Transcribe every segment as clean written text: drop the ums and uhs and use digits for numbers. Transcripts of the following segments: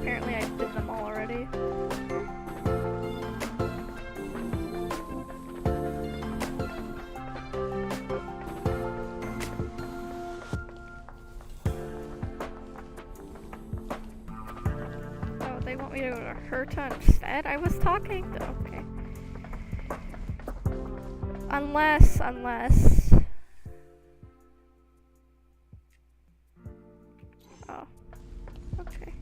apparently I did them all already. Oh, they want me to go to Herta instead? I was talking to... Okay. Unless... Oh. Okay.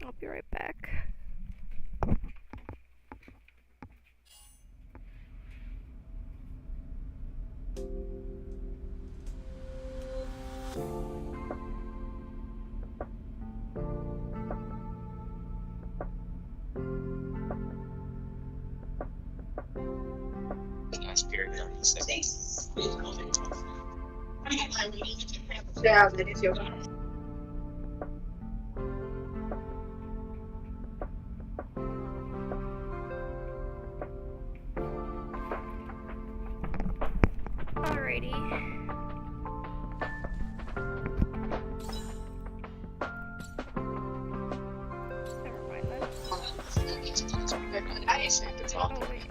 I'll be right back. Yeah, that is your. Alrighty. Never mind then. Oh wait.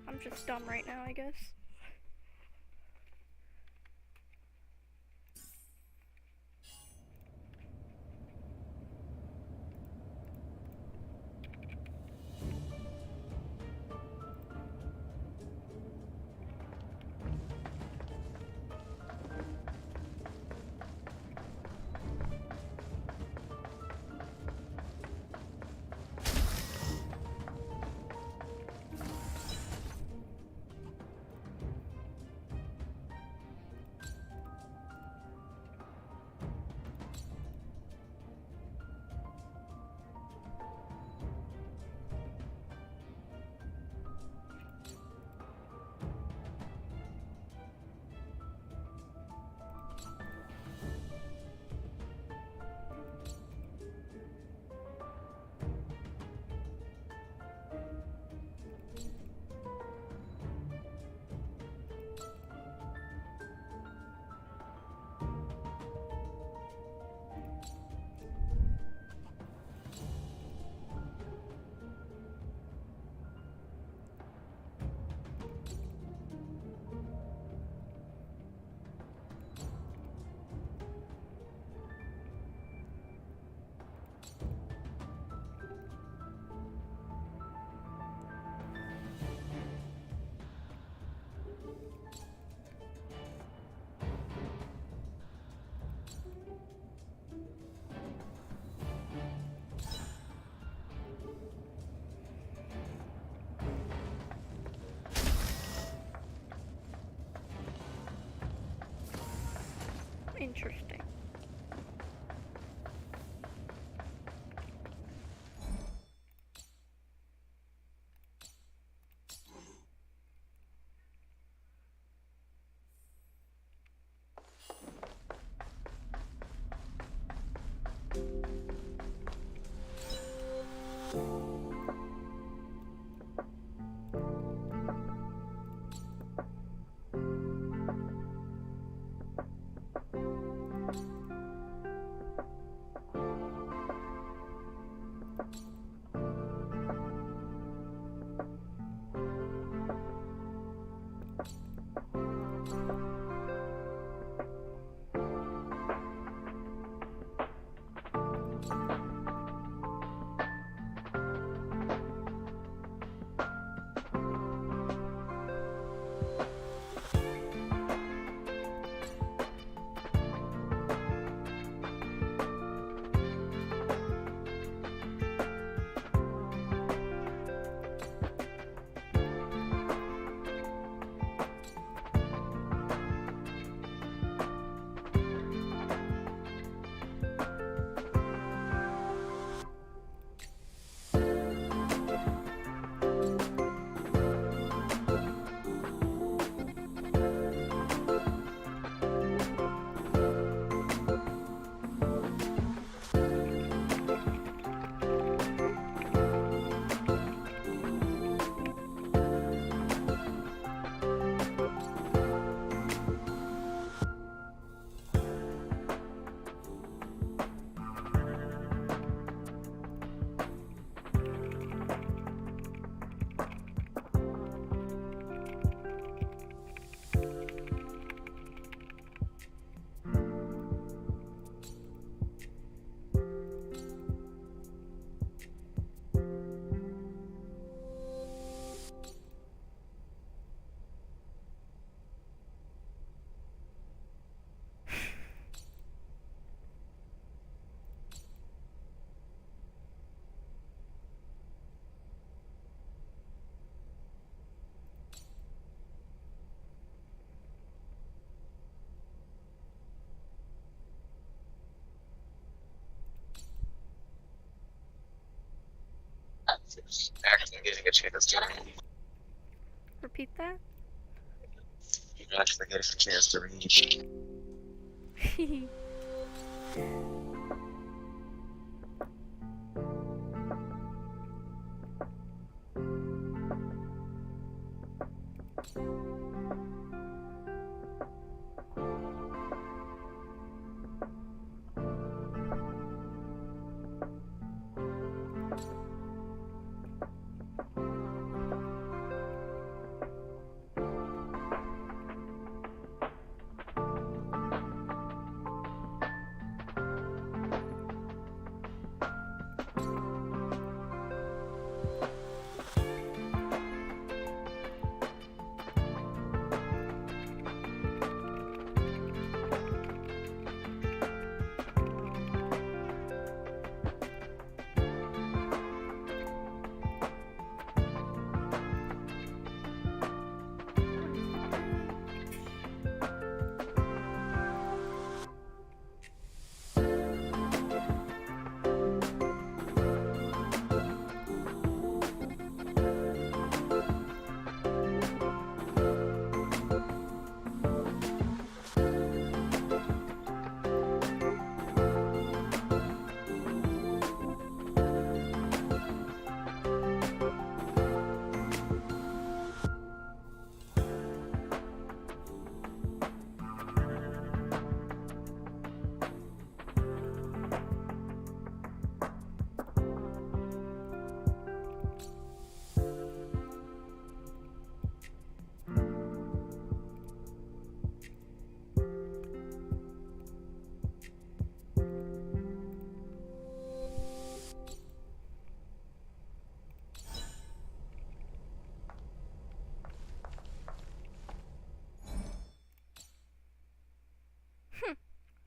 I'm just dumb right now, I guess. Interesting. actually getting a chance to read. Repeat that? You're actually getting a chance to read.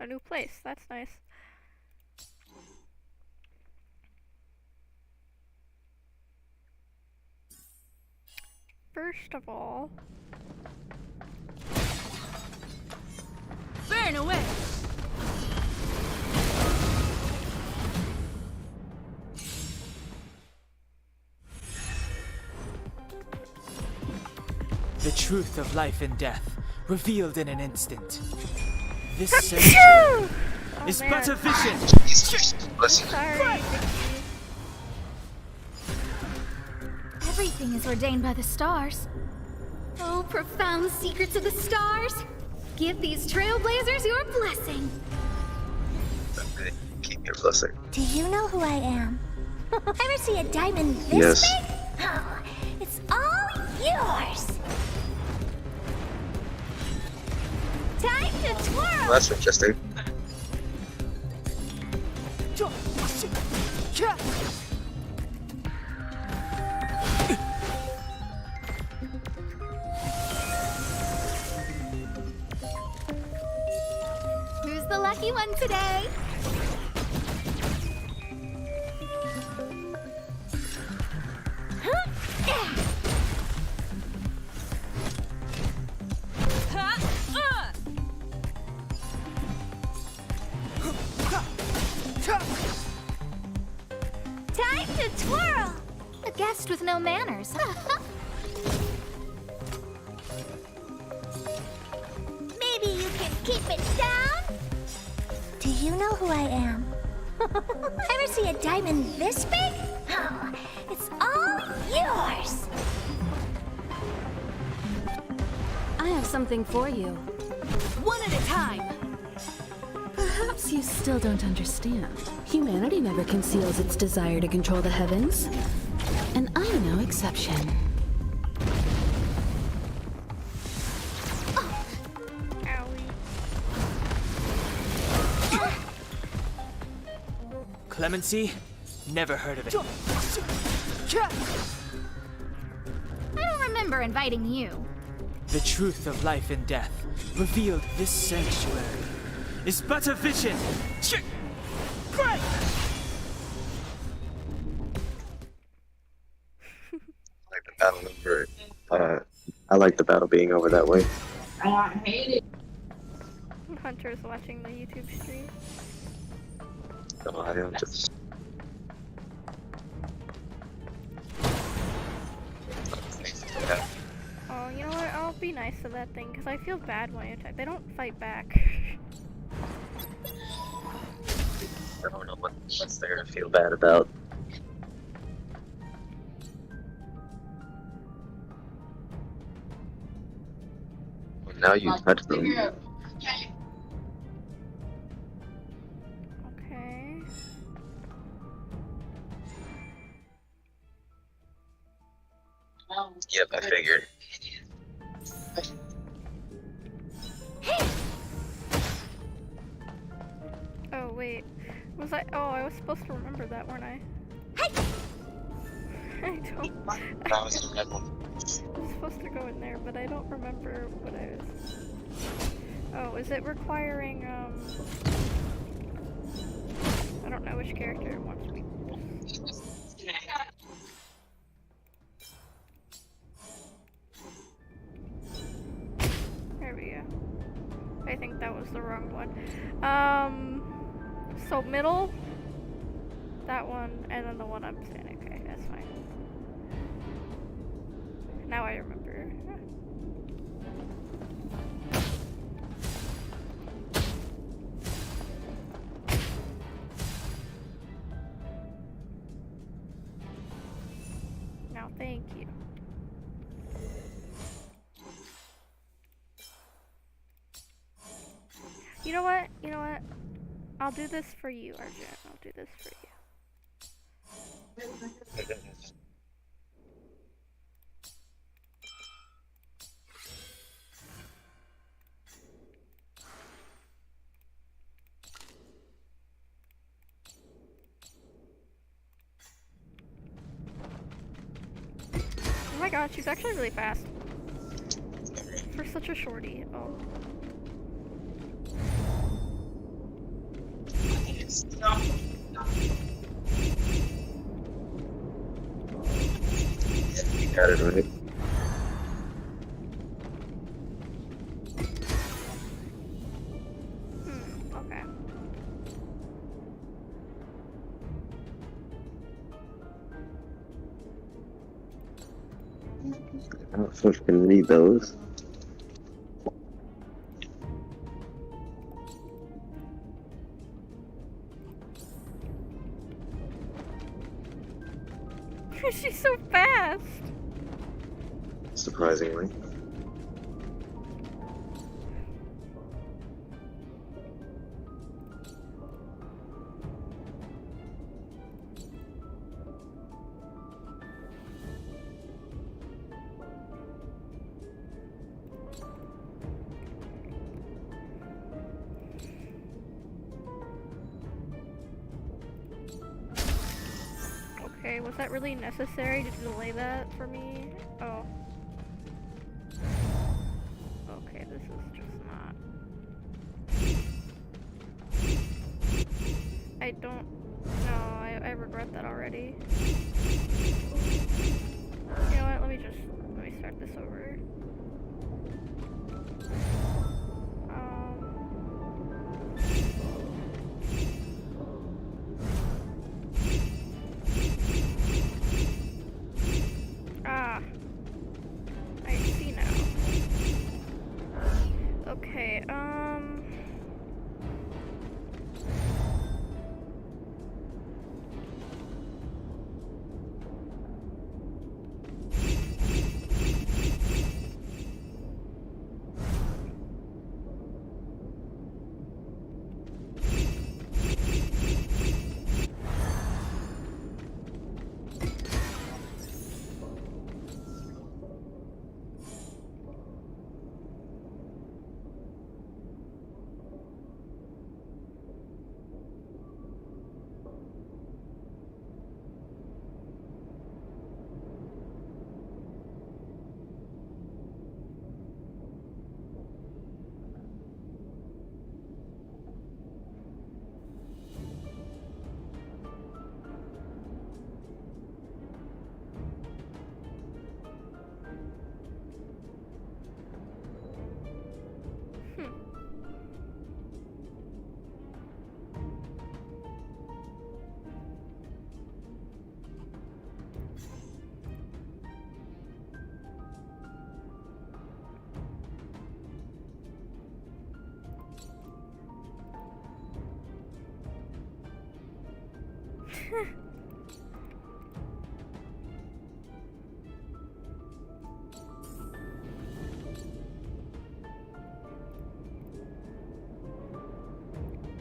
A new place. That's nice. First of all, burn away. The truth of life and death, revealed in an instant. This sanctuary is man. but a vision. Listen, sorry. Everything is ordained by the stars. Oh, profound secrets of the stars. Give these trailblazers your blessing. okay, keep your blessing. Do you know who I am? Ever see a diamond this Yes. big? Oh, it's all yours. Time to twirl. Well, that's interesting. Who's the lucky one today? Time to twirl! A guest with no manners. Maybe you can keep it down? Do you know who I am? Ever see a diamond this big? Oh, it's all yours! I have something for you. One at a time! Perhaps you still don't understand. Humanity never conceals its desire to control the heavens. And I am no exception. Owie. Clemency? Never heard of it. I don't remember inviting you. The truth of life and death, revealed this sanctuary, is but a vision. Great! I like the battle over. I like the battle being over that way. I hate it. Hunter's watching the YouTube stream. So I am just. be nice to that thing, because I feel bad when I attack. They don't fight back. I don't know what's there to feel bad about. Well, now you touch them. Okay. Yep, I figured. Oh, wait. Was I? Oh, I was supposed to remember that, weren't I? I don't. That was the red one. I was supposed to go in there, but I don't remember what I was. Oh, is it requiring, I don't know which character it wants me. There we go. I think that was the wrong one. So middle, that one, and then the one I'm standing. Okay, that's fine. Now I remember. Now, thank you. You know what? You know what? I'll do this for you, Arjun. I'll do this for you. Oh my god, she's actually really fast. For such a shorty. Oh. You got it right. Okay. I don't think I can read those. She's so fast! Surprisingly. Okay, was that really necessary to delay that for me? Oh. Okay, this is just not. I don't know, I regret that already. You know what, let me start this over. I see now. Okay,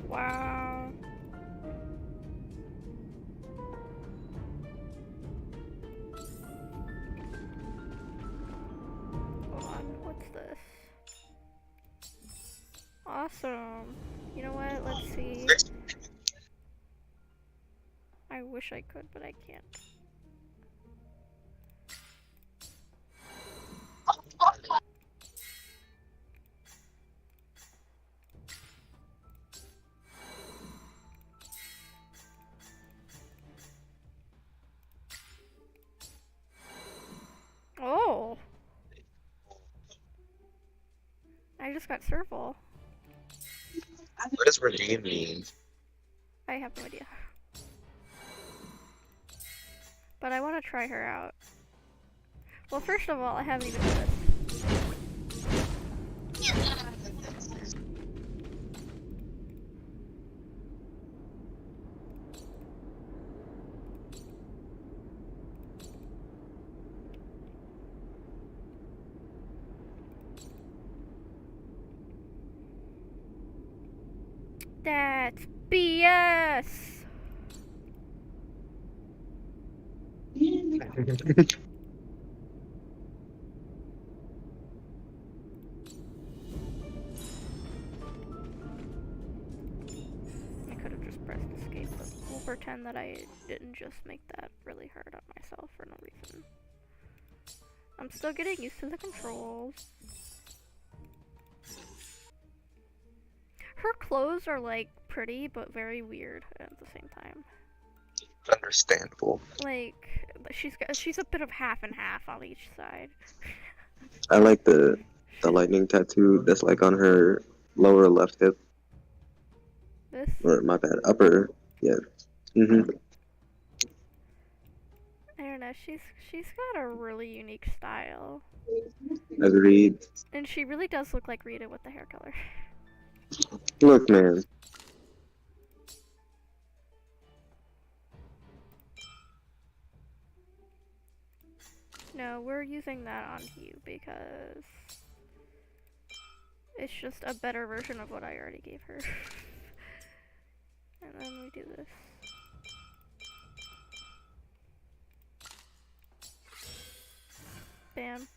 Wow. Hold on, what's this? Awesome. You know what? Let's see. I wish I could, but I can't. Oh! I just got Serval. What does redeem mean? I have no idea. But I want to try her out. Well, first of all, I haven't even done this. That's BS! I could have just pressed escape, but we'll pretend that I didn't just make that really hard on myself for no reason. I'm still getting used to the controls. Her clothes are like pretty, but very weird at the same time. Understandable. Like, she's a bit of half and half on each side. I like the lightning tattoo that's like on her lower left hip. This? Or my bad, upper. Yeah. I don't know, she's got a really unique style. Agreed. And she really does look like Rita with the hair color. Look, man. No, we're using that on you because it's just a better version of what I already gave her. And then we do this. Bam.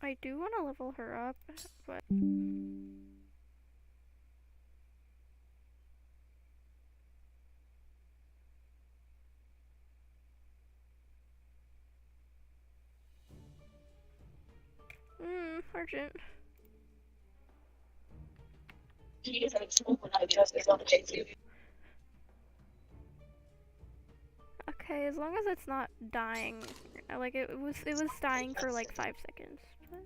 I do want to level her up, but... Argent. Okay, as long as it's not dying. Like, it was dying for like 5 seconds. But...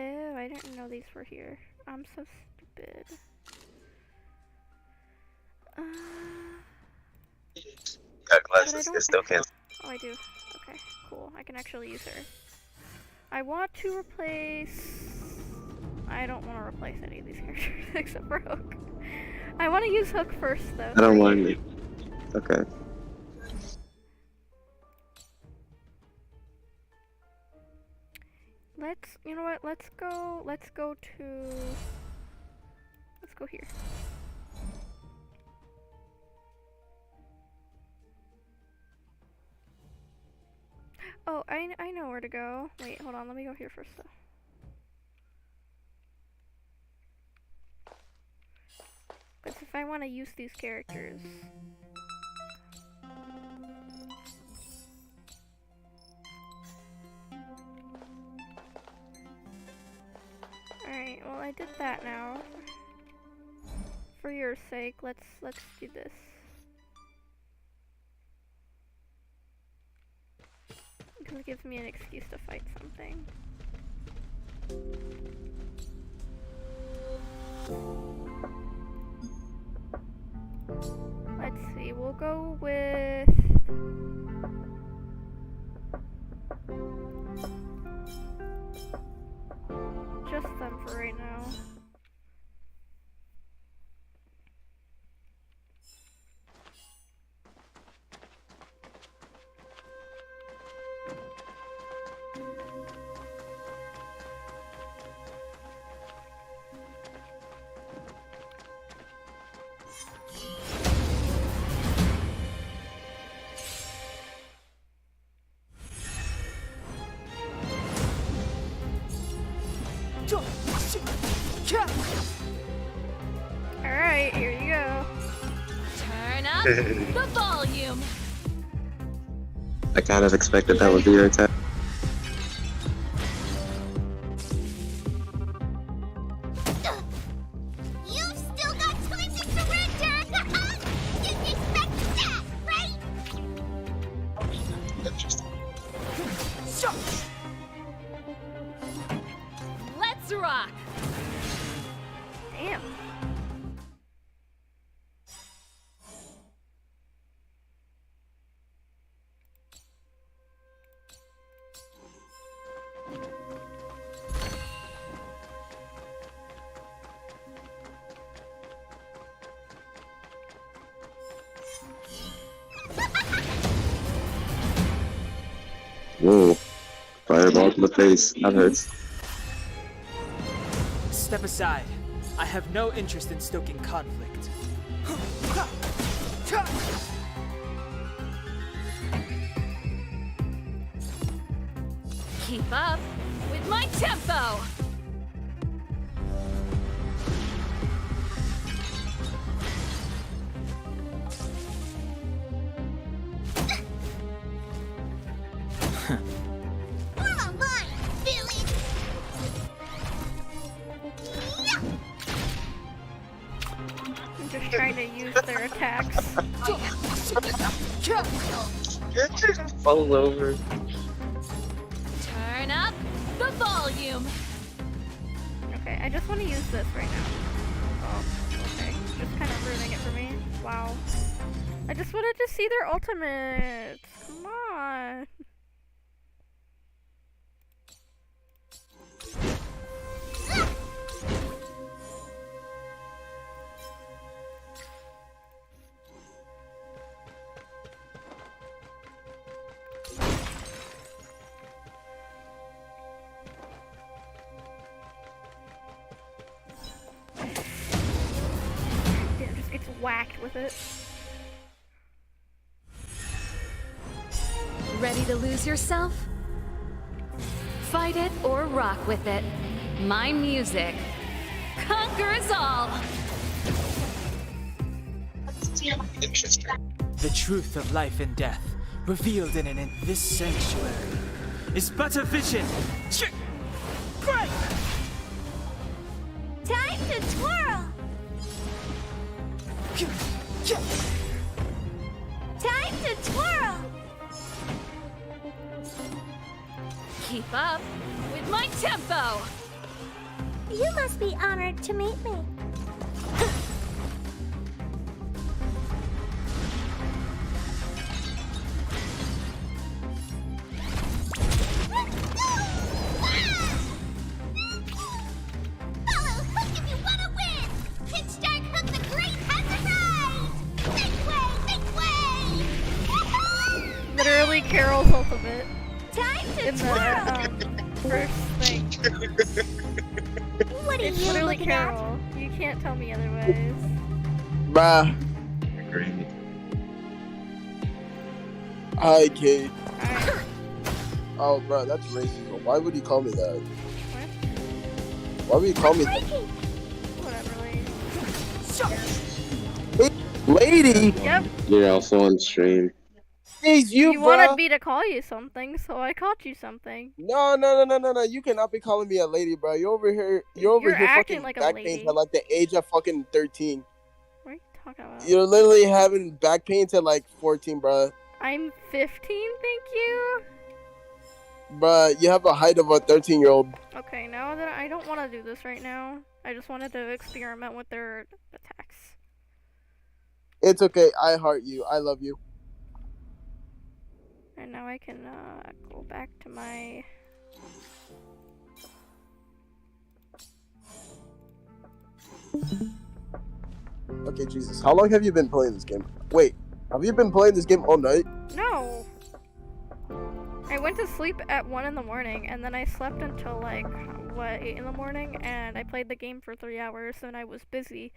Ew, I didn't know these were here. I'm so stupid. Got glasses, it still can't. Oh, I do. Okay, cool. I can actually use her. I want to replace... I don't want to replace any of these characters except for Hook. I want to use Hook first, though. I don't mind it. Okay. You know what, let's go here. Oh, I know where to go. Wait, hold on, let me go here first, though. Because if I want to use these characters... Alright, well I did that now. For your sake, let's do this. Because it gives me an excuse to fight something. Let's see, we'll go with... just them for right now. Turn up the volume. I kind of expected that would be your attack. You've still got time to surrender! Didn't expect that, right? Let's rock. Damn. Whoa. Fireball to the face. That hurts. Step aside. I have no interest in stoking conflict. Keep up with my tempo. Form a line, villain! I'm just trying to use their attacks. Fall over. Turn up the volume. Okay, I just want to use this right now. Oh, okay. Just kind of ruining it for me. Wow. I just wanted to see their ultimates. Come on. Damn, just gets whacked with it. Ready to lose yourself? Fight it or rock with it. My music conquers all. The truth of life and death, revealed in this sanctuary, is but a vision. Great! Time to twirl! Time to twirl! Keep up with my tempo. You must be honored to meet me. Follow Hook if you want to win! Kickstart Hook the Great has arrived! Make way! Literally Carol's ultimate Time to in twirl! the first thing. What are It's you literally looking at? Carol. You can't tell me otherwise. Bruh. Great. Hi, Kate. Alright. Oh, bro, that's racist. Why would you call me that? What? Why would you call me that? Breaking! Whatever, lady. Lady! Yep. You're also on stream. Jeez, You bro. wanted me to call you something, so I called you something. No. You cannot be calling me a lady, bro. You're over here You're acting fucking like a back lady. pains at like the age of fucking 13. What are you talking about? You're literally having back pains at like 14, bro. I'm 15, thank you. Bruh, you have a height of a 13-year-old. Okay, now that I don't want to do this right now. I just wanted to experiment with their attacks. It's okay. I heart you. I love you. And now I can go back to my... Okay, Jesus. How long have you been playing this game? Wait, have you been playing this game all night? No! I went to sleep at 1 in the morning, and then I slept until like, 8 in the morning, and I played the game for 3 hours, and I was busy.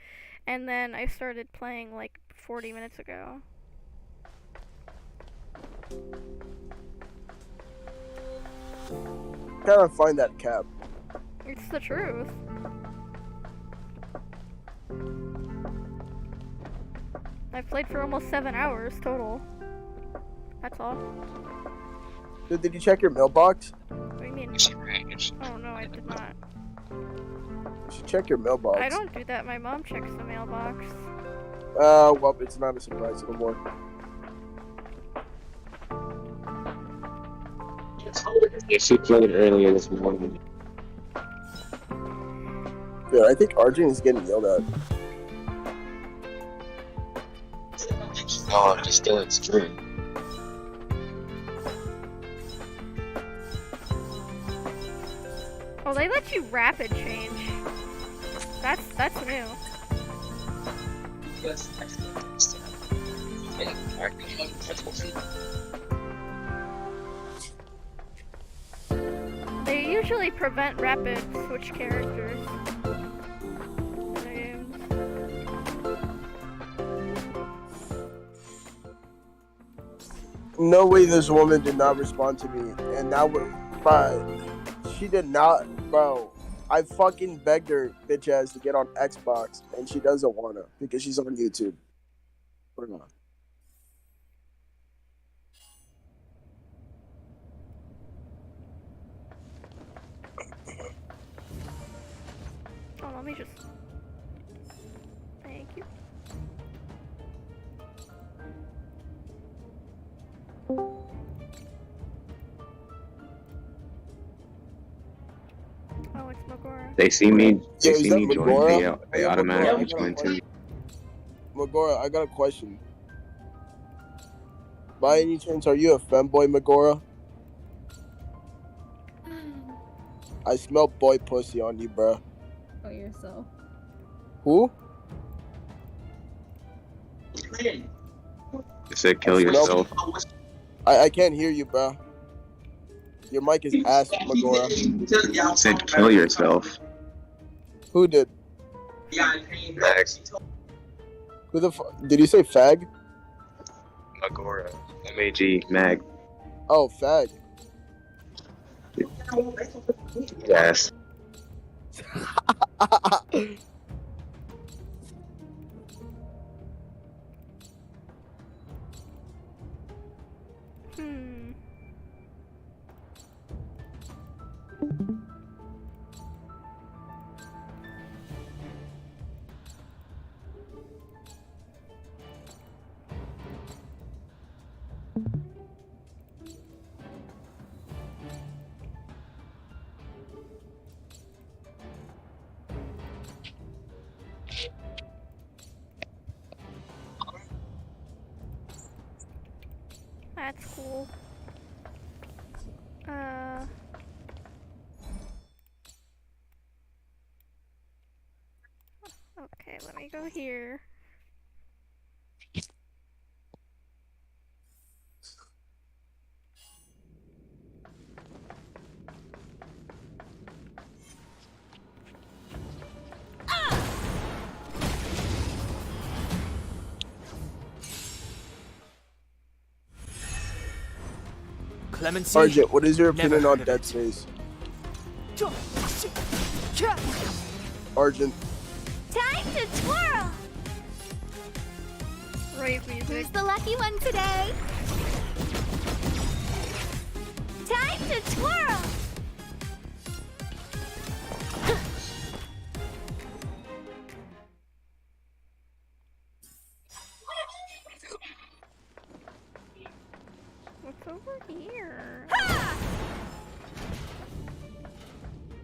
And then I started playing like 40 minutes ago. Gotta find that cap. It's the truth. I've played for almost 7 hours total. That's all. Dude, did you check your mailbox? What do you mean? Oh no, I did not. You should check your mailbox. I don't do that. My mom checks the mailbox. Well, it's not a surprise anymore. Yeah, she played earlier this morning. Dude, I think Arjun is getting yelled at. Oh, he's still in stream. Oh, they let you rapid change. That's new. They usually prevent rapid switch characters in the games. No way this woman did not respond to me. And that was, bro, she did not, bro. I fucking begged her, bitch ass, to get on Xbox, and she doesn't wanna because she's on YouTube. Or not. Oh, let me just. Thank you. Oh, it's Magora. They see me. They Yeah, see is that me join. Megora? They Yeah, automatically Megora, join too. Megora, I got a question. By any chance, are you a femboy, Megora? I smell boy pussy on you, bro. Oh, yourself. Who? They said kill yourself. I can't hear you, bro. Your mic is ass, Megora. They said kill yourself. Who did? Max. Who the did you say fag? Magora. M-A-G. Mag. Oh, fag. Yes. Hmm. That's cool. Okay, let me go here. Clemency. Arjun, what is your Never opinion heard on of Dead it. Space? Arjun, Time to twirl! Rave music. Who's the lucky one today? Time to twirl! What's over here? Ha!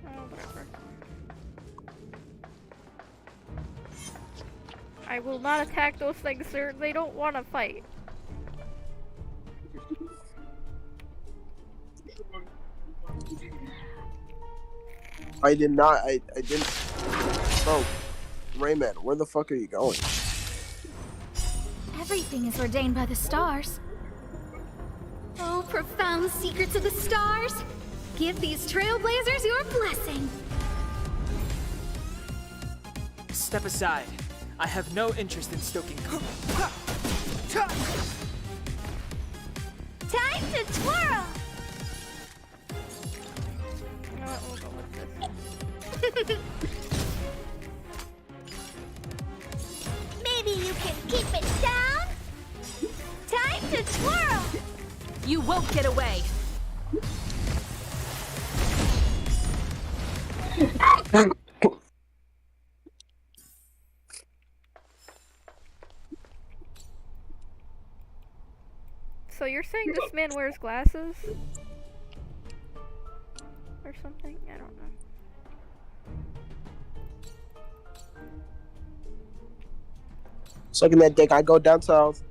Oh, whatever. I will not attack those things, sir. They don't want to fight. I did not. I didn't. Bro, Rayman, where the fuck are you going? Everything is ordained by the stars. Oh, profound secrets of the stars! Give these trailblazers your blessing! Step aside. I have no interest in stoking. Time to twirl! You know what? We'll go with this. Maybe you can keep it down? should twirl! You won't get away. So you're saying this man wears glasses? Or something? I don't know. Sucking that dick, I go down south.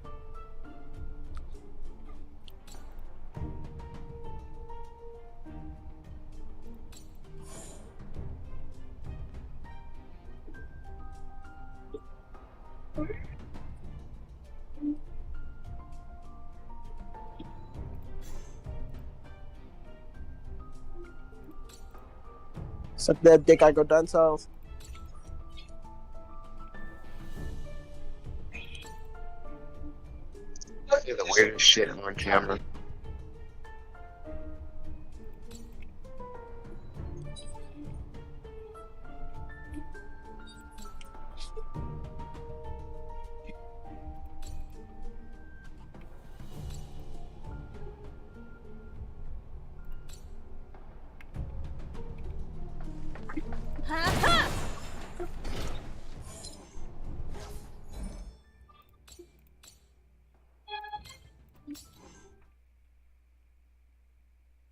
Suck that dick, I go down south. See the weirdest shit on camera.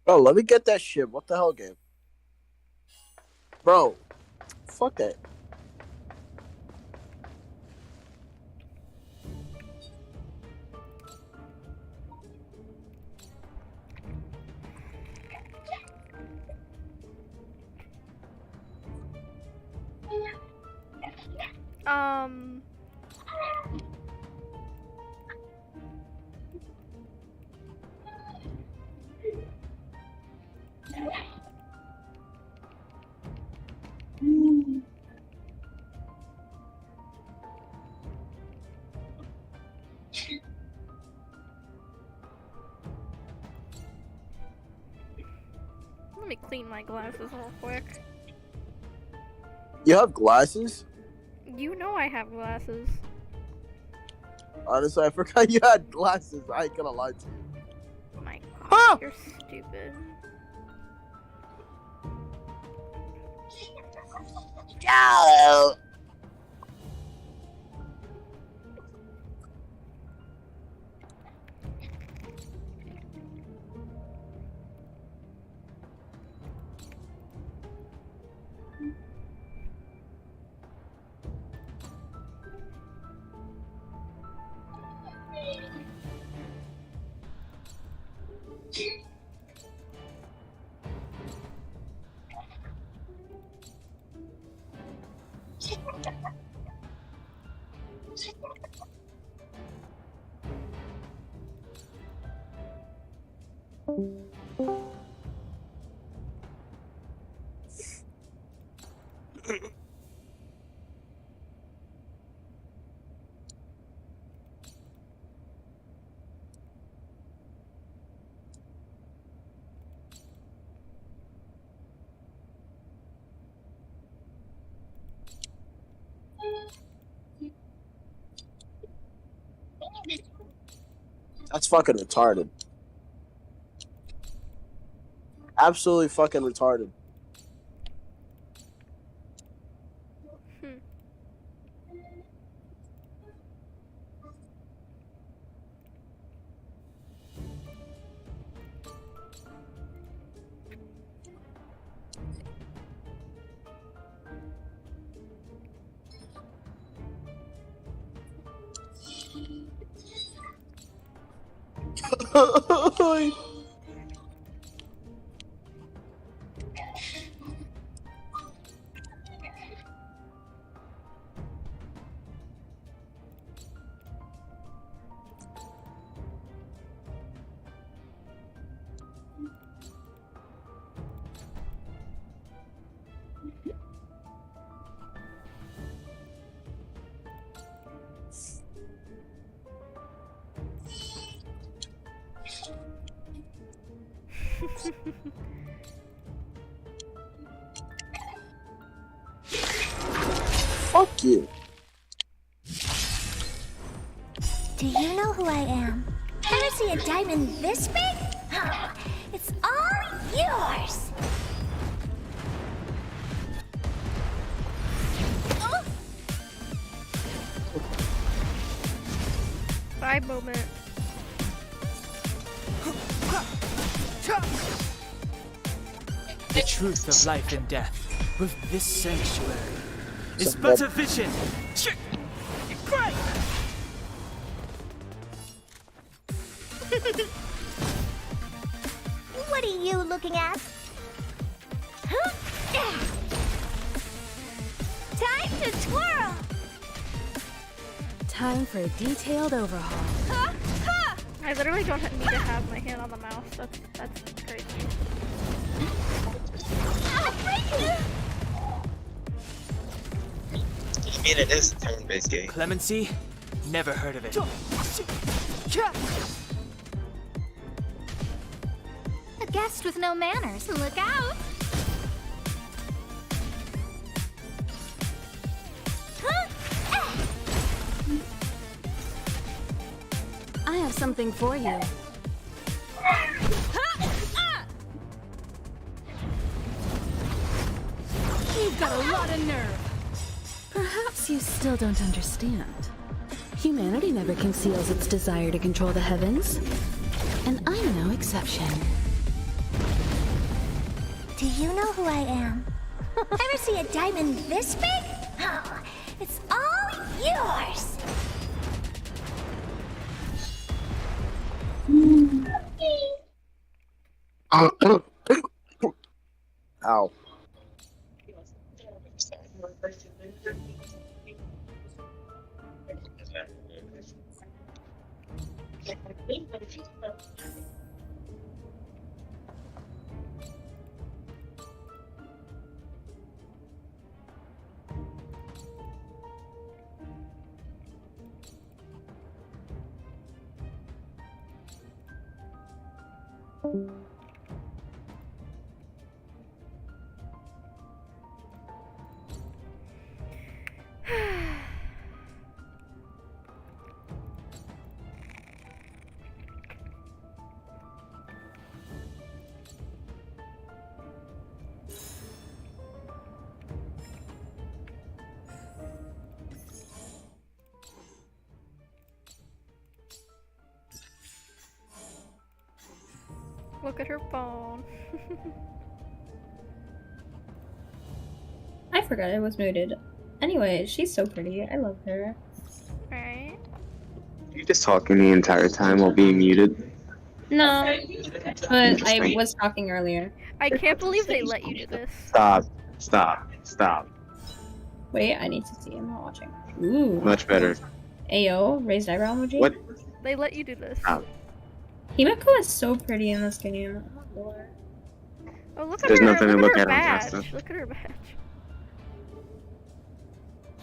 Bro, let me get that shit. What the hell, game? Bro, fuck that. Let me clean my glasses real quick. You have glasses? You know I have glasses. Honestly, I forgot you had glasses. I ain't gonna lie to you. Oh my god, Ah! you're stupid. No. That's fucking retarded. Absolutely fucking retarded. Fuck you. Do you know who I am? Ever see a diamond this big? Oh, it's all yours. Oh. Bye moment. The truth of life and death with this sanctuary is but a vision. Great! What are you looking at? Huh? Time to twirl! Time for a detailed overhaul. Huh? Huh? I literally don't need to have my hand on the mouse. That's crazy. I mean, it is a turn-based game. Clemency? Never heard of it. A guest with no manners. Look out! I have something for you. You've got a lot of nerve. Perhaps you still don't understand. Humanity never conceals its desire to control the heavens. And I'm no exception. Do you know who I am? Ever see a diamond this big? Oh, it's all yours. Ow. Look at her phone. I forgot I was muted. Anyway, she's so pretty. I love her. Right? You're just talking the entire time while being muted. No, but I was talking earlier. I can't believe they let you do this. Stop. Wait, I need to see. I'm not watching. Ooh. Much better. Ayo, raised eyebrow emoji. What? They let you do this. Stop. Himeko is so pretty in this game. Oh, Lord. Oh, look at There's her! nothing to Look look at her at on badge! Zesta. Look at her badge.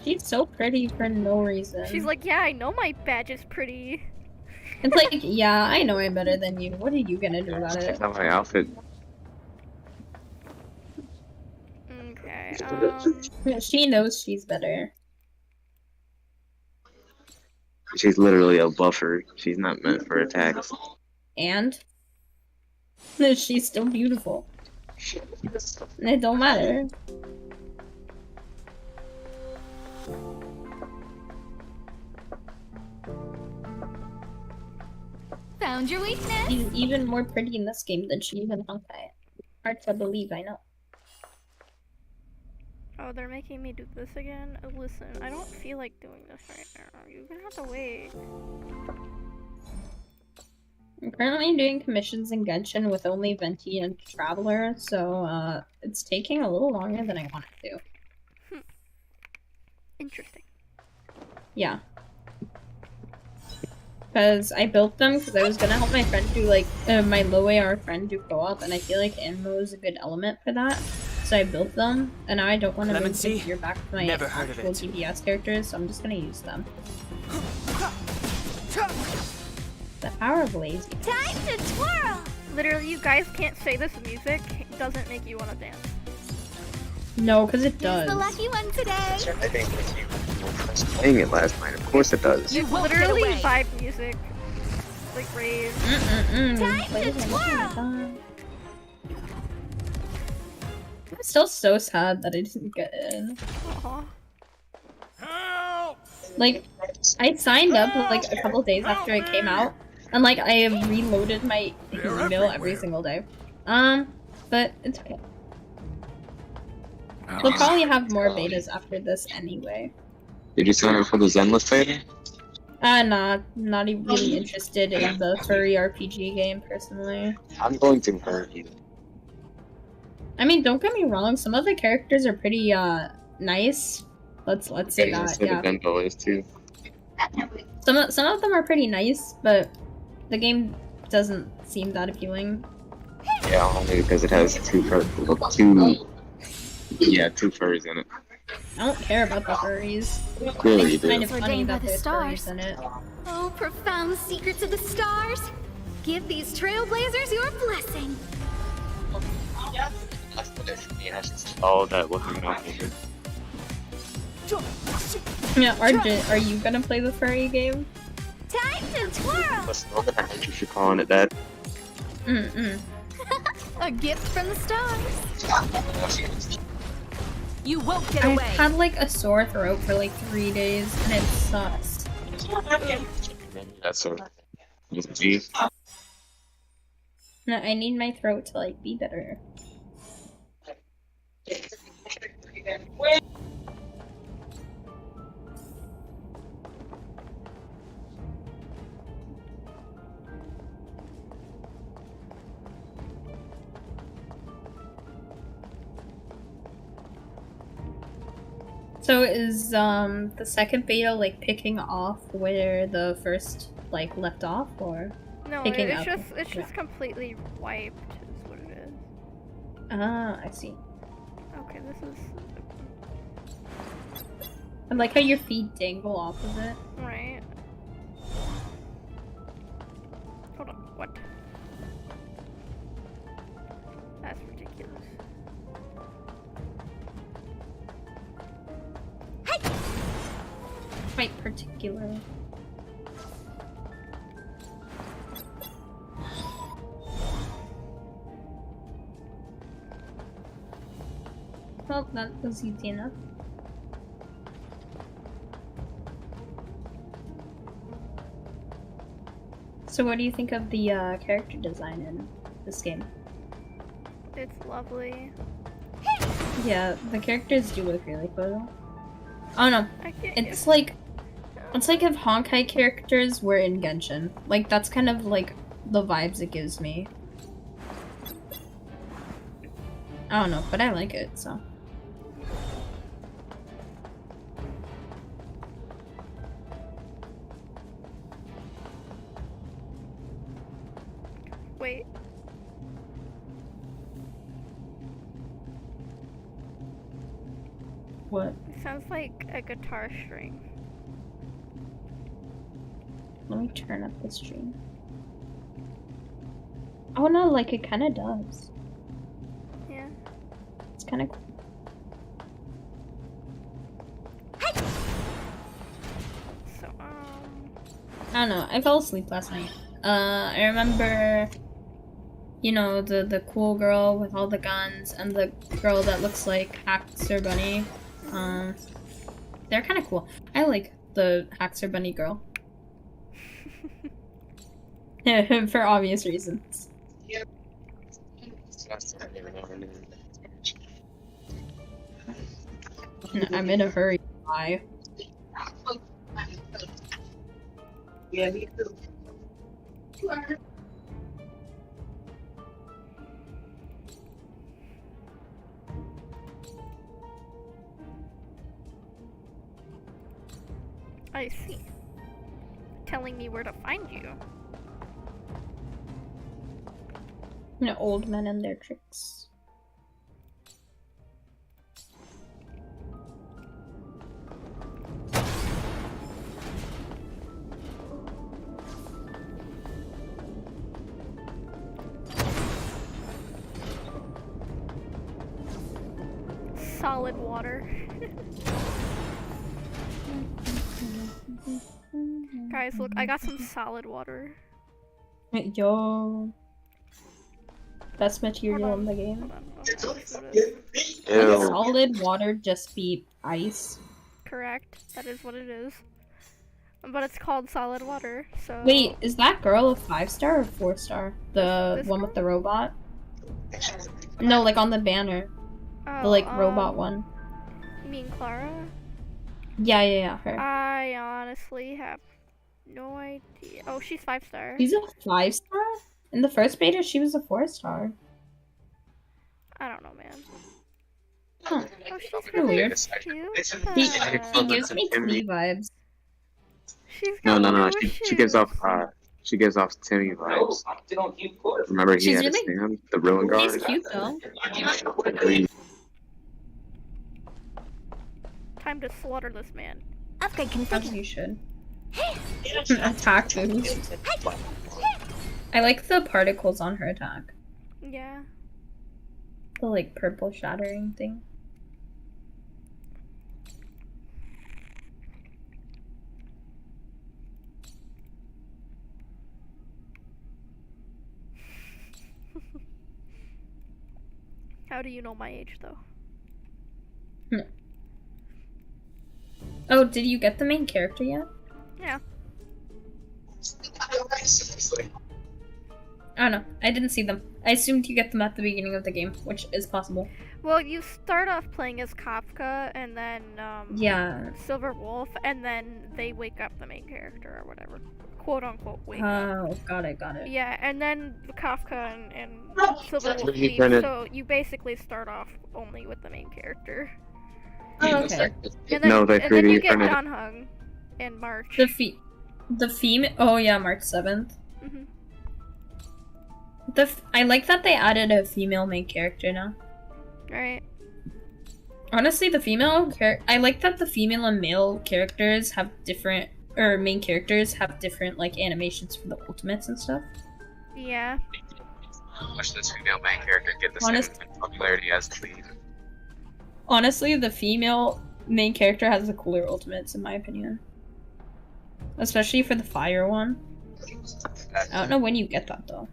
She's so pretty for no reason. She's like, yeah, I know my badge is pretty. It's like, yeah, I know I'm better than you. What are you gonna do about it? Check out my outfit. Okay, She knows she's better. She's literally a buffer. She's not meant for attacks. And? She's still beautiful. It don't matter. Found your weakness. She's even more pretty in this game than she is in Honkai. Hard to believe, I know. Oh, they're making me do this again? Listen, I don't feel like doing this right now. You're gonna have to wait. I'm currently doing commissions in Genshin with only Venti and Traveler, so it's taking a little longer than I want it to. Interesting. Yeah. Because I built them because I was gonna help my friend do like my low AR friend do co-op, and I feel like ammo is a good element for that. So I built them, and now I don't want to bring the gear back to my actual DPS characters, so I'm just gonna use them. The power of lazy. Time to twirl! Literally, you guys can't say this music doesn't make you want to dance. No, because it does. Who's the lucky one today? I think with you playing it last night, of course it does. It's literally vibe music. like rave. Time to twirl! I'm still so sad that I didn't get in. Aw. Like, I signed up like a couple days after it came out, and like I have reloaded my email every single day. But it's okay. We'll probably have more betas after this anyway. Did you sign up for the Zenless beta? Not even really interested in the furry RPG game personally. I'm going to hurry. I mean, don't get me wrong, some of the characters are pretty nice. Let's say that, yeah. Bento is too. Some of them are pretty nice, but the game doesn't seem that appealing. Yeah, only because it has two furs in it. I don't care about the furries. Clearly you It's kind do. of funny Ordained by that the there's stars. furries in it. Oh, profound secrets of the stars! Give these trailblazers your blessing! Oh, that wasn't enough. Yeah, RJ, are you gonna play the furry game? Time to twirl! Listen, we're gonna hate you for calling it that. A gift from the stars! You won't get I've away! had like a sore throat for like 3 days, and it sucks. That's so. Just G. No, I need my throat to like be better. So is the second beta like picking off where the first like left off, or No, picking it's up? just completely wiped. Is what it is. Ah, I see. Okay, this is I like how your feet dangle off of it. right. Hold on. What? That's ridiculous. Quite particular. Well, that was easy enough. So what do you think of the character design in this game? It's lovely. Yeah, the characters do look really cool. Oh no, I can't. it's like if Honkai characters were in Genshin. Like that's kind of like the vibes it gives me. I don't know, but I like it, so. Wait. What? It sounds like a guitar string. Let me turn up the stream. Oh no, like it kind of does. Yeah. It's kind of cool. So I don't know. I fell asleep last night. I remember, you know, the cool girl with all the guns and the girl that looks like Haxor Bunny. They're kind of cool. I like the Haxor Bunny girl. For obvious reasons. I'm in a hurry. Bye. Yeah, me too. I see. Telling me where to find you. You know, old men and their tricks. Solid water. Guys, look, I got some solid water. Yo. Best material in the game. Hold on. Like Ew. solid water just beat ice. correct. That is what it is. But it's called solid water, so... Wait, is that girl a 5-star or 4-star? The This one girl? with the robot? No, like on the banner. The like robot one. You mean Clara? Yeah, her. I honestly have no idea. Oh, she's 5-star. She's a 5-star? In the first beta, she was a 4-star. I don't know, man. Huh. Oh, she's Kinda really weird. cute. He gives me Timmy vibes. She's No, got no. blue She gives off shoes. Timmy vibes. Remember he She's had really- his stand, the ruin guard. He's cute though. Time to slaughter this man. Upgrade As configured. you should. Attack boost. I like the particles on her attack. Yeah. The like purple shattering thing. How do you know my age, though? Oh, did you get the main character yet? Yeah. I don't know. I didn't see them. I assumed you get them at the beginning of the game, which is possible. Well, you start off playing as Kafka, and then, Yeah. Silver Wolf, and then they wake up the main character, or whatever. Quote-unquote wake up. Oh, got it. Yeah, and then Kafka and Silver That's Wolf where you leave, turn it- so you basically start off only with the main character. Oh, okay. And then, No, they and then you 3D get printed. Danhung in March. The female. Oh yeah, March 7th. Mhm. I like that they added a female main character now. Right. Honestly, I like that the female and male characters have different, or main characters have different like animations for the ultimates and stuff. Yeah. Watch this female main character get the same popularity as the lead. Honestly, the female main character has the cooler ultimates in my opinion. Especially for the fire one. I don't know when you get that though.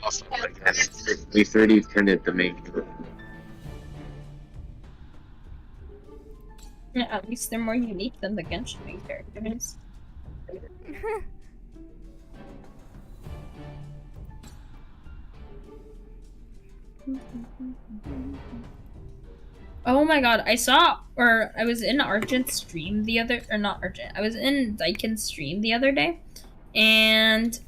Also, we 3D printed the main character. Yeah, at least they're more unique than the Genshin main characters. Oh my god, I was in Argent's stream the other, or not Argent, I was in Daikin's stream the other day, and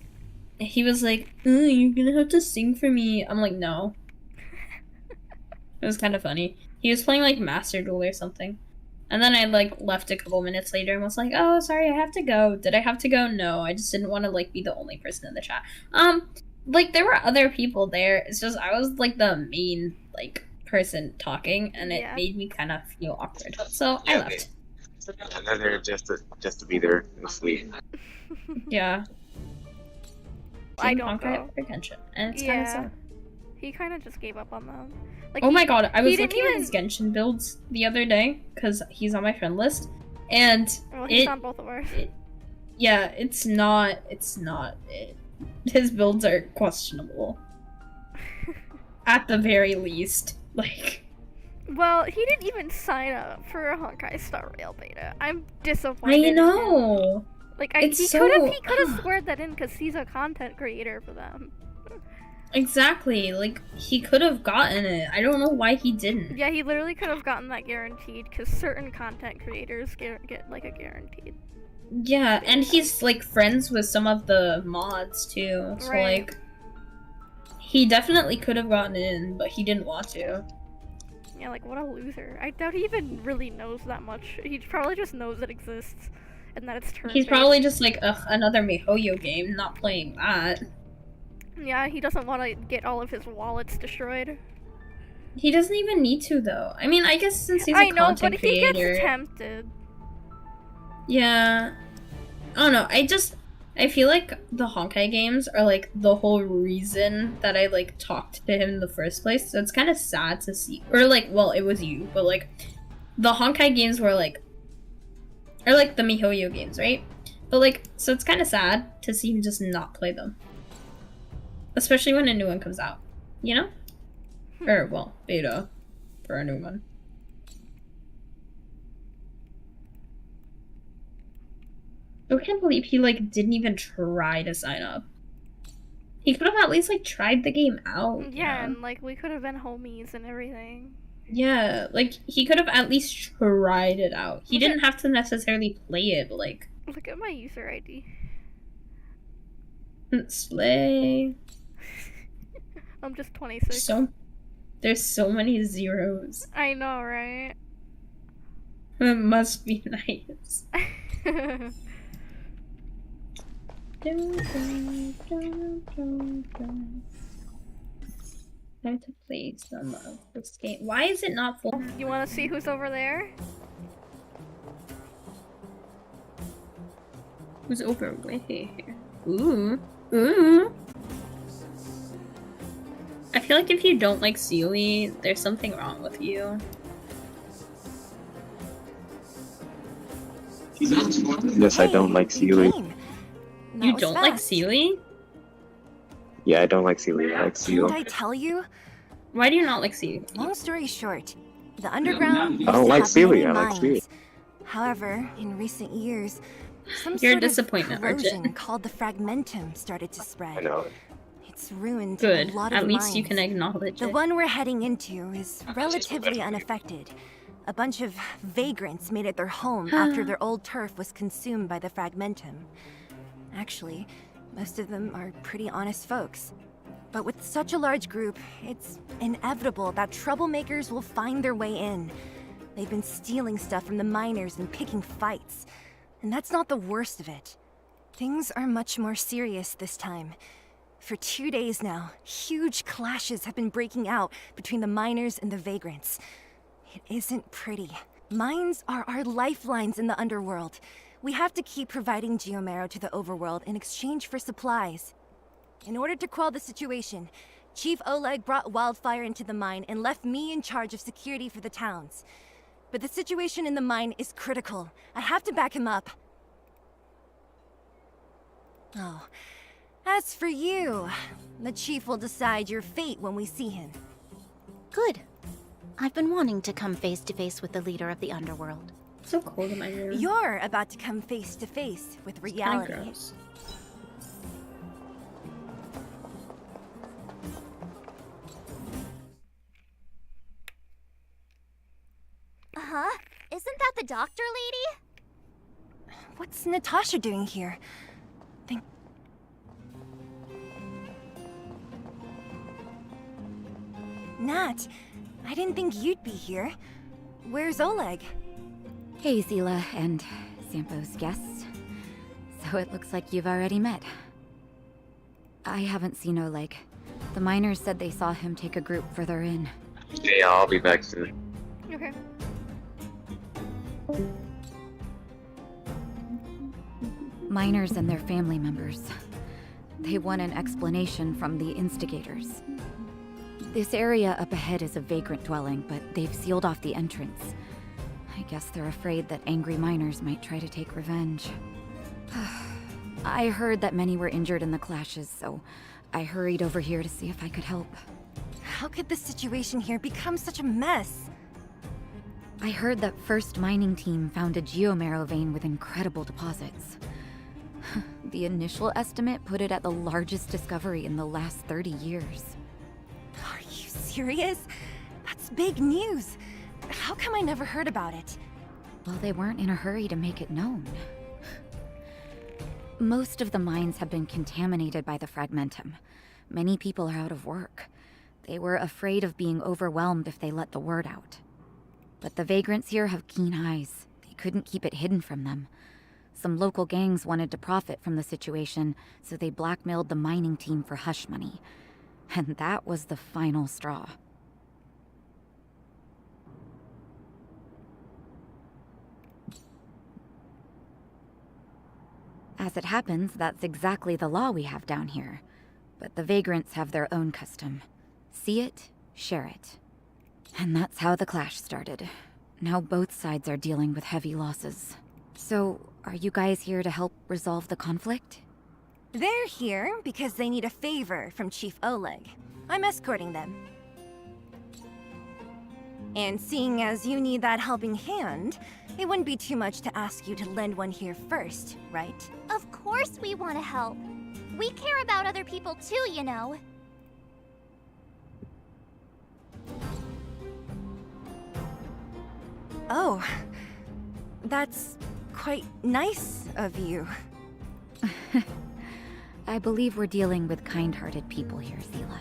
he was like, you're gonna have to sing for me. I'm like, no. It was kind of funny. He was playing like Master Duel or something. And then I like left a couple minutes later and was like, oh, sorry, I have to go. Did I have to go? No, I just didn't want to like be the only person in the chat. Like there were other people there. It's just I was like the main like person talking, and it made me kind of feel awkward. So I left. And then they're just to be there and sleep. Yeah. I don't Honkai know. Attention, and it's kind of sad. He kind of just gave up on them. Like, Oh my god, I was didn't looking at his Genshin builds the other day because he's on my friend list, and Well, he's on both of ours. Yeah, it's not. His builds are questionable. At the very least, like. Well, he didn't even sign up for a Honkai Star Rail beta. I'm disappointed. I in know. him. Like, It's he so- could have squared that in because he's a content creator for them. Exactly. Like he could have gotten it. I don't know why he didn't. Yeah, he literally could have gotten that guaranteed because certain content creators get like a guaranteed. Yeah, and he's like friends with some of the mods too. So Right. like he definitely could have gotten in, but he didn't want to. Yeah, like what a loser. I doubt he even really knows that much. He probably just knows it exists and that it's turn-based. He's probably just like, ugh, another MiHoYo game, not playing that. Yeah, he doesn't want to get all of his wallets destroyed. He doesn't even need to though. I mean, I guess since he's a I know, content but he creator. gets tempted. Yeah. I don't know. I feel like the Honkai games are like the whole reason that I like talked to him in the first place. So it's kind of sad to see. Or like, well, it was you, but like the Honkai games were like Or like the MiHoYo games, right? But like, so it's kind of sad to see you just not play them. Especially when a new one comes out, you know? Or, well, beta for a new one. I can't believe he like didn't even try to sign up. He could have at least like tried the game out. Yeah, and like we could have been homies and everything. Yeah, like he could have at least tried it out. He didn't have to necessarily play it, but like. Look at my user ID. Slay. I'm just 26. There's so many zeros. I know, right? It must be nice. Time to play some of this game. Why is it not full? You want to see who's over there? Who's over here? Ooh. Ooh. I feel like if you don't like Sealy, there's something wrong with you. Yes, I don't like Sealy. You don't like Sealy? Yeah, I don't like Sealy. I like Seal. Didn't I tell you? Why do you not like Sealy? Long story short, the underground. I don't like Sealy. I like Sealy. However, in recent years, some You're a sort of disappointment, corrosion Arjun. called the fragmentum started to spread. I know. It's ruined Good. a lot of At least you mines. can acknowledge The it. one we're heading into is relatively unaffected. A bunch of vagrants made it their home after their old turf was consumed by the fragmentum. Actually, most of them are pretty honest folks. But with such a large group, it's inevitable that troublemakers will find their way in. They've been stealing stuff from the miners and picking fights. And that's not the worst of it. Things are much more serious this time. For 2 days now, huge clashes have been breaking out between the miners and the vagrants. It isn't pretty. Mines are our lifelines in the underworld. We have to keep providing geomarrow to the overworld in exchange for supplies. In order to quell the situation, Chief Oleg brought wildfire into the mine and left me in charge of security for the towns. But the situation in the mine is critical. I have to back him up. Oh. As for you, the Chief will decide your fate when we see him. Good. I've been wanting to come face to face with the leader of the underworld. So cold in my room. You're about to come face to face with reality. Gross. Huh? Isn't that the doctor lady? What's Natasha doing here? Nat, I didn't think you'd be here. Where's Oleg? Hey, Zila and Sampo's guests. So it looks like you've already met. I haven't seen Oleg. The miners said they saw him take a group further in. Yeah, I'll be back soon. Okay. Miners and their family members. They want an explanation from the instigators. This area up ahead is a vagrant dwelling, but they've sealed off the entrance. I guess they're afraid that angry miners might try to take revenge. I heard that many were injured in the clashes, so I hurried over here to see if I could help. How could the situation here become such a mess? I heard that First Mining Team found a geomarrow vein with incredible deposits. The initial estimate put it at the largest discovery in the last 30 years. Are you serious? That's big news. How come I never heard about it? Well, they weren't in a hurry to make it known. Most of the mines have been contaminated by the fragmentum. Many people are out of work. They were afraid of being overwhelmed if they let the word out. But the vagrants here have keen eyes. They couldn't keep it hidden from them. Some local gangs wanted to profit from the situation, so they blackmailed the mining team for hush money. And that was the final straw. As it happens, that's exactly the law we have down here. But the vagrants have their own custom. See it, share it. And that's how the clash started. Now both sides are dealing with heavy losses. So, are you guys here to help resolve the conflict? They're here because they need a favor from Chief Oleg. I'm escorting them. And seeing as you need that helping hand, it wouldn't be too much to ask you to lend one here first, right? Of course we want to help. We care about other people too, you know. Oh, that's quite nice of you. I believe we're dealing with kind-hearted people here, Zila.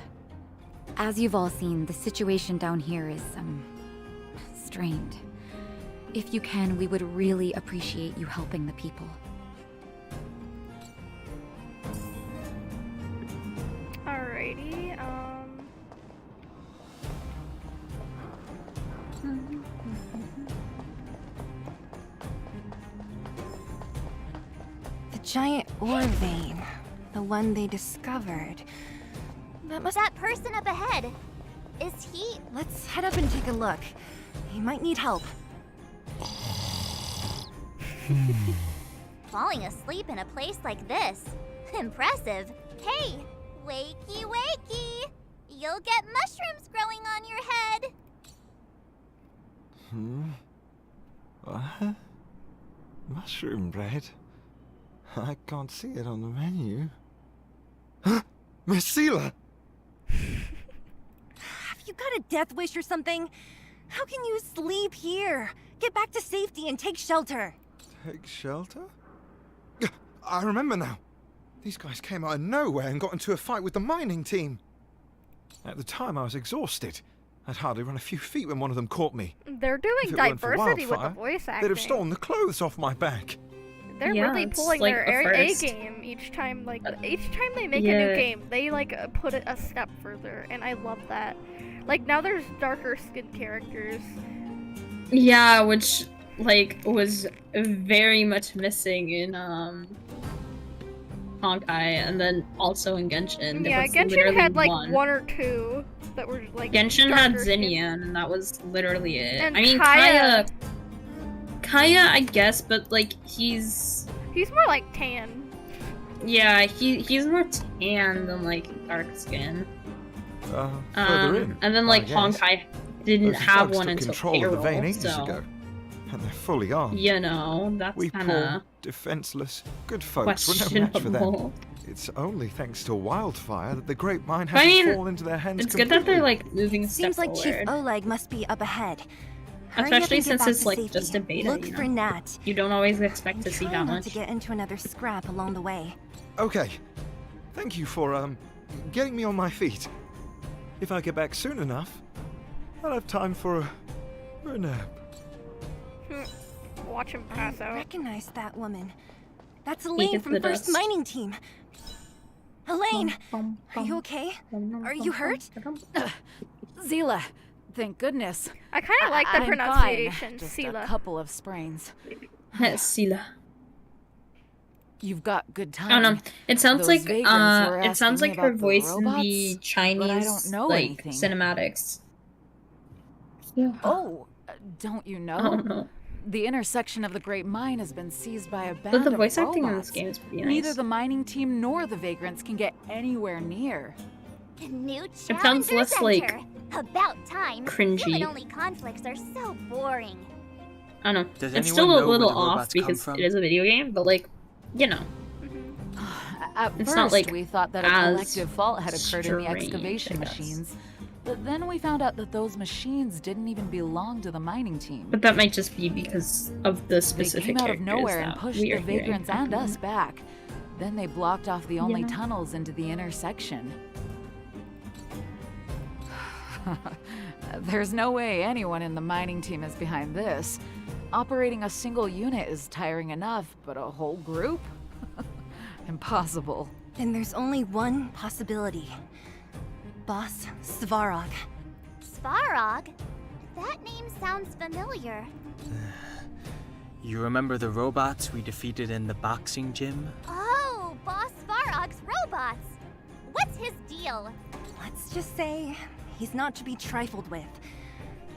As you've all seen, the situation down here is, strained. If you can, we would really appreciate you helping the people. Alrighty, The giant ore vein. The one they discovered. That person up ahead. Is he? Let's head up and take a look. He might need help. Falling asleep in a place like this. Impressive. Hey, wakey wakey. You'll get mushrooms growing on your head. What? Mushroom bread? I can't see it on the menu. Miss Seela! Have you got a death wish or something? How can you sleep here? Get back to safety and take shelter. Take shelter? I remember now. These guys came out of nowhere and got into a fight with the mining team. At the time, I was exhausted. I'd hardly run a few feet when one of them caught me. they're doing If it weren't for diversity with the Wildfire, voice acting. They'd have stolen the clothes off my back. They're Yeah, really it's pulling like their the A first. game each time. Like each time they make a Yeah. new game, they like put it a step further, and I love that. Like now there's darker skinned characters. Yeah, which like was very much missing in Honkai, and then also in Genshin. There Yeah, was Genshin literally had like one. one or two that were like. Genshin had darker skinned. Zinnian, and that was literally it. And I mean, Kaya. Kaya, I guess, but like he's more like tan. yeah, he's more tan than like dark skin. Further in, And then I like guess. Honkai didn't Those have thugs one took until control of the vein payroll, ages so ago. And they're fully armed. you know that's We kind poor, of defenseless, good folks were no match for them. questionable. It's only thanks to Wildfire that the Great Mine I hasn't mean, fallen into their hands It's good that they're completely. like moving a step Seems like Chief forward. Oleg must be up ahead. Hurry up Especially and get since back it's to like safety. just a beta, Look you for know? Nat. You don't always expect And to see try that not much. to get into another scrap along the way. Okay. Thank you for, getting me on my feet. If I get back soon enough, I'll have time for a nap. Watch him pass I out. recognize that woman. That's He Elaine gets from the First dust. Mining Team. Elaine, are you okay? Are you hurt? Zila, thank goodness. I kind of like the I'm pronunciation, fine. Just Sela. a couple of sprains. Sela. You've got good time. I don't know. It sounds Those like vagrants were it sounds asking me like her about the voice in the robots, Chinese but I don't know like anything. cinematics. Oh, don't you know? Oh no. The intersection of the Great Mine has been seized by a band But the of voice acting in robots. this game is pretty nice. Neither the mining team nor the vagrants can get anywhere near. New It sounds challengers less, like, enter. About time. cringy. Human-only conflicts are so boring. I don't know. Does It's anyone still a know where little the off robots come because from? it is a video game, but like, you know. At It's first, not, like, we thought that a as collective fault had occurred in the strange, excavation I guess. machines. But then we found out that those machines didn't even belong to the mining team. But that might just be because of the They specific came out of characters nowhere and that pushed we the are hearing. vagrants and us back. Then they blocked off the only Yeah. tunnels into the intersection. There's no way anyone in the mining team is behind this. Operating a single unit is tiring enough, but a whole group? Impossible. Then there's only one possibility. Boss Svarog. Svarog? That name sounds familiar. You remember the robots we defeated in the boxing gym? Oh, Boss Svarog's robots. What's his deal? Let's just say he's not to be trifled with.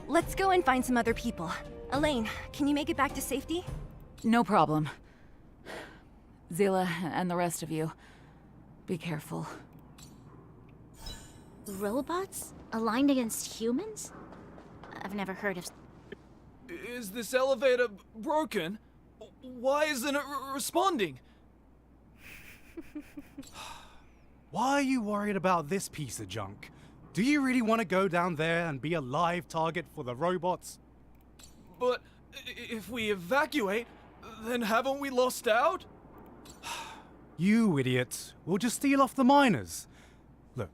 Let's go and find some other people. Elaine, can you make it back to safety? No problem. Zila and the rest of you, be careful. Robots? Aligned against humans? I've never heard of... Is this elevator broken? Why isn't it responding? Why are you worried about this piece of junk? Do you really want to go down there and be a live target for the robots? But if we evacuate, then haven't we lost out? You idiots. We'll just steal off the miners. Look,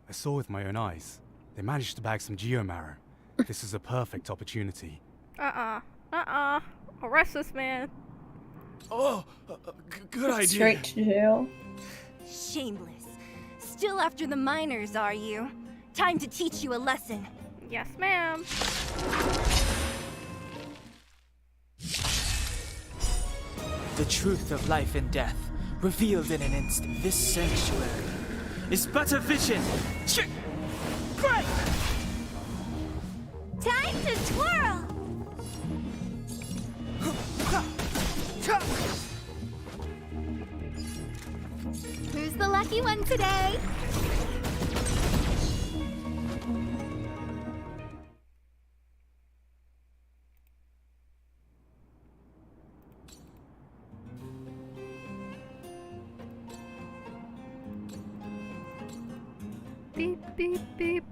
I saw with my own eyes. They managed to bag some geomarrow. This is a perfect opportunity. Arrest this man. Oh, good idea. Straight to jail. Shameless. Still after the miners, are you? Time to teach you a lesson. Yes, ma'am. The truth of life and death, revealed in an instant. This sanctuary is but a vision. Great! Time to twirl! Who's the lucky one today? Beep, beep, beep.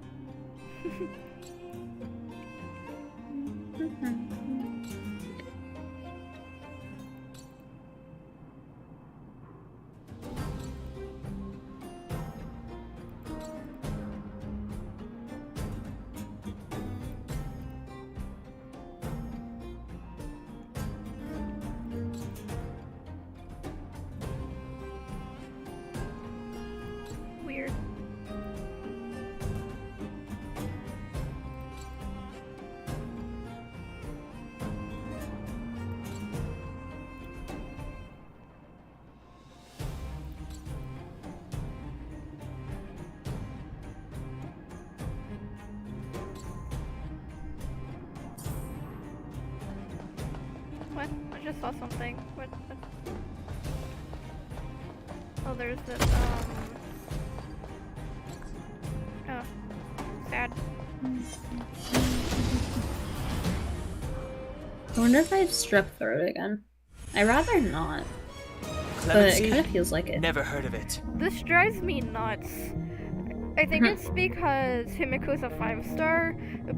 Weird. What? I just saw something. What? Oh, there's this, oh. Sad. I wonder if I have strep throat again. I'd rather not. But it kind of feels like it. Never heard of it. This drives me nuts. I think it's because Himiko's a 5-star,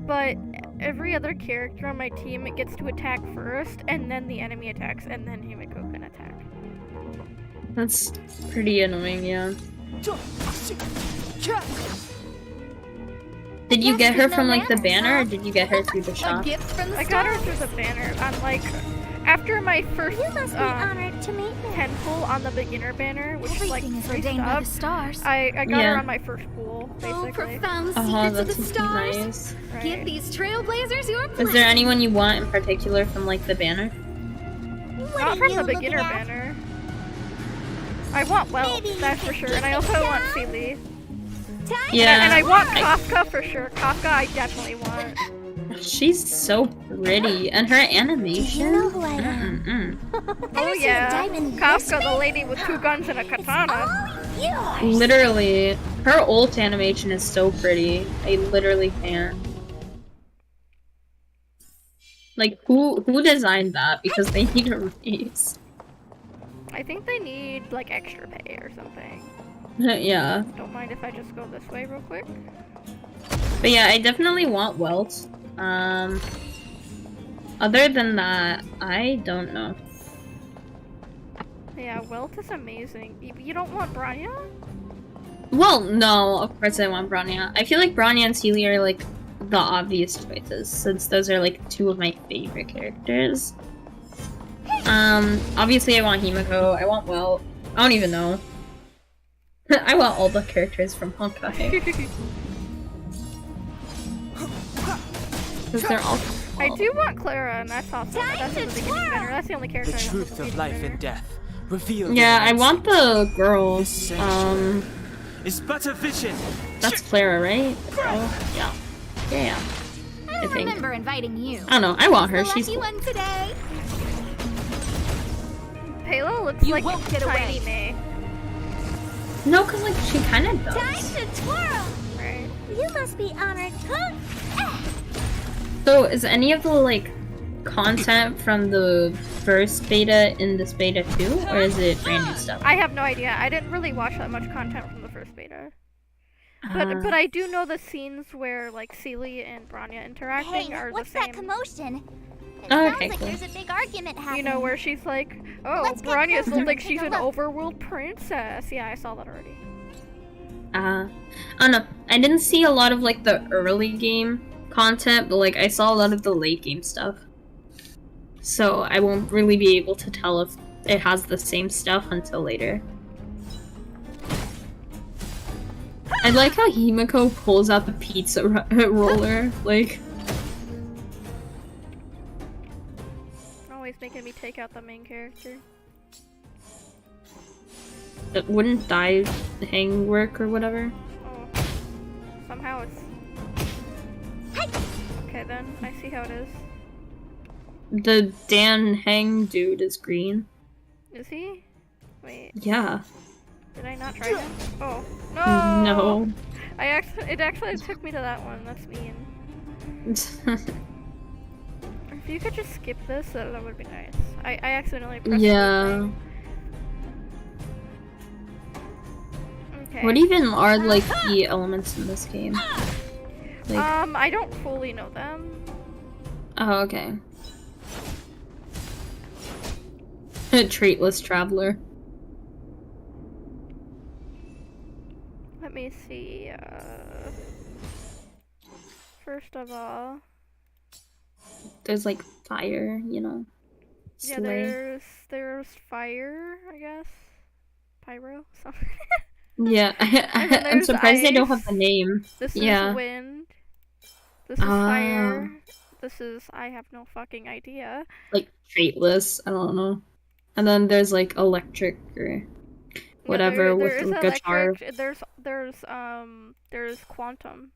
but every other character on my team gets to attack first, and then the enemy attacks, and then Himiko can attack. That's pretty annoying, yeah. Did you get her from like the banner, or did you get her through the shop? I got her through the banner. I'm like, after my first You must be honored to meet me. 10 pull on the beginner banner, which is like Everything is 3 ordained by the subs, stars. I got Yeah. her on my first pull, basically. Profound Oh, secrets of that's the stars. nice. Right. Give these trailblazers your Is blessing. there anyone you want in particular from like the banner? Not are from you the looking beginner at? banner. I want Welch, Maybe you that's for can sure, keep and I it also want down. Sealy. Yeah. And I want Kafka for sure. Kafka I definitely want. She's so pretty, and her animation. Do you know who I am? Oh yeah, diamond Kafka, this the lady with 2 guns and a katana. Yours. Literally, her ult animation is so pretty. I literally can't. Like, who designed that? Because they need a raise. I think they need like extra pay or something. Yeah. Don't mind if I just go this way real quick. But yeah, I definitely want Welt. Other than that, I don't know. Yeah, Welt is amazing. You don't want Branya? Well, no, of course I want Bronya. I feel like Bronya and Sealy are like the obvious choices, since those are like 2 of my favorite characters. Obviously I want Himiko, I want Welt. I don't even know. I want all the characters from Honkai. Because they're all cool. I do want Clara, and that's awesome. That's in the beginning banner. That's the only character The I want truth from the of beginning life banner. and death, revealed. Yeah, in I an want the girl. This sanctuary is but a vision. That's Clara, right? Oh, yeah. Yeah. I don't think. remember inviting you. I don't know, I want her. The She's lucky cool. one today. looks You like won't get Tiny away. May. No, because like she kind of does. Time to twirl! Right. You must be honored cook. So is any of the like content from the first beta in this beta too, or is it brand new stuff? I have no idea. I didn't really watch that much content from the first beta. But I do know the scenes where like Seely and Branya interacting Hey, are what's the same. that commotion? It Oh, sounds okay, like cool. there's a big argument happening. You know, where she's like, oh, Let's get Branya's closer like and she's take an a look. overworld princess. Yeah, I saw that already. I don't know. I didn't see a lot of like the early game content, but like I saw a lot of the late game stuff. So I won't really be able to tell if it has the same stuff until later. I like how Himiko pulls out the pizza roller, like... Always making me take out the main character. It wouldn't die hang work or whatever. Oh. Somehow it's... Okay then, I see how it is. The Dan Hang dude is green. Is he? Wait. Yeah. Did I not try him? Oh. No! No. It actually took me to that one. That's mean. If you could just skip this, that would be nice. I accidentally pressed the Yeah. thing. Okay. What even are like the elements in this game? Like, I don't fully know them. oh, okay. A traitless traveler. Let me see, first of all... There's like fire, you know. Yeah, Slay. there's fire, I guess. Pyro? Something. Yeah, And then I'm there's surprised they don't ice. have the name. This Yeah. is wind. This is fire. This is... I have no fucking idea. Like traitless, I don't know. And then there's like electric or whatever there with is the guitar. electric, there's quantum.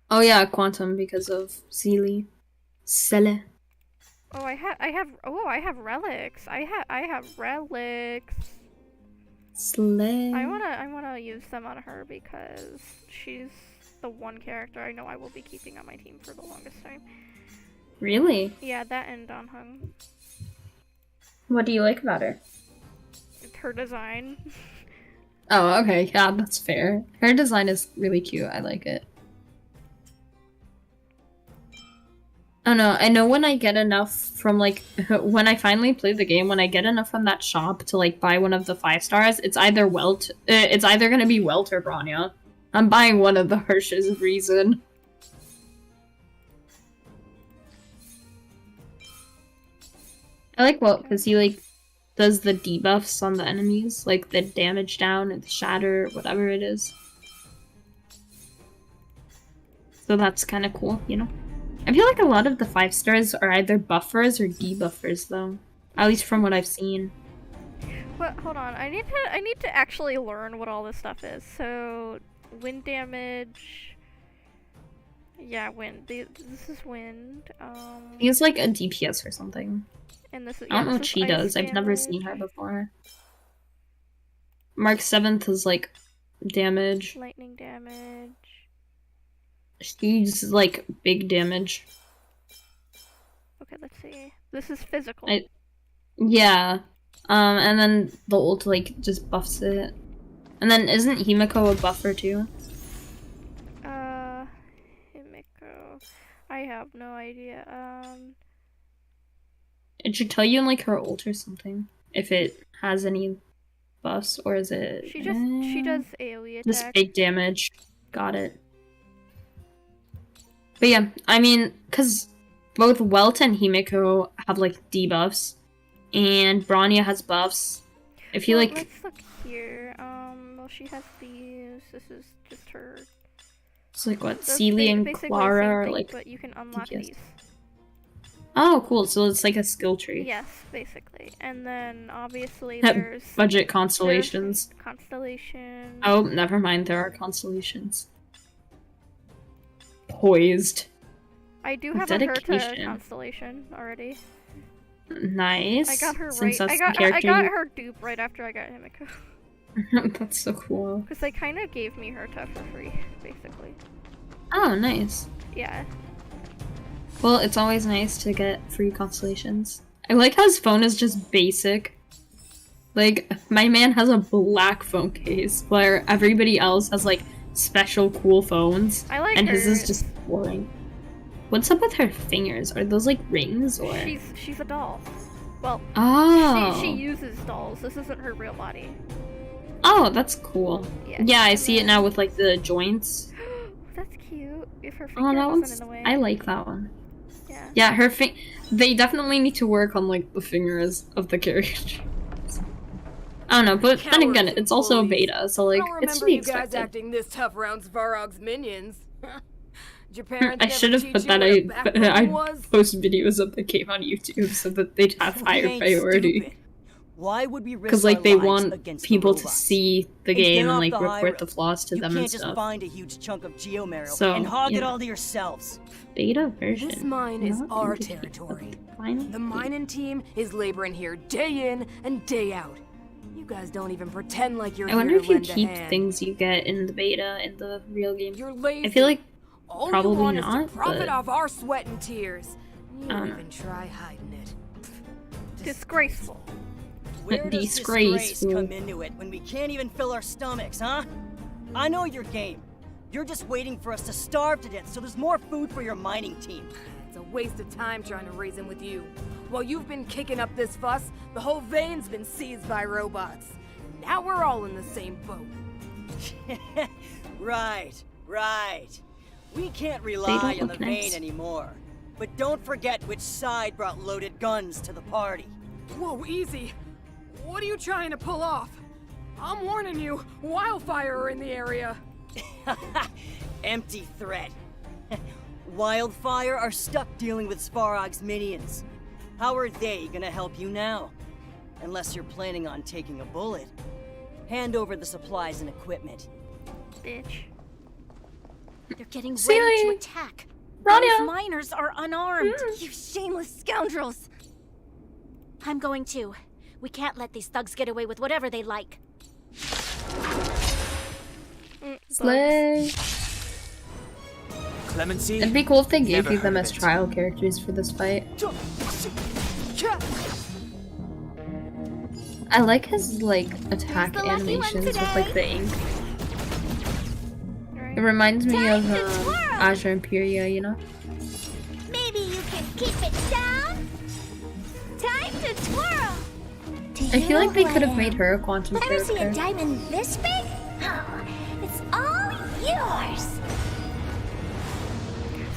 Oh yeah, quantum because of Seely. Sele. Oh, I have relics. I have relics. Slay. I wanna use them on her because she's the one character I know I will be keeping on my team for the longest time. Really? Yeah, that and Donhung. What do you like about her? It's her design. Oh, okay, yeah, that's fair. Her design is really cute, I like it. Oh no, I know when I get enough from like, when I finally play the game, when I get enough from that shop to like buy one of the 5 stars, it's either it's either gonna be Welt or Branya. I'm buying one of the Hirsch's reason. I like Welt because he like does the debuffs on the enemies, like the damage down or the shatter, whatever it is. So that's kind of cool, you know? I feel like a lot of the 5 stars are either buffers or debuffers, though. At least from what I've seen. What? Hold on. I need to actually learn what all this stuff is. So, wind damage. Yeah, wind. This is wind. He's like a DPS or something. And this is. I don't know this what is she ice does. I've never seen her before. Mark 7th is like damage. Lightning damage. She's like big damage. Okay, let's see. This is physical. Yeah. And then the ult like just buffs it. And then isn't Himiko a buffer too? Himiko. I have no idea. It should tell you in like her ult or something. If it has any buffs, or is it... She does AoE attack. Just big damage. Got it. But yeah, I mean, because both Welt and Himiko have like debuffs, and Branya has buffs. If you like... Let's look here. Well, she has these. This is just her... It's like what, Those Seely and basically the Clara same are thing, like... But you can unlock DPS. these. Oh, cool. So it's like a skill tree. Yes, basically. And then obviously there's... Budget constellations. There's constellations. Oh, never mind. There are constellations. Poised. I do have a Herta Dedication. constellation already. Nice. I got her Since right. that's I the character got you- her dupe right after I got Himiko. That's so cool. Because they kind of gave me her tuff for free, basically. Oh, nice. Yeah. Well, it's always nice to get free constellations. I like how his phone is just basic. Like, my man has a black phone case, where everybody else has, like, special cool phones. I like and his is hers. just boring. What's up with her fingers? Are those, like, rings, or...? She's a doll. Well, Oh. she uses dolls. This isn't her real body. Oh, that's cool. Yeah. Yeah, I see it now with, like, the joints. That's cute. If her Oh, finger that wasn't one's... in the way. I like that one. Yeah. Yeah, her they definitely need to work on, like, the fingers of the character. I don't know, but then again, it's also a beta, so, like, it's to be expected. acting this tough around Svarog's minions. Your parents I should have put that I post videos of the game on YouTube so that they'd have higher priority. Why would we risk Because, like, our they lives want against people the to robots? see the And get game and, off like, the high report road. the flaws to You them can't and just stuff. find a huge chunk of geomarrow So, and hog you it know. all to yourselves. Beta version. This mine is Not our indicated. territory. Final The mining team is laboring here day in and day out. You guys don't even pretend like you're I wonder here if to you lend a keep hand. things you get in the beta in the real game. You're lazy. I feel like All probably you want not, is to profit but off our sweat and tears. You I don't don't know. even try hiding it. Disgraceful. Where does Disgraceful. disgrace come into it when we can't even fill our stomachs, huh? I know your game. You're just waiting for us to starve to death so there's more food for your mining team. It's a waste of time trying to reason with you. While you've been kicking up this fuss, the whole vein's been seized by robots. Now we're all in the same boat. Right. We can't They rely don't on the look vein nice. anymore. But don't forget which side brought loaded guns to the party. Whoa, easy. What are you trying to pull off? I'm warning you, wildfire are in the area. Empty threat. Wildfire are stuck dealing with Svarog's minions. How are they gonna help you now? Unless you're planning on taking a bullet. Hand over the supplies and equipment. Bitch. They're getting See ready to you. attack. Rania. Those miners are unarmed. You shameless scoundrels. I'm going too. We can't let these thugs get away with whatever they like. Slay. Clemency? It'd be cool if they gave Never you them heard as of it. trial characters for this fight. I like his, like, attack the lucky one animations with, like, the ink. Right. It reminds me Time of to twirl. Azure Imperia, you know? Maybe you can keep it down. Time to twirl. Do I you feel like know they who could I have made am? her a quantum Ever see a character. diamond this big? Oh, it's all yours.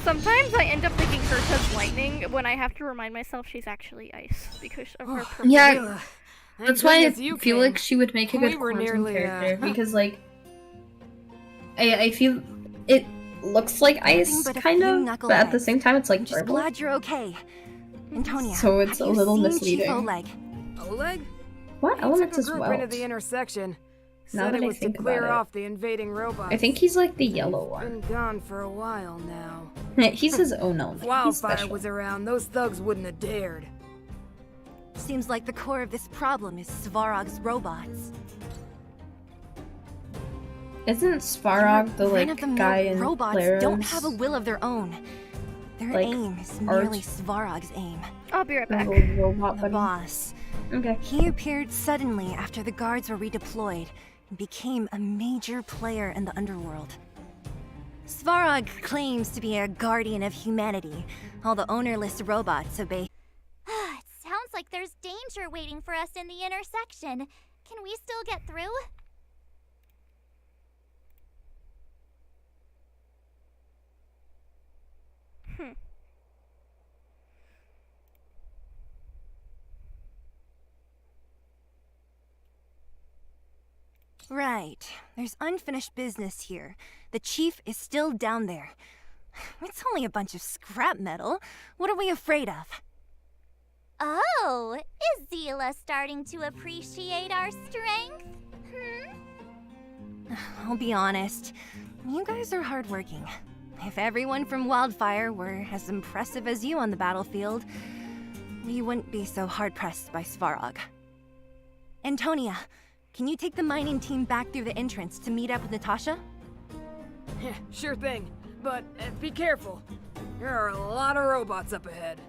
Sometimes I end up thinking Herta's lightning when I have to remind myself she's actually ice because of her purple. Yeah, Thank that's why I goodness you feel came. like she would make a We good were quantum nearly, character because, like, I feel it looks like ice, Nothing but a kind few of, but at the knuckleheads. same time, it's like I'm just purple. glad you're okay. Antonia, So it's have a you little seen misleading. Chief Oleg? Oleg? What He elements took is a group well? into the intersection. Now Said that it I was to think clear about it. off the invading robots. I think he's like the yellow one. Been gone for a while now. He's his own element. If He's wildfire special. was around, those thugs wouldn't have dared. Seems like the core of this problem is Svarog's robots. Isn't Svarog the like Run-of-the-mill guy in robots Clara's? don't have a will of their own. Their like, aim is art? merely Svarog's aim. I'll be right The back. little robot The buddy? boss. Okay. He appeared suddenly after the guards were redeployed and became a major player in the underworld. Svarog claims to be a guardian of humanity. All the ownerless robots obey. It sounds like there's danger waiting for us in the intersection. Can we still get through? Right. There's unfinished business here. The chief is still down there. It's only a bunch of scrap metal. What are we afraid of? Oh, is Zila starting to appreciate our strength? I'll be honest. You guys are hardworking. If everyone from Wildfire were as impressive as you on the battlefield, we wouldn't be so hard-pressed by Svarog. Antonia, can you take the mining team back through the entrance to meet up with Natasha? Yeah, sure thing. But be careful. There are a lot of robots up ahead.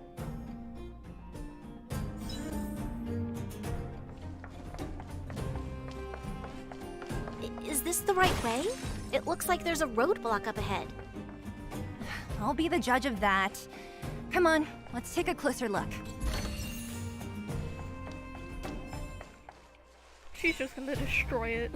Is this the right way? It looks like there's a roadblock up ahead. I'll be the judge of that. Come on, let's take a closer look. She's just gonna destroy it.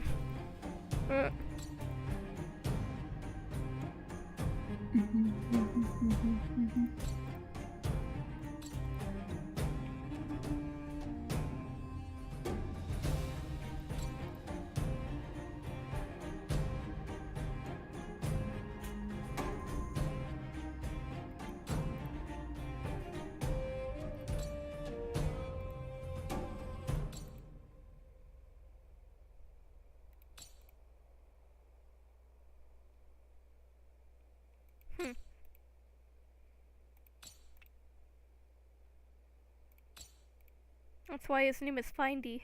That's why his name is Findy.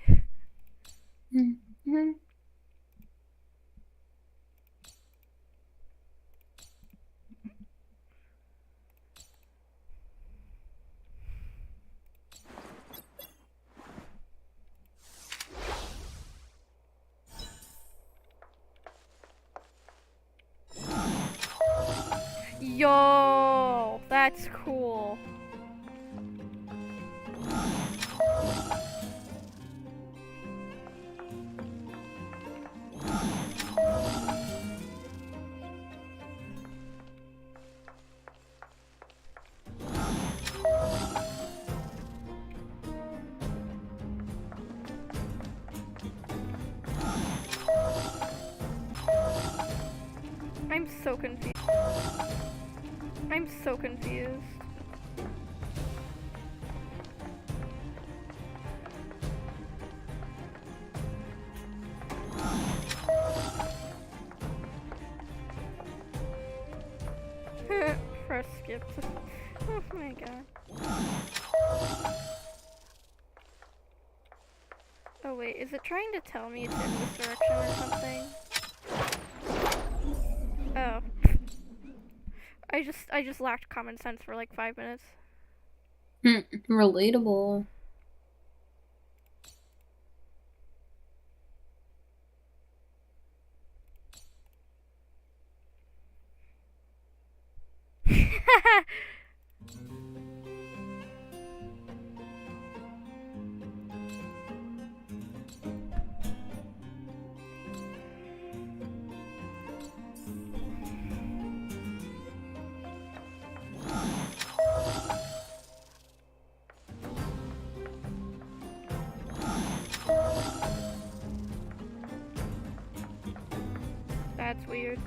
Yo, that's cool. I'm so confused. I'm so confused. Press skip. Oh my god. Oh wait, is it trying to tell me it's in this direction or something? Oh. I just lacked common sense for like 5 minutes. Relatable. That's weird.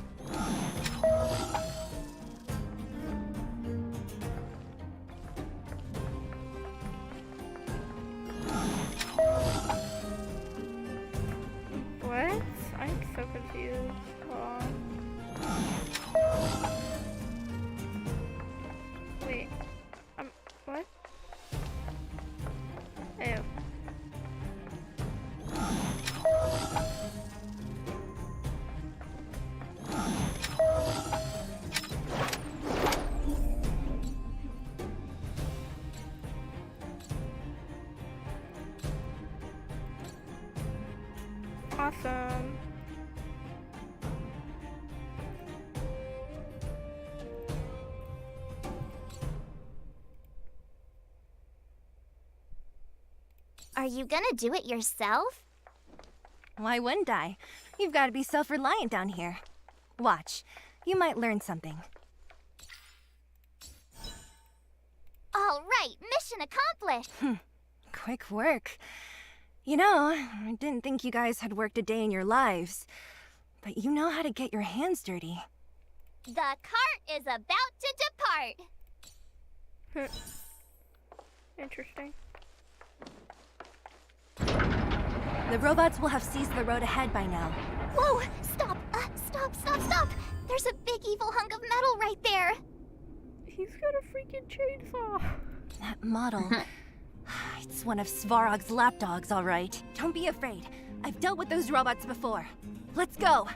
What? I'm so confused. Hold on. Wait. What? Ew. Awesome. Are you gonna do it yourself? Why wouldn't I? You've got to be self-reliant down here. Watch. You might learn something. All right, mission accomplished. Quick work. You know, I didn't think you guys had worked a day in your lives, but you know how to get your hands dirty. The cart is about to depart. Interesting. The robots will have seized the road ahead by now. Whoa! Stop! Stop! There's a big evil hunk of metal right there. He's got a freaking chainsaw. That model. It's one of Svarog's lapdogs, all right. Don't be afraid. I've dealt with those robots before. Let's go!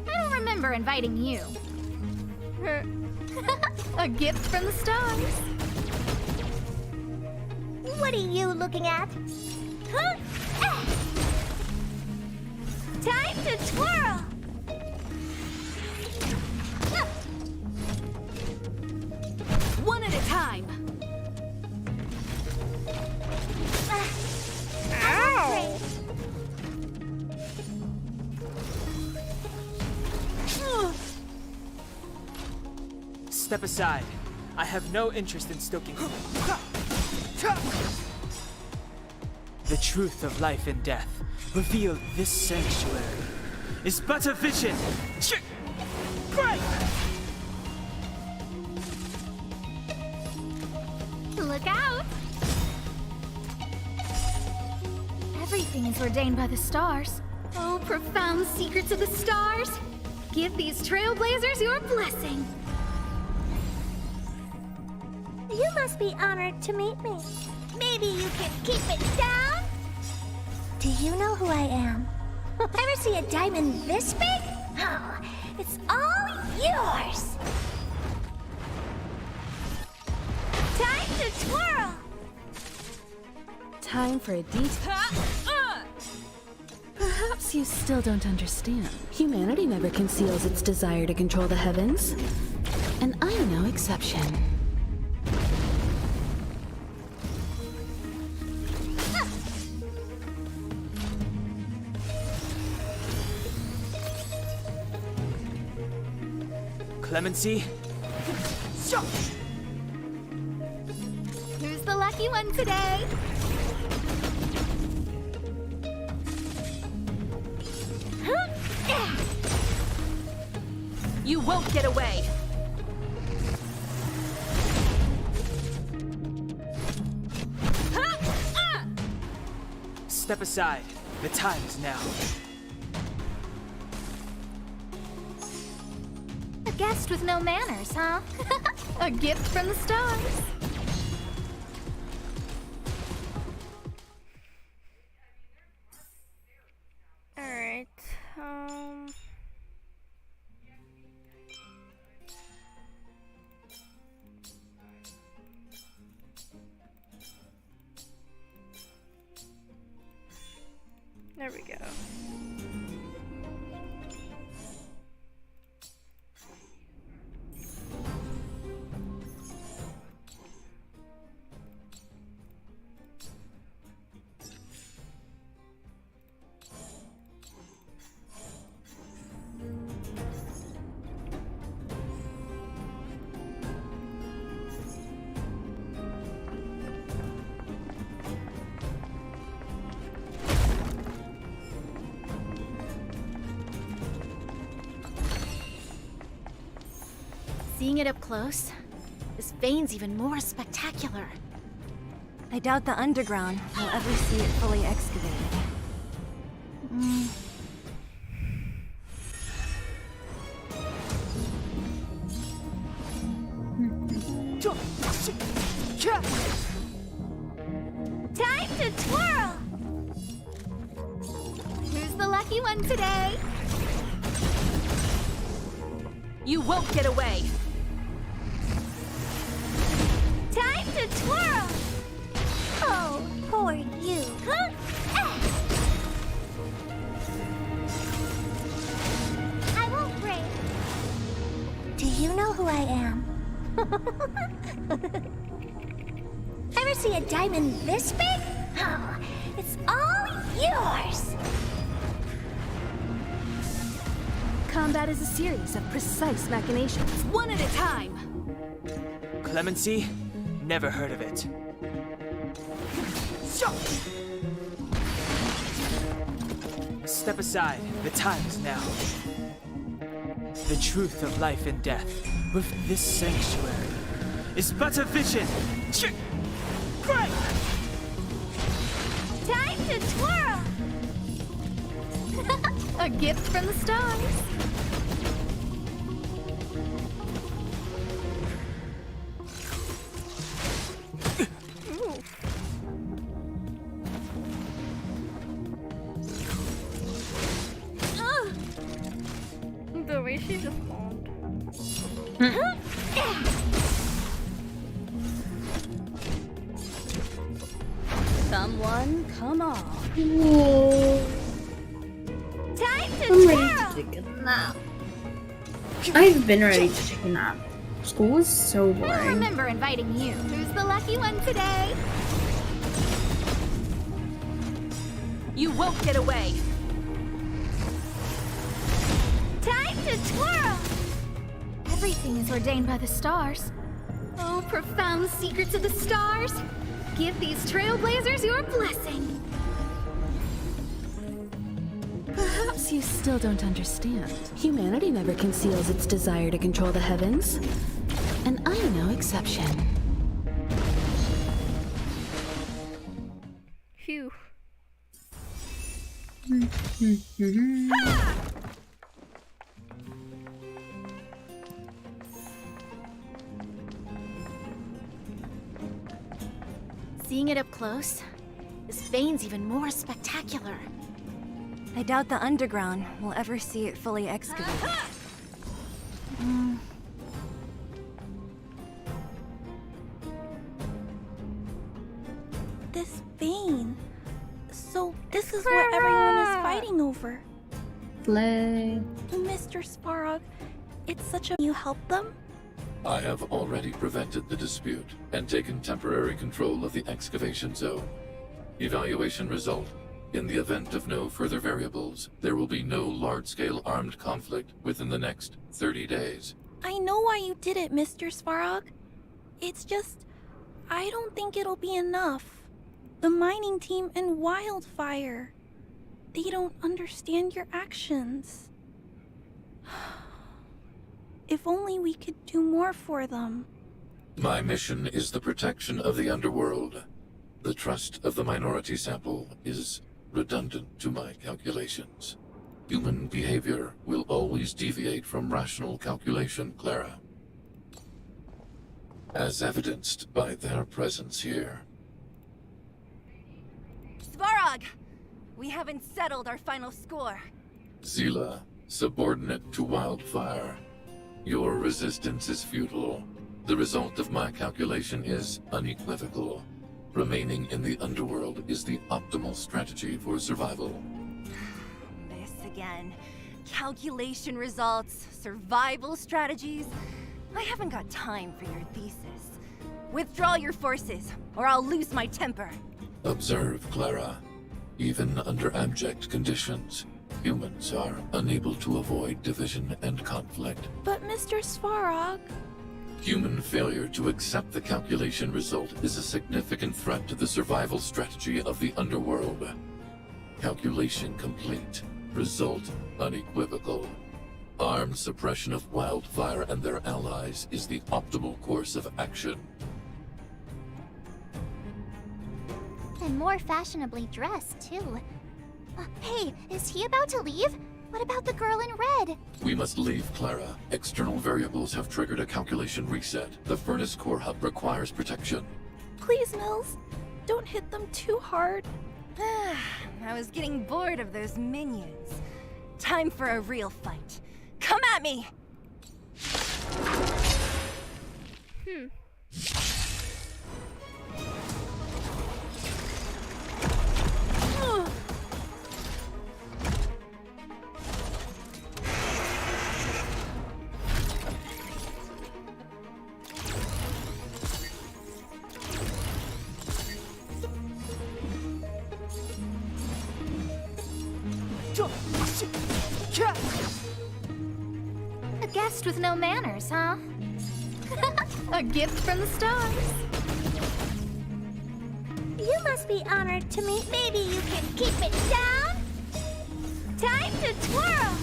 I don't remember inviting you. A gift from the stars. What are you looking at? Huh? Ah. Time to twirl! One at a time. Ow! Step aside. I have no interest in stoking. The truth of life and death, revealed this sanctuary, is but a vision. Break! Look out! Everything is ordained by the stars. Oh, profound secrets of the stars! Give these trailblazers your blessing. You must be honored to meet me. Maybe you can keep it down? Do you know who I am? Ever see a diamond this big? Oh, it's all yours! Time to twirl! Time for a detour. Perhaps you still don't understand. Humanity never conceals its desire to control the heavens. And I'm no exception. Clemency? Who's the lucky one today? You won't get away. Step aside. The time is now. A guest with no manners, huh? A gift from the stars. Alright, there we go. Seeing it up close, this vein's even more spectacular. I doubt the underground will ever see it fully excavated. Time to twirl! Who's the lucky one today? You won't get away. Time to twirl! Oh, poor you. Huh? I won't break. Do you know who I am? Ever see a diamond this big? Oh, it's all yours! Combat is a series of precise machinations, one at a time. Clemency? Never heard of it. Step aside. The time is now. The truth of life and death with this sanctuary is but a vision. Great! Time to twirl! A gift from the stars. The way she just bombed. Someone, come on. Time to I'm ready twirl! to take a nap. I've been ready to take a nap. School was so I boring. remember inviting you. Who's the lucky one today? You won't get away. Time to twirl! Everything is ordained by the stars. Oh, profound secrets of the stars. Give these trailblazers your blessing. Perhaps you still don't understand. Humanity never conceals its desire to control the heavens. And I'm no exception. Phew. Seeing it up close, this vein's even more spectacular. I doubt the underground will ever see it fully excavated. This vein. So this is what everyone is fighting over. Play. Mr. Svarog, it's such a... You help them? I have already prevented the dispute and taken temporary control of the excavation zone. Evaluation result. In the event of no further variables, there will be no large-scale armed conflict within the next 30 days. I know why you did it, Mr. Svarog. It's just... I don't think it'll be enough. The mining team and Wildfire. They don't understand your actions. If only we could do more for them. My mission is the protection of the underworld. The trust of the minority sample is redundant to my calculations. Human behavior will always deviate from rational calculation, Clara. As evidenced by their presence here. Svarog! We haven't settled our final score. Zila, subordinate to Wildfire. Your resistance is futile. The result of my calculation is unequivocal. Remaining in the underworld is the optimal strategy for survival. This again. Calculation results, survival strategies. I haven't got time for your thesis. Withdraw your forces, or I'll lose my temper. Observe, Clara. Even under abject conditions, humans are unable to avoid division and conflict. But Mr. Svarog... Human failure to accept the calculation result is a significant threat to the survival strategy of the underworld. Calculation complete. Result unequivocal. Armed suppression of Wildfire and their allies is the optimal course of action. And more fashionably dressed, too. Hey, is he about to leave? What about the girl in red? We must leave, Clara. External variables have triggered a calculation reset. The furnace core hub requires protection. Please, Mills. Don't hit them too hard. I was getting bored of those minions. Time for a real fight. Come at me! A guest with no manners, huh? A gift from the stars. You must be honored to meet. Maybe you can keep it down? Time to twirl!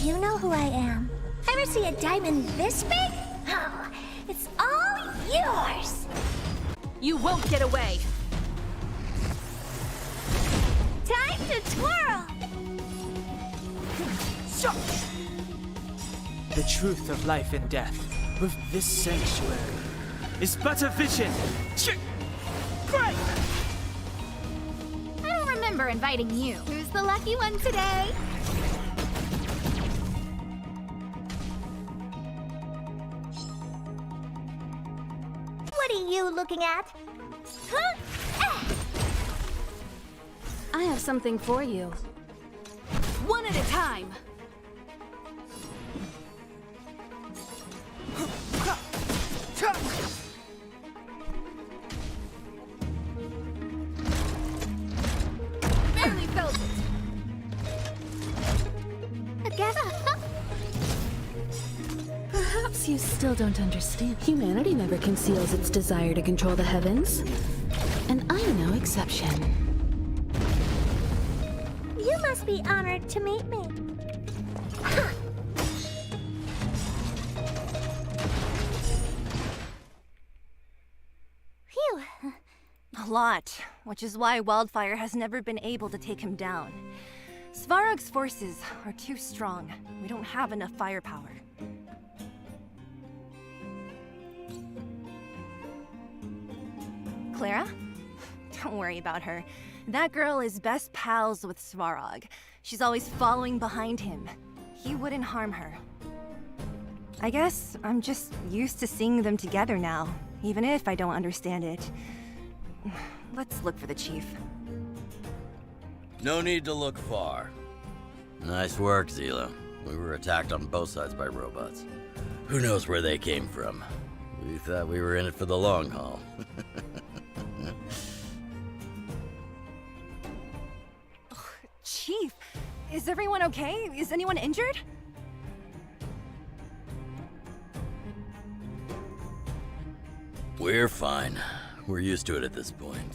you know who I am? Ever see a diamond this big? Oh, it's all yours! You won't get away! Time to twirl! The truth of life and death with this sanctuary is but a vision. I don't remember inviting you. Who's the lucky one today? What are you looking at? Huh? I have something for you. One at a time! Barely felt it! Perhaps you still don't understand. Humanity never conceals its desire to control the heavens. And I'm no exception. You must be honored to meet me. Phew. A lot, which is why Wildfire has never been able to take him down. Svarog's forces are too strong. We don't have enough firepower. Clara? Don't worry about her. That girl is best pals with Svarog. She's always following behind him. He wouldn't harm her. I guess I'm just used to seeing them together now, even if I don't understand it. Let's look for the chief. No need to look far. Nice work, Zila. We were attacked on both sides by robots. Who knows where they came from? We thought we were in it for the long haul. Chief, is everyone okay? Is anyone injured? We're fine. We're used to it at this point.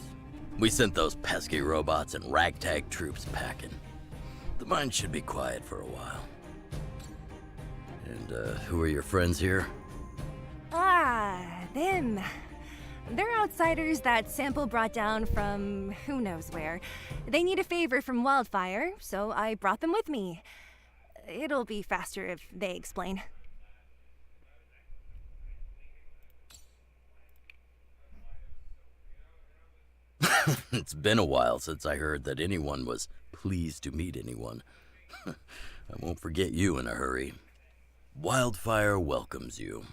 We sent those pesky robots and ragtag troops packing. The mine should be quiet for a while. And, who are your friends here? Ah, them. They're outsiders that Sample brought down from who knows where. They need a favor from Wildfire, so I brought them with me. It'll be faster if they explain. It's been a while since I heard that anyone was pleased to meet anyone. I won't forget you in a hurry. Wildfire welcomes you.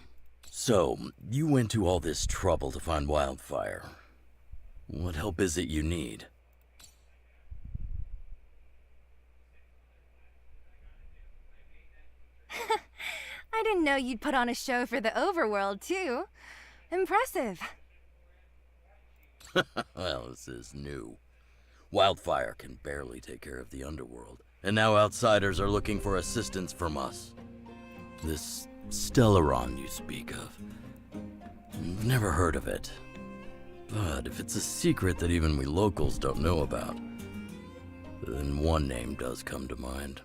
So, you went to all this trouble to find Wildfire. What help is it you need? I didn't know you'd put on a show for the overworld, too. Impressive. Well, this is new. Wildfire can barely take care of the underworld, and now outsiders are looking for assistance from us. This Stellaron you speak of. Never heard of it. But if it's a secret that even we locals don't know about, then one name does come to mind.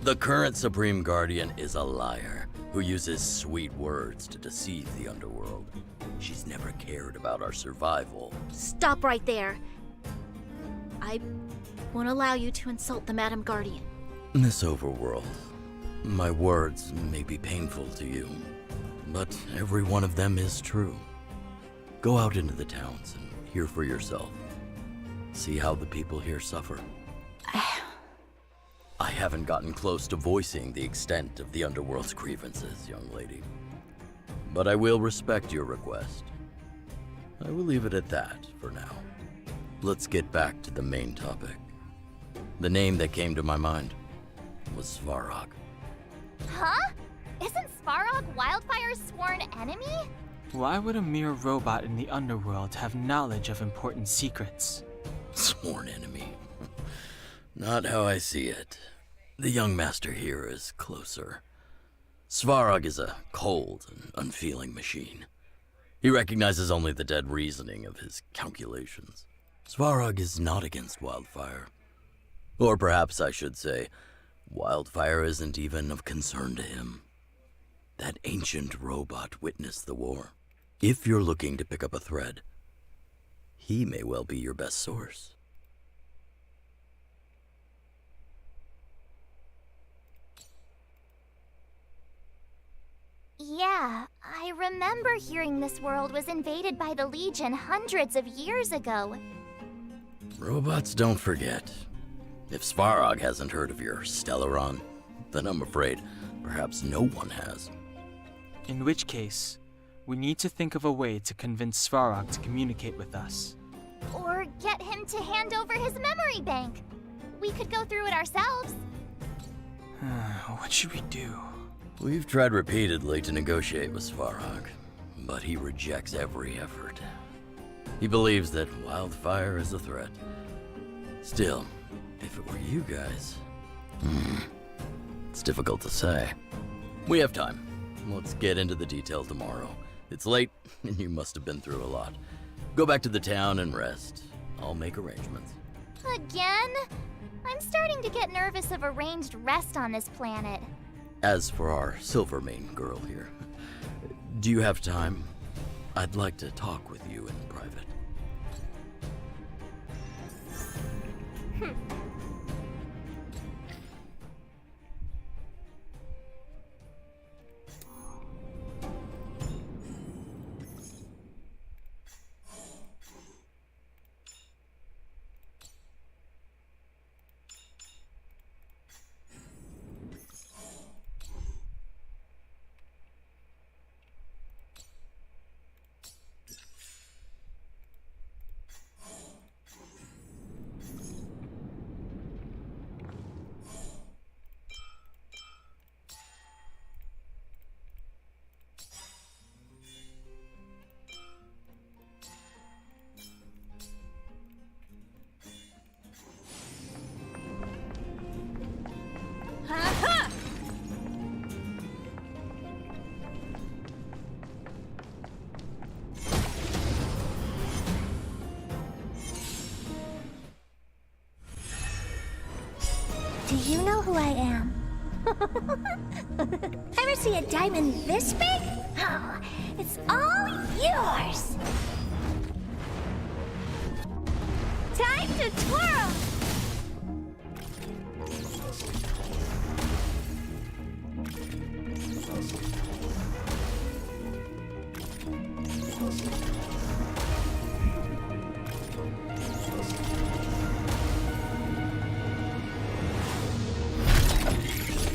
The current Supreme Guardian is a liar who uses sweet words to deceive the underworld. She's never cared about our survival. Stop right there. I won't allow you to insult the Madam Guardian. Miss Overworld, my words may be painful to you, but every one of them is true. Go out into the towns and hear for yourself. See how the people here suffer. I haven't gotten close to voicing the extent of the underworld's grievances, young lady. But I will respect your request. I will leave it at that for now. Let's get back to the main topic. The name that came to my mind was Svarog. Huh? Isn't Svarog Wildfire's sworn enemy? Why would a mere robot in the underworld have knowledge of important secrets? Sworn enemy. Not how I see it. The young master here is closer. Svarog is a cold and unfeeling machine. He recognizes only the dead reasoning of his calculations. Svarog is not against Wildfire. Or perhaps I should say, Wildfire isn't even of concern to him. That ancient robot witnessed the war. If you're looking to pick up a thread, he may well be your best source. Yeah, I remember hearing this world was invaded by the Legion hundreds of years ago. Robots don't forget. If Svarog hasn't heard of your Stellaron, then I'm afraid perhaps no one has. In which case, we need to think of a way to convince Svarog to communicate with us. Or get him to hand over his memory bank. We could go through it ourselves. What should we do? We've tried repeatedly to negotiate with Svarog, but he rejects every effort. He believes that Wildfire is a threat. Still, if it were you guys... it's difficult to say. We have time. Let's get into the detail tomorrow. It's late, and you must have been through a lot. Go back to the town and rest. I'll make arrangements. Again? I'm starting to get nervous of arranged rest on this planet. As for our Silvermane girl here, do you have time? I'd like to talk with you in private. Do you know who I am? Ever see a diamond this big? Oh, it's all yours! Time to twirl!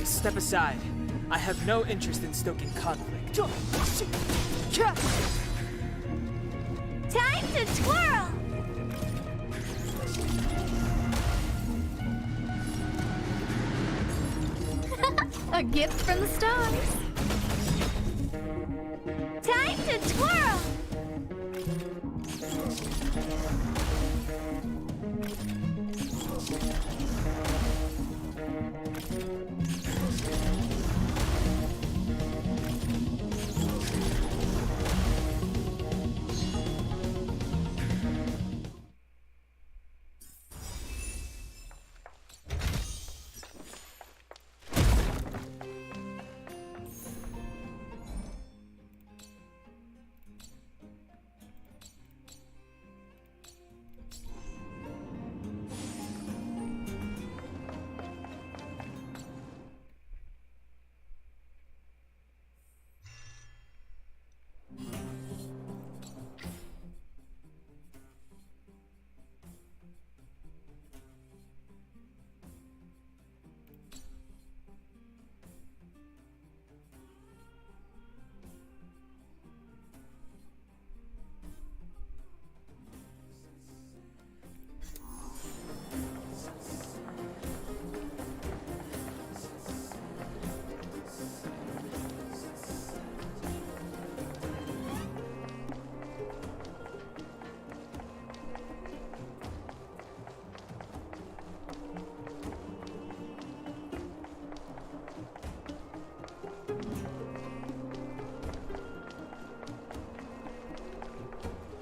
Step aside. I have no interest in stoking conflict. Time to twirl! A gift from the stars. Time to twirl!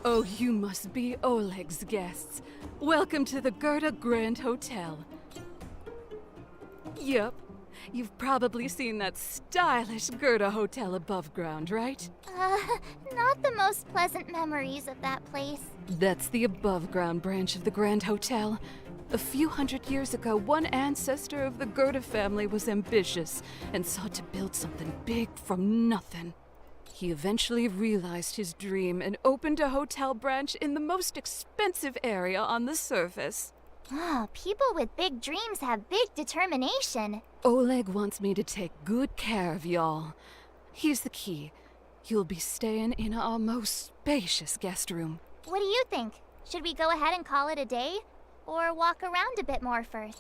Oh, you must be Oleg's guests. Welcome to the Gerda Grand Hotel. Yep. You've probably seen that stylish Gerda hotel above ground, right? Not the most pleasant memories of that place. That's the above ground branch of the Grand Hotel. A few hundred years ago, one ancestor of the Gerda family was ambitious and sought to build something big from nothing. He eventually realized his dream and opened a hotel branch in the most expensive area on the surface. Oh, people with big dreams have big determination. Oleg wants me to take good care of y'all. Here's the key. You'll be staying in our most spacious guest room. What do you think? Should we go ahead and call it a day? Or walk around a bit more first?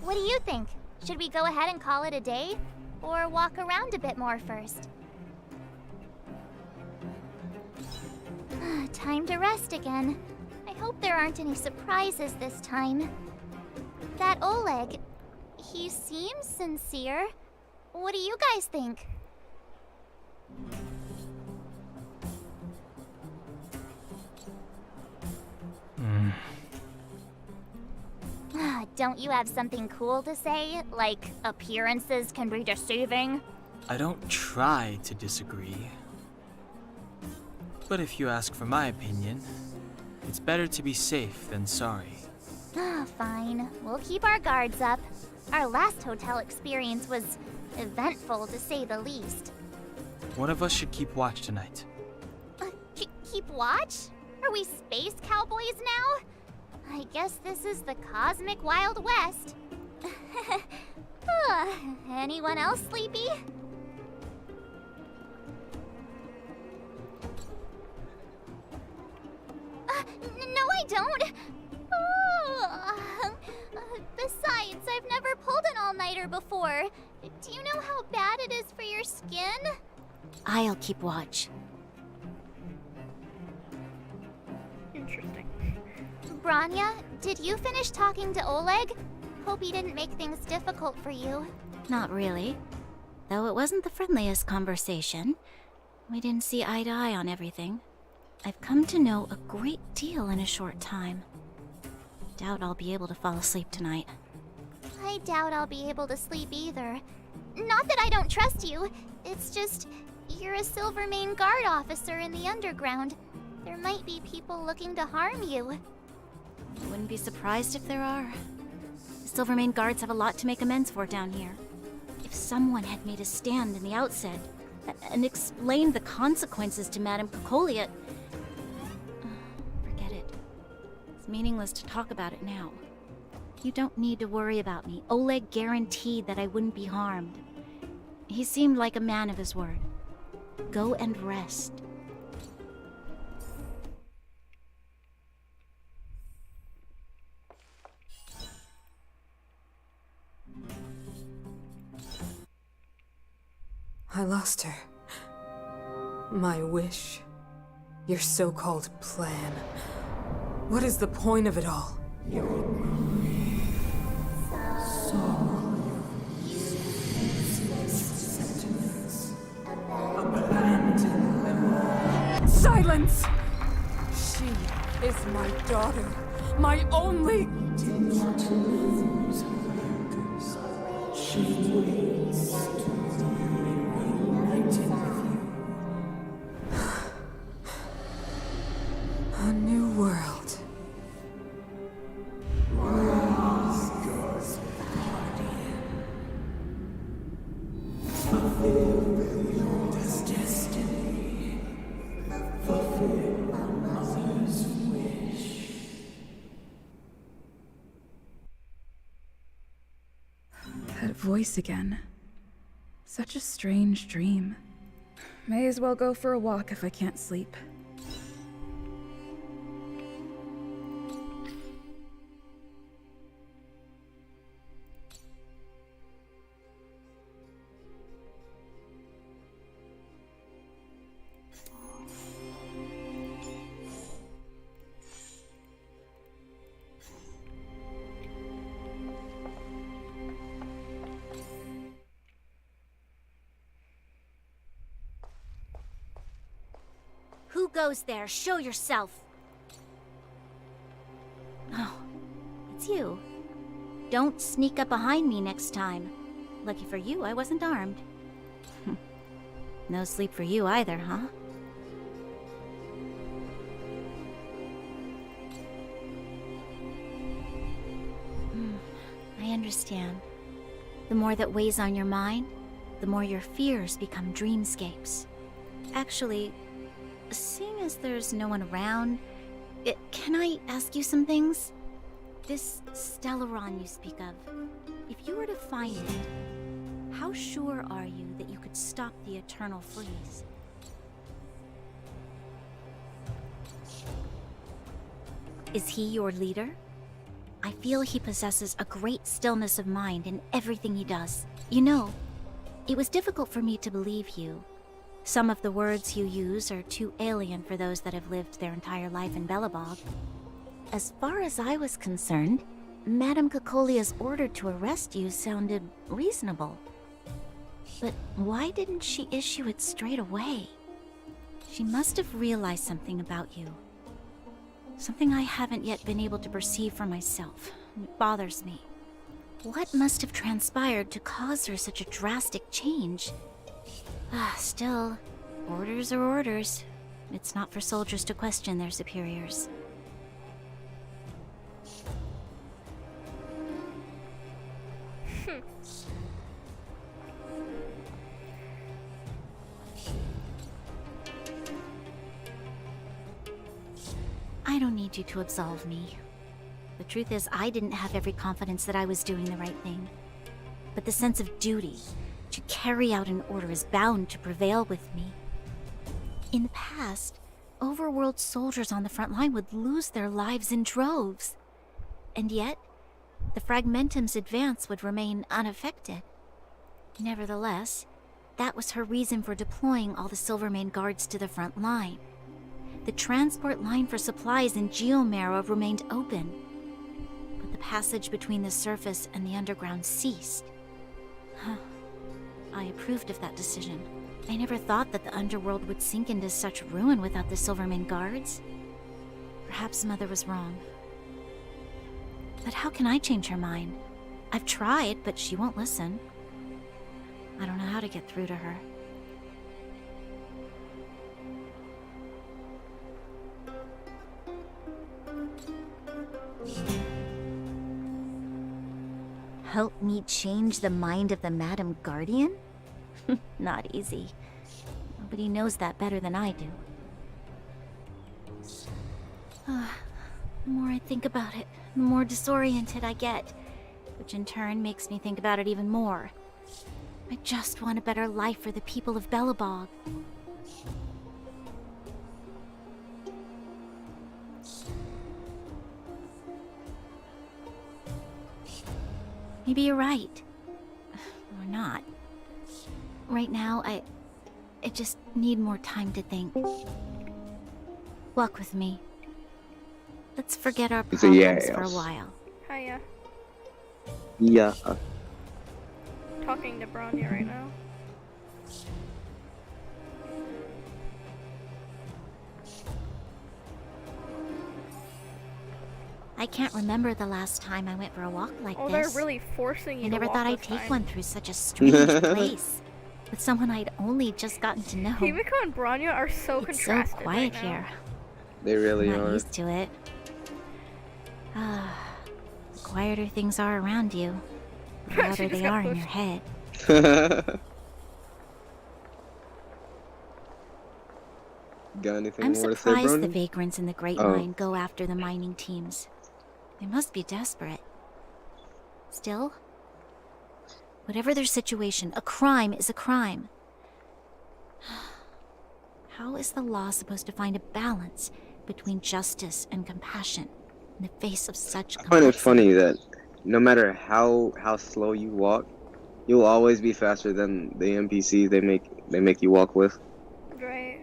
What do you think? Should we go ahead and call it a day? Or walk around a bit more first? Time to rest again. I hope there aren't any surprises this time. That Oleg, he seems sincere. What do you guys think? Don't you have something cool to say? Like, appearances can be deceiving? I don't try to disagree. But if you ask for my opinion, it's better to be safe than sorry. Fine. We'll keep our guards up. Our last hotel experience was eventful, to say the least. One of us should keep watch tonight. Keep watch? Are we space cowboys now? I guess this is the cosmic Wild West. Anyone else sleepy? No, I don't. Besides, I've never pulled an all-nighter before. Do you know how bad it is for your skin? I'll keep watch. Interesting. Branya, did you finish talking to Oleg? Hope he didn't make things difficult for you. Not really. Though it wasn't the friendliest conversation. We didn't see eye to eye on everything. I've come to know a great deal in a short time. Doubt I'll be able to fall asleep tonight. I doubt I'll be able to sleep either. Not that I don't trust you. It's just, you're a Silvermane Guard officer in the underground. There might be people looking to harm you. I wouldn't be surprised if there are. The Silvermane Guards have a lot to make amends for down here. If someone had made a stand in the outset and explained the consequences to Madame Cocolia... forget it. It's meaningless to talk about it now. You don't need to worry about me. Oleg guaranteed that I wouldn't be harmed. He seemed like a man of his word. Go and rest. I lost her. My wish. Your so-called plan. What is the point of it all? Silence! She is my daughter. My only... She waits to a new world. voice again. Such a strange dream. May as well go for a walk if I can't sleep. Who goes there? Show yourself. Oh, it's you. Don't sneak up behind me next time. Lucky for you, I wasn't armed. No sleep for you either, huh? I understand. The more that weighs on your mind, the more your fears become dreamscapes. Actually, seeing as there's no one around, can I ask you some things? This Stellaron you speak of, if you were to find it, how sure are you that you could stop the eternal freeze? Is he your leader? I feel he possesses a great stillness of mind in everything he does. You know, it was difficult for me to believe you. Some of the words you use are too alien for those that have lived their entire life in Belobog. As far as I was concerned, Madame Cocolia's order to arrest you sounded reasonable. But why didn't she issue it straight away? She must have realized something about you. Something I haven't yet been able to perceive for myself. It bothers me. What must have transpired to cause her such a drastic change? Still, orders are orders. It's not for soldiers to question their superiors. I don't need you to absolve me. The truth is, I didn't have every confidence that I was doing the right thing. But the sense of duty to carry out an order is bound to prevail with me. In the past, overworld soldiers on the front line would lose their lives in droves. And yet, the Fragmentum's advance would remain unaffected. Nevertheless, that was her reason for deploying all the Silvermane guards to the front line. The transport line for supplies in Geomarrow remained open, but the passage between the surface and the underground ceased. I approved of that decision. I never thought that the underworld would sink into such ruin without the Silvermane guards. Perhaps Mother was wrong. But how can I change her mind? I've tried, but she won't listen. I don't know how to get through to her. Help me change the mind of the Madam Guardian? Not easy. Nobody knows that better than I do. The more I think about it, the more disoriented I get, which in turn makes me think about it even more. I just want a better life for the people of Belobog. Maybe you're right. Or not. Right now, I just need more time to think. Walk with me. Let's forget our problems for a while. Hiya. Yeah. Talking to Bronya right now. I can't remember the last time I went for a walk like this. They're really forcing you I to never walk thought I'd this take time. one through such a strange place. With someone I'd only just gotten to know. Himiko and Bronya are so It's contrasted so quiet right now. here. They really I'm not are. used to it. The quieter things are around you, the louder She just they got are in pushed. your head. Got anything I'm more to say, surprised the Brony? vagrants in the Great Oh. Mine go after the mining teams. They must be desperate. Still, Whatever their situation, a crime is a crime. How is the law supposed to find a balance between justice and compassion in the face of such I find it complexity? funny that no matter how slow you walk, you'll always be faster than the NPCs they make you walk with. Right.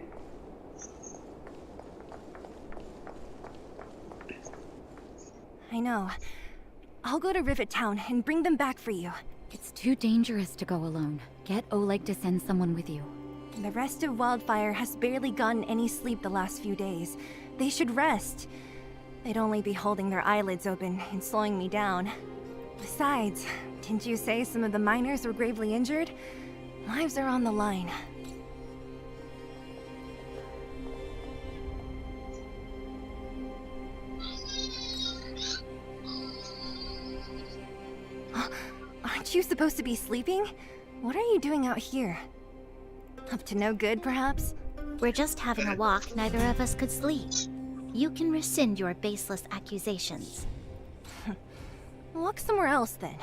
I know. I'll go to Rivet Town and bring them back for you. It's too dangerous to go alone. Get Oleg to send someone with you. The rest of Wildfire has barely gotten any sleep the last few days. They should rest. They'd only be holding their eyelids open and slowing me down. Besides, didn't you say some of the miners were gravely injured? Lives are on the line. Aren't you supposed to be sleeping? What are you doing out here? Up to no good, perhaps? We're just having a walk. Neither of us could sleep. You can rescind your baseless accusations. Walk somewhere else, then.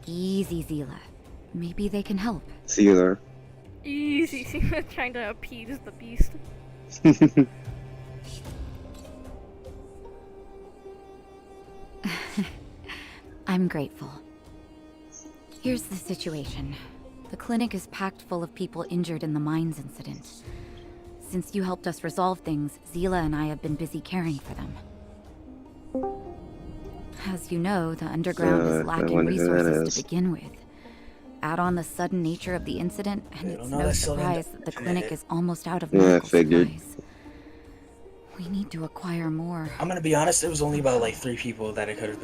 Easy, Zila. Maybe they can help. See you there. Easy, trying to appease the beast. I'm grateful. Here's the situation. The clinic is packed full of people injured in the mines incident. Since you helped us resolve things, Zila and I have been busy caring for them. As you know, the underground is lacking resources to begin with. Add on the sudden nature of the incident, and it's no surprise that the clinic is almost out of medical supplies. We need to acquire more. I'm gonna be honest, it was only about like 3 people that it could have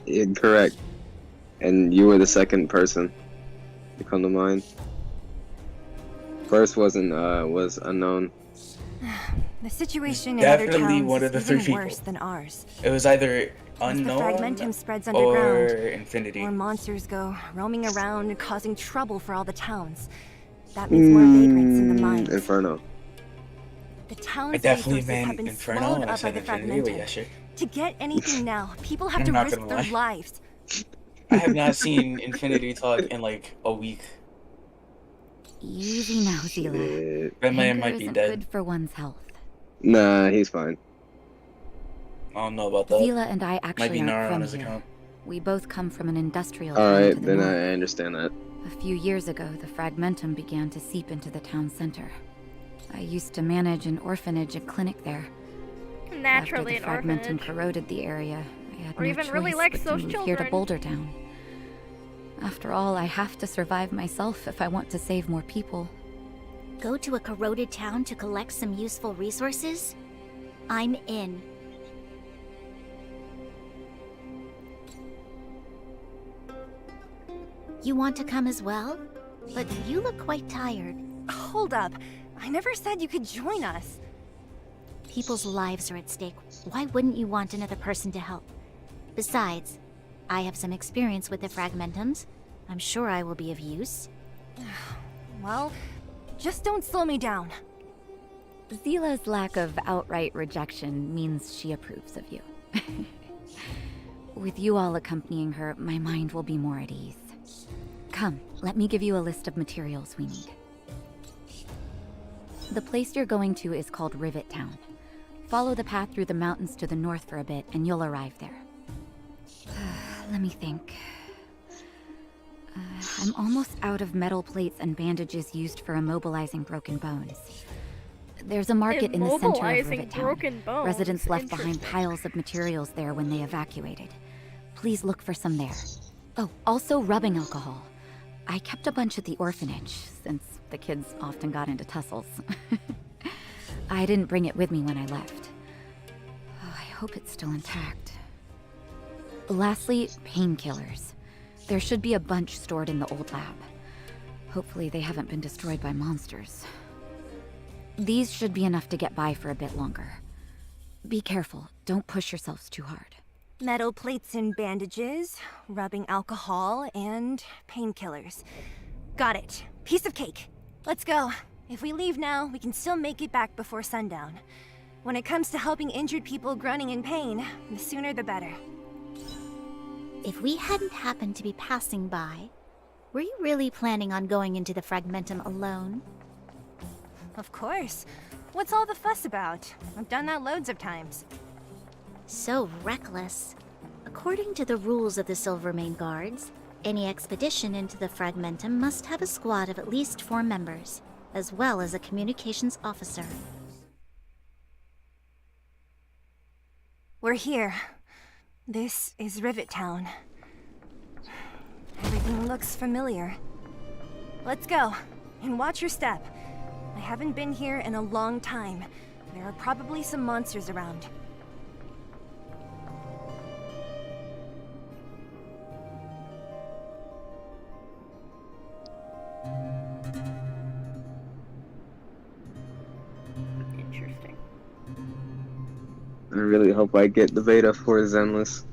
been. Correct. And you were the second person to come to mind. First was unknown. The situation in other Definitely towns one of the is 3 even people. worse than ours. It was either As the unknown fragmentum spreads or underground, infinity. more monsters go roaming around, causing trouble for all the towns. That means more vagrants in the mines. Inferno. The town's I definitely resources have meant been Inferno swallowed and I up by said the Infinity, but fragmentum. yeah, sure. To get anything now, people have I'm to not risk gonna their lie. lives. I have not seen Infinity talk in like a week. Easy now, Zila. That man Anger might be isn't dead. good for one's health. Nah, he's fine. I don't know about that. Zila and I Might actually be aren't Nara on from his here. account. We both come from an industrial town to Alright, the then north. I understand that. A few years ago, the fragmentum began to seep into the town center. I used to manage an orphanage and clinic there. Naturally, After an the fragmentum orphanage. corroded the area, I had Or no even choice really likes but to those move here to children. Boulder Town. After all, I have to survive myself if I want to save more people. Go to a corroded town to collect some useful resources? I'm in. You want to come as well? But you look quite tired. Hold up. I never said you could join us. People's lives are at stake. Why wouldn't you want another person to help? Besides, I have some experience with the fragmentums. I'm sure I will be of use. Well, just don't slow me down. Zila's lack of outright rejection means she approves of you. With you all accompanying her, my mind will be more at ease. Come, let me give you a list of materials we need. The place you're going to is called Rivet Town. Follow the path through the mountains to the north for a bit, and you'll arrive there. Let me think. I'm almost out of metal plates and bandages used for immobilizing broken bones. There's a market in the center of Rivet Town. Broken bones. Residents left behind Interesting. piles of materials there when they evacuated. Please look for some there. Oh, also rubbing alcohol. I kept a bunch at the orphanage, since the kids often got into tussles. I didn't bring it with me when I left. Oh, I hope it's still intact. Lastly, painkillers. There should be a bunch stored in the old lab. Hopefully they haven't been destroyed by monsters. These should be enough to get by for a bit longer. Be careful, don't push yourselves too hard. Metal plates and bandages, rubbing alcohol, and painkillers. Got it. Piece of cake. Let's go. If we leave now, we can still make it back before sundown. When it comes to helping injured people groaning in pain, the sooner the better. If we hadn't happened to be passing by, were you really planning on going into the Fragmentum alone? Of course. What's all the fuss about? I've done that loads of times. So reckless. According to the rules of the Silvermane Guards, any expedition into the Fragmentum must have a squad of at least 4 members, as well as a communications officer. We're here. This is Rivet Town. Everything looks familiar. Let's go, and watch your step. I haven't been here in a long time. There are probably some monsters around. Interesting. I really hope I get the beta for Zenless.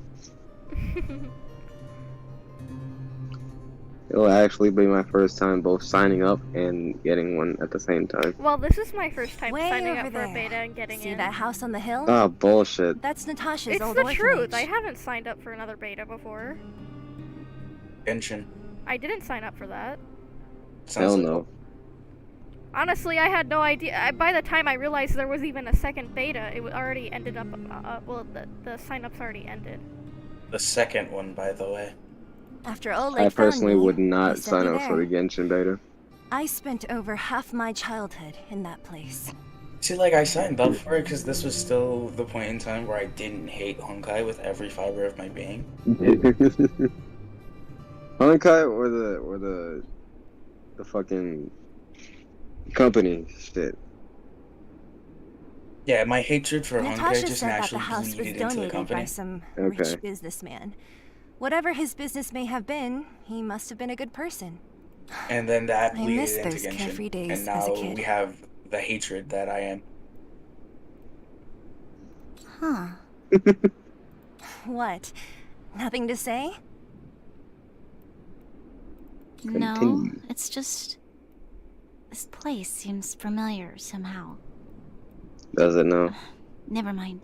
It'll actually be my first time both signing up and getting one at the same time. Well, this is my first time Way signing over up for a there. beta and getting See in. that house on the hill? Ah, bullshit. That's Natasha's It's old the orphanage. truth. I haven't signed up for another beta before. Genshin. I didn't sign up for that. Hell no. Honestly, I had no idea. By the time I realized there was even a second beta, it already ended up. Well, the sign-ups already ended. The second one, by the way. After Oleg I found personally me, would he not sent sign me up for the there. Genshin beta. I spent over half my childhood in that place. See, like, I signed up for it because this was still the point in time where I didn't hate Honkai with every fiber of my being. Honkai or the fucking company shit. Yeah, my hatred for Honkai Natasha just said that the naturally house was bleeded into the donated company. by some Okay. rich businessman. Whatever his business may have been, he must have been a good person. And then that I bleeded miss into those Genshin. carefree days And as a now kid. we have the hatred that I am. Huh. What? Nothing to say? No, Continue. it's just... this place seems familiar somehow. Does it know? Never mind.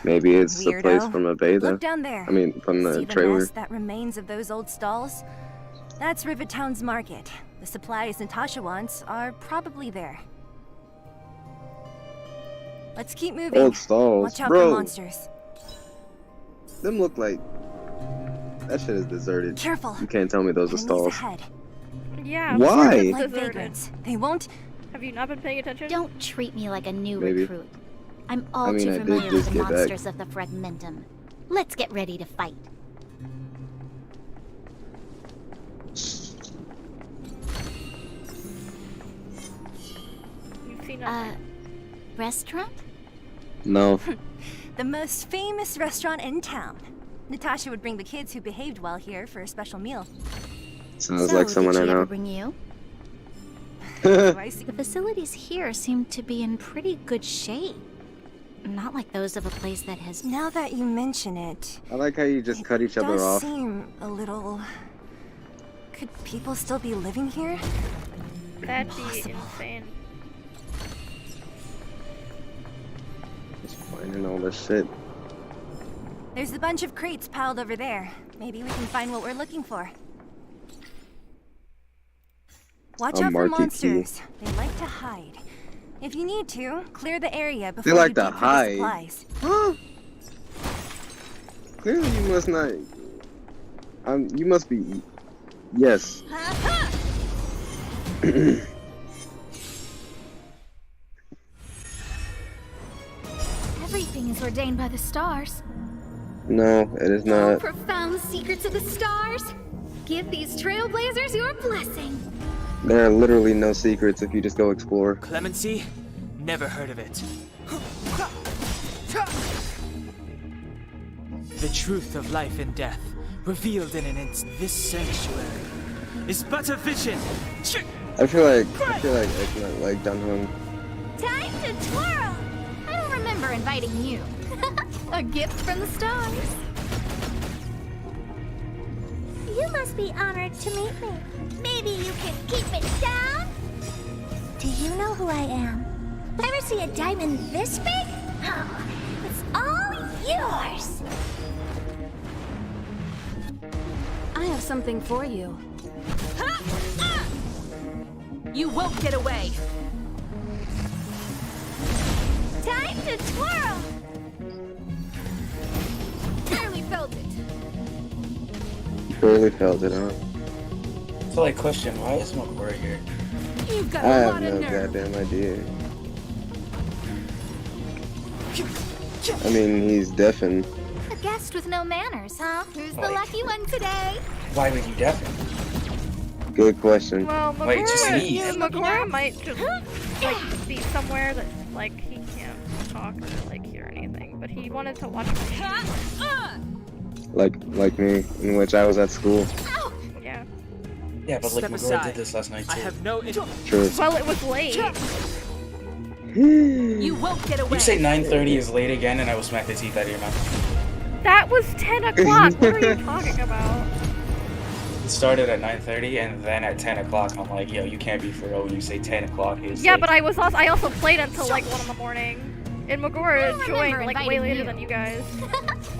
Maybe it's the place Weirdo. from a beta. Look down there. I mean, from the See the trailer. mess that remains of those old stalls? That's Rivet Town's market. The supplies Natasha wants are probably there. Let's keep moving. Old stalls, Watch out bro. for monsters. Them look like that shit is deserted. Careful. You can't tell me those are Enemies stalls. ahead. Yeah. Why? it's Like deserted. vagrants. They won't. Have you not been paying attention? Don't treat me like a new Maybe. recruit. I'm all I mean, too I did familiar with just the get back. monsters of the Fragmentum. Let's get ready to fight. You've seen nothing. Restaurant? No. The most famous restaurant in town. Natasha would bring the kids who behaved well here for a special meal. Sounds So, like someone did I she ever know. bring you? I see. The facilities here seem to be in pretty good shape. Not like those of a place that has... Now that you mention it, I like how you just cut each other does off. seem a little... Could people still be living here? That'd be Impossible. insane. Just finding all this shit. There's a bunch of crates piled over there. Maybe we can find what we're looking for. Watch A out for market key. monsters. They like to hide. If you need to, clear the area before They like you to dig for the hide. supplies. Clearly, you must not. You must be. Yes. Everything is ordained by the stars. No, it is not. Profound secrets of the stars. Give these trailblazers your blessing. There are literally no secrets if you just go explore. Clemency? Never heard of it. The truth of life and death, revealed in an instant. This sanctuary is but a vision. I feel like it's not like Dunham. Time to twirl! I don't remember inviting you. A gift from the stars. You must be honored to meet me. Maybe you can keep it down? Do you know who I am? Ever see a diamond this big? Oh, it's all yours. something for you. You won't get away! Time to twirl! Barely felt it. Barely felt it, huh? So, like, question, why is McCoy here? You've got I a have lot no of nerve. goddamn idea. I mean, he's deafened. A guest with no manners, huh? Who's the lucky one today? Why would you deafen? Good question. Well, Wait, just sneeze. Magora might just like be somewhere that like he can't talk or like hear anything, but he wanted to watch my Like me, in which I was at school. Yeah. Yeah, but like Step McCoy aside. did this last night too. I have no True. Well, it was late. You won't get away. You say 9:30 is late again, and I will smack the teeth out of your mouth. That was 10 o'clock. What are you talking about? It started at 9:30, and then at 10 o'clock, I'm like, yo, you can't be for real when you say 10 o'clock is Yeah, late. but I also played until like 1 in the morning. And Magora joined like way inviting later you. than you guys.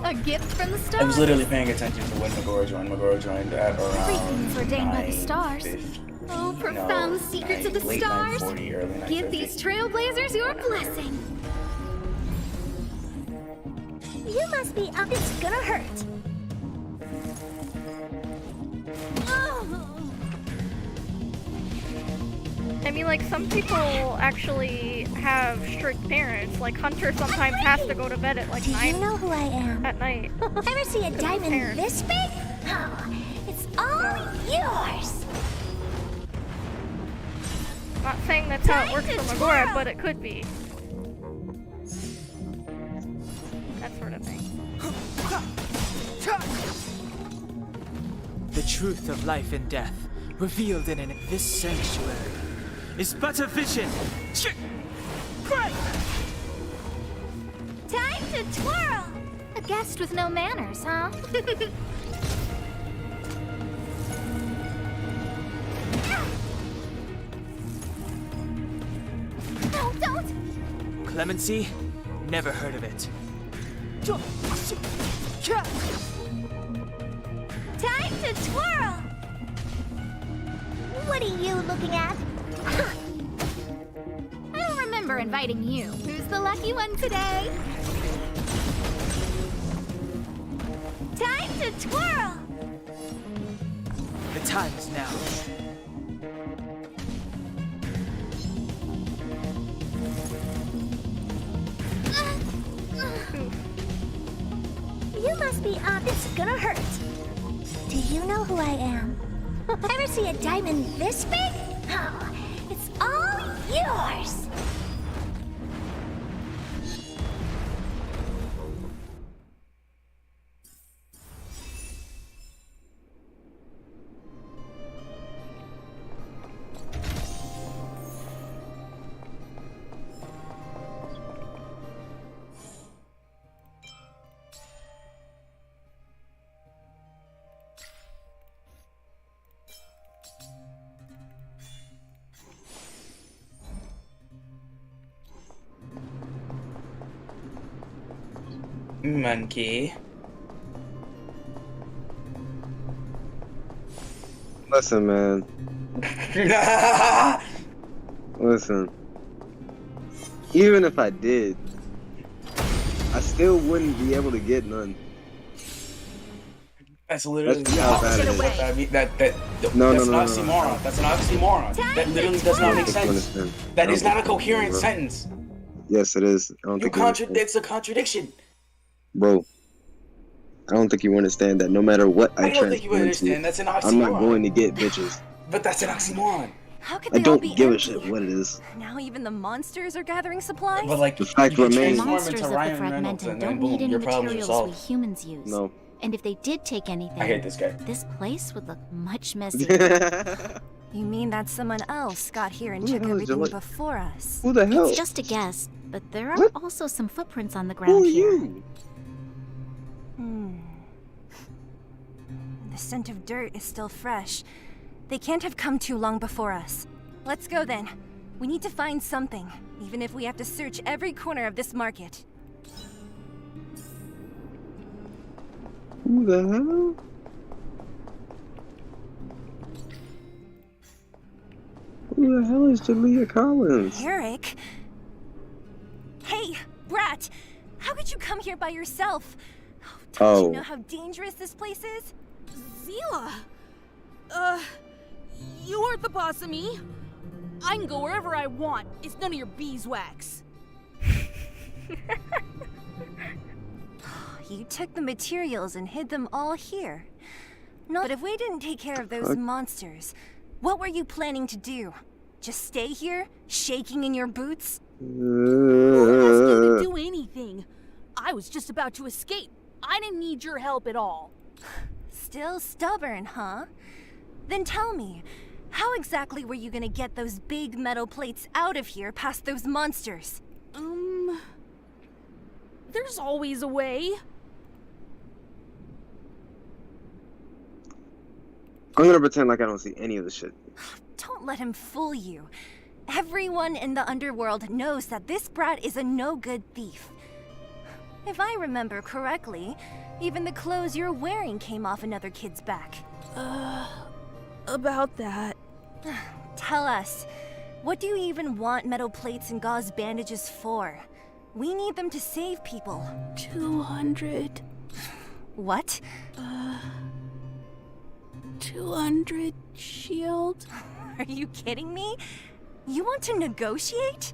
A gift from the stars. I was literally paying attention to when Magora joined. Magora joined at around Everything's ordained by the stars. 9:50. Oh, profound secrets of the late stars. 9:40, early 9:50. Give these trailblazers your blessing. You must be up. It's gonna hurt. I mean, like, some people actually have strict parents. Like, Hunter sometimes has to go to bed at, like, 9 You know who I am. at night. Ever see a diamond parents. this big? Oh, it's all yours. Not saying that's how it works Time for to Magora, twirl. but it could be. That sort of thing. The truth of life and death, revealed in this sanctuary, is but a vision. Time to twirl. A guest with no manners, huh? No, don't. Clemency? Never heard of it. Time to twirl. What are you looking at? I don't remember inviting you. Who's the lucky one today? Time to twirl. The time is now. You must be up. It's gonna hurt. Do you know who I am? Ever see a diamond this big? Oh, it's all yours. Monkey. Listen, man. Listen. Even if I did, I still wouldn't be able to get none. That's literally That's the how bad opposite it of what is. that means. No, That's no, an no, no, no. oxymoron. That's an oxymoron. That literally does not make sense. That is not a coherent sentence. Yes, it is. I don't think you understand. It's a contradiction. Bro, I don't think you understand that no matter what I don't think you transform understand. into, That's an I'm not oxymoron. going to get bitches. But that's an oxymoron. How could I they all don't be give a empty? shit what it is. Now even the monsters are gathering supplies? But like, The fact you remains. transform Monsters into of the Ryan Reynolds fragmented and don't then need boom, any your problems are materials we solved. humans use. No. And if they did take anything, I hate this guy. this place would look much messier. You mean that someone else got here and Who the took hell is everything Joey? before us? Who the hell? It's just a guess, but there are What? also some footprints on the Who ground are here. you? The scent of dirt is still fresh. They can't have come too long before us. Let's go then. We need to find something, even if we have to search every corner of this market. Who the hell? Who the hell is Jalea Collins? Eric? Hey, Brat! How could you come here by yourself? Don't you know how dangerous this place is? Zila! You aren't the boss of me. I can go wherever I want. It's none of your beeswax. You took the materials and hid them all here. But if we didn't take care of those monsters, what were you planning to do? Just stay here, shaking in your boots? Who asked you to do anything? I was just about to escape. I didn't need your help at all. Still stubborn, huh? Then tell me, how exactly were you gonna get those big metal plates out of here past those monsters? There's always a way. I'm gonna pretend like I don't see any of this shit. Don't let him fool you. Everyone in the underworld knows that this brat is a no-good thief. If I remember correctly, even the clothes you're wearing came off another kid's back. About that. Tell us, what do you even want metal plates and gauze bandages for? We need them to save people. 200. What? 200 shield. Are you kidding me? You want to negotiate?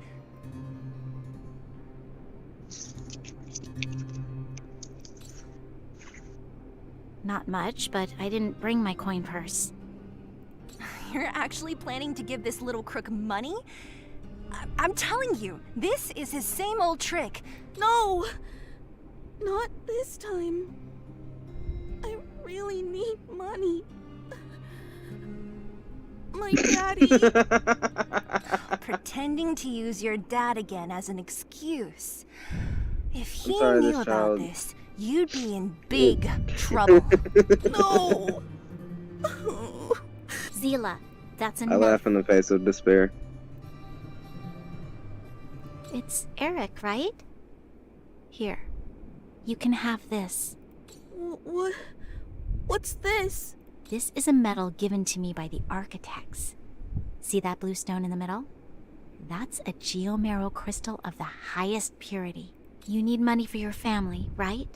Not much, but I didn't bring my coin purse. You're actually planning to give this little crook money? I'm telling you, this is his same old trick. No! Not this time. I really need money. My daddy. Pretending to use your dad again as an excuse. If he sorry, knew this about child- this, you'd be in big trouble. No! Zila, that's I enough. laugh in the face of despair. It's Eric, right? Here. You can have this. What's this? This is a medal given to me by the architects. See that blue stone in the middle? That's a geomarrow crystal of the highest purity. You need money for your family, right?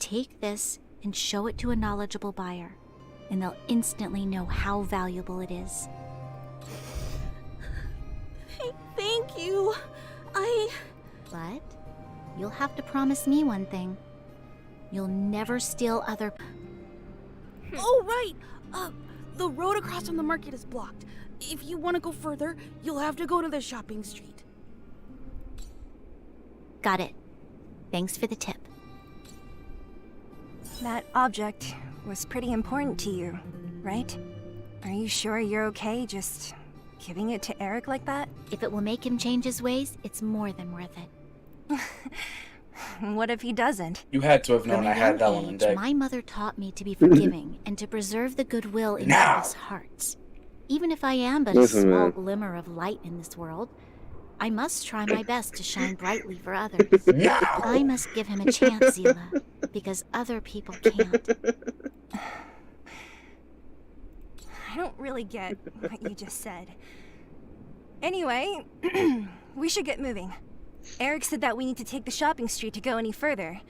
Take this and show it to a knowledgeable buyer, and they'll instantly know how valuable it is. Thank you. But you'll have to promise me one thing. You'll never steal other... Oh, right! The road across from the market is blocked. If you want to go further, you'll have to go to the shopping street. Got it. Thanks for the tip. That object was pretty important to you, right? Are you sure you're okay just giving it to Eric like that? If it will make him change his ways, it's more than worth it. What if he doesn't? You had to have known From I a had that young one in age, deck. my mother taught me to be forgiving and to preserve the goodwill in people's hearts. Even if I am but a Listen, small man. glimmer of light in this world, I must try my best to shine brightly for others. I must give him a chance, Zila, because other people can't. I don't really get what you just said. Anyway, we should get moving. Eric said that we need to take the shopping street to go any further.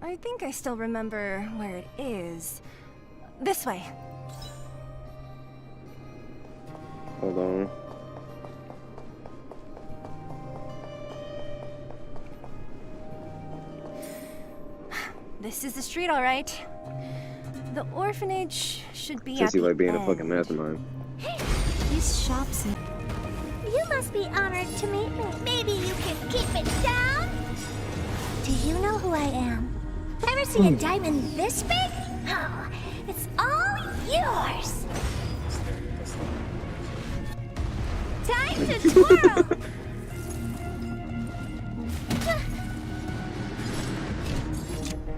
I think I still remember where it is. This way. Hold on. This is the street, all right. The orphanage should be at Since you the like being a end. fucking mastermind. These shops... You must be honored to meet me. Maybe you can keep it down? Do you know who I am? Ever see a diamond this big? Oh, it's all yours. Time to twirl.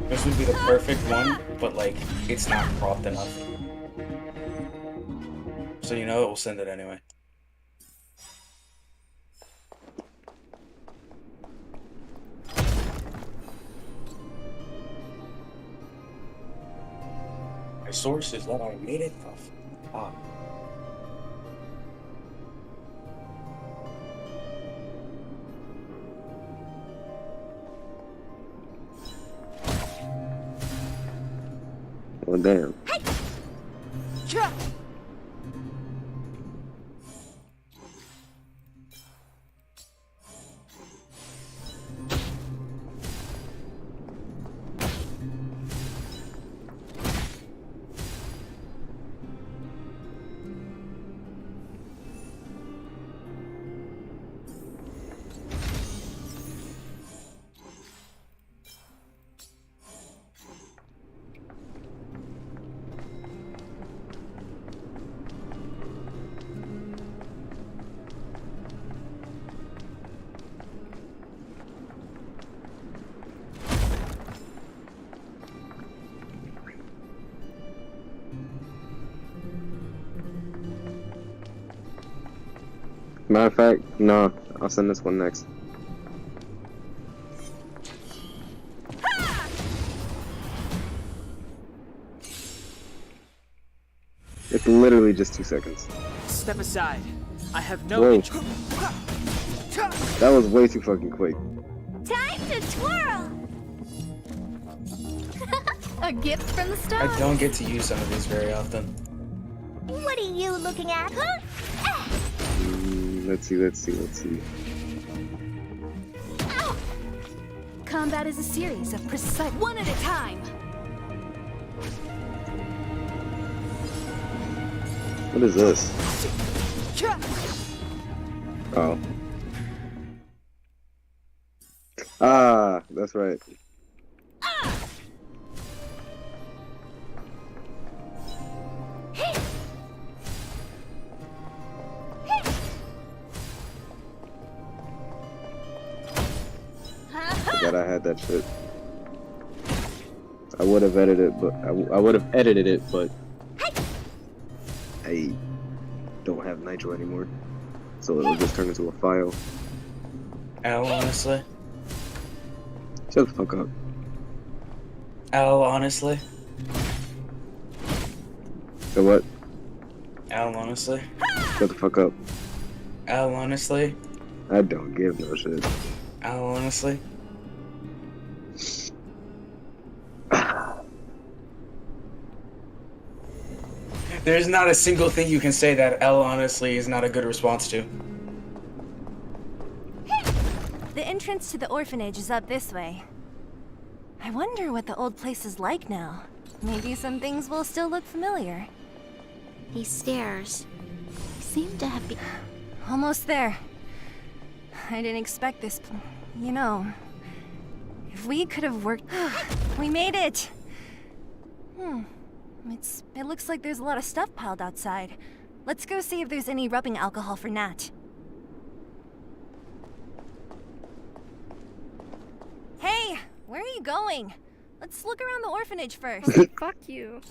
This would be the perfect one, but like, it's not cropped enough. So you know it, we'll send it anyway. My source is that I made it tough. Well, damn. Matter of fact, no, I'll send this one next. It's literally just 2 seconds. Step aside. I have no Whoa. interest. That was way too fucking quick. Time to twirl! A gift from the stars. I don't get to use some of these very often. What are you looking at, huh? Let's see. Combat is a series of precise one at a time. What is this? Oh. Ah, that's right. Forgot I had that shit. I would have edited it, but I would have edited it, but I don't have nitro anymore, so it'll just turn into a file. Al, honestly. Shut the fuck up. Al, honestly. So what? Al, honestly. Shut the fuck up. Al, honestly. I don't give no shit. Al, honestly. There's not a single thing you can say that L honestly is not a good response to. The entrance to the orphanage is up this way. I wonder what the old place is like now. Maybe some things will still look familiar. These stairs seem to have been... Almost there. I didn't expect this. You know, if we could have worked... We made it! It looks like there's a lot of stuff piled outside. Let's go see if there's any rubbing alcohol for Nat. Hey, where are you going? Let's look around the orphanage first. Fuck you.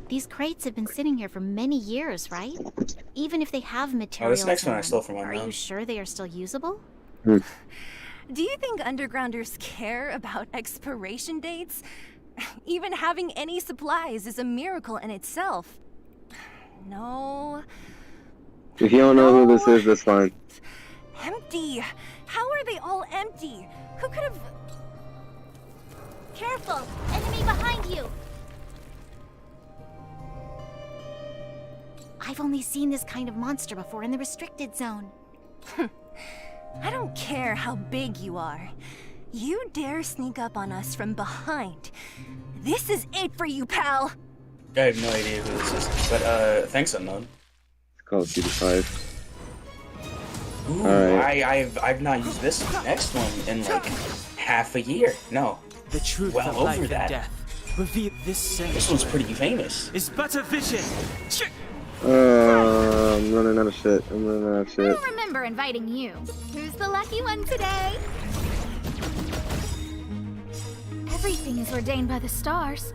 These crates have been sitting here for many years, right? Even if they have materials. this next one I in stole them, from my Are mom. you sure they are still usable? Do you think undergrounders care about expiration dates? Even having any supplies is a miracle in itself. No. If you don't know who this is, that's fine. Empty! How are they all empty? Who could have... Careful! Enemy behind you! I've only seen this kind of monster before in the restricted zone. I don't care how big you are. You dare sneak up on us from behind. This is it for you, pal! I have no idea who this is, but thanks unknown. It's called CBT2. Ooh, Alright. I've not used this next one in like half a year. No. The truth well of over life and that. death. Reveal this sanctuary. This one's pretty famous. Is but a vision. I'm running out of shit. I'll remember inviting you. Who's the lucky one today? Everything is ordained by the stars.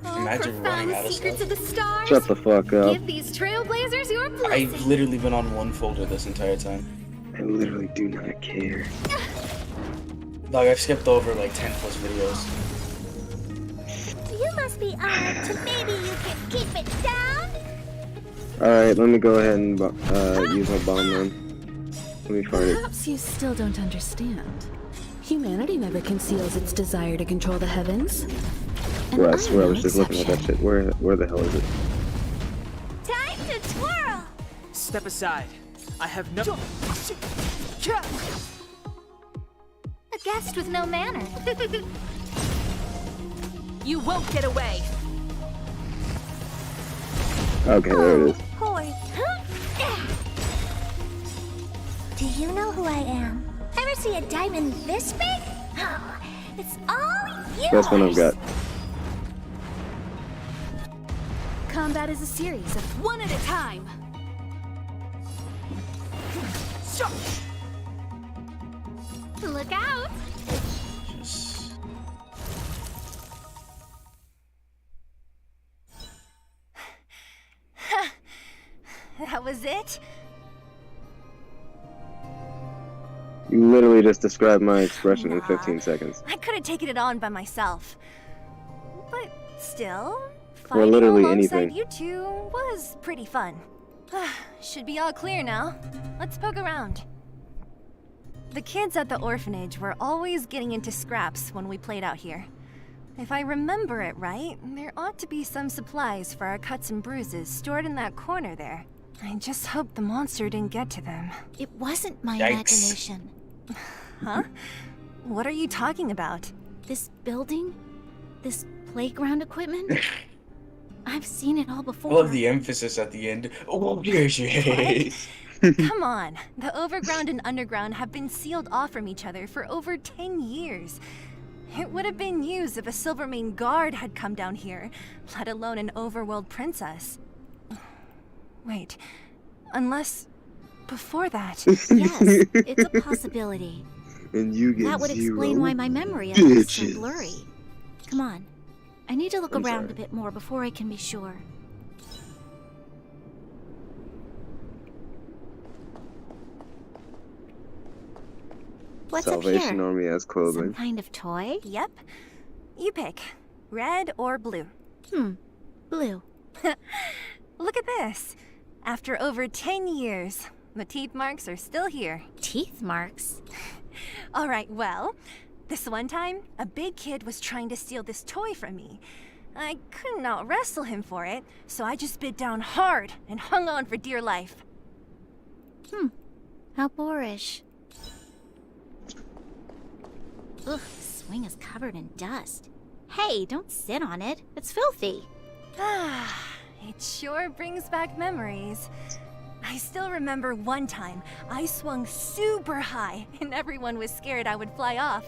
Imagine running out of secrets stuff. of the stars. Shut the fuck up. Give these trailblazers your blessing. I've literally been on one folder this entire time. I literally do not care. Like, I've skipped over like 10 plus videos. You must be honored to maybe you can keep it down? Alright, let me go ahead and use my bomb then. Let me find it. Perhaps you still don't understand. Humanity never conceals its desire to control the heavens. Bro, I swear I was just looking at that shit. Where the hell is it? Time to twirl! Step aside. I have no. A guest with no manner. You won't get away. Okay, there it is. Boy. Do you know who I am? Ever see a diamond this big? Oh, it's all yours. That's one I've got. Combat is a series of one at a time. Look out! That was it? You literally just described my expression in 15 seconds. I could have taken it on by myself. But still, Or fighting literally alongside anything. you two was pretty fun. Should be all clear now. Let's poke around. The kids at the orphanage were always getting into scraps when we played out here. If I remember it right, there ought to be some supplies for our cuts and bruises stored in that corner there. I just hope the monster didn't get to them. It wasn't my Yikes. imagination. Huh? What are you talking about? This building? This playground equipment? I've seen it all I before. love the emphasis at the end. Oh, yes, yes. Come on. The overground and underground have been sealed off from each other for over 10 years. It would have been used if a Silvermane guard had come down here, let alone an overworld princess. Wait, unless before that. Yes, it's a possibility. And you get That would zero explain why my memory is so bitches. blurry. Come on. I need to look I'm around sorry. a bit more before I can be sure. What's Salvation up here? Army has Some clothing. kind of toy? Yep. You pick. Red or blue. Blue. Look at this. After over 10 years, the teeth marks are still here. Teeth marks? All right, well, this one time, a big kid was trying to steal this toy from me. I couldn't out-wrestle him for it, so I just bit down hard and hung on for dear life. How boorish. Ugh, the swing is covered in dust. Hey, don't sit on it. It's filthy. Ah, it sure brings back memories. I still remember one time I swung super high and everyone was scared I would fly off.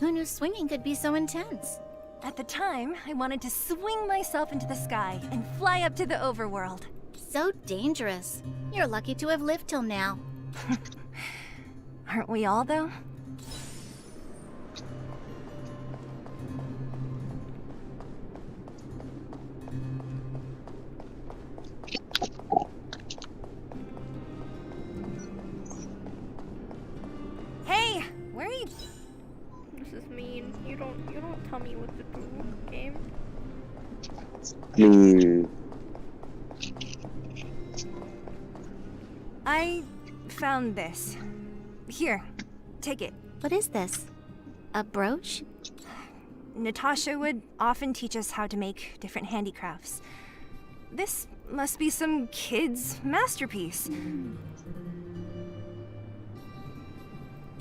Who knew swinging could be so intense? At the time, I wanted to swing myself into the sky and fly up to the overworld. So dangerous. You're lucky to have lived till now. Aren't we all, though? Hey, where are you? This is mean. You don't tell me what to do, game. I found this. Here, take it. What is this? A brooch? Natasha would often teach us how to make different handicrafts. This must be some kid's masterpiece.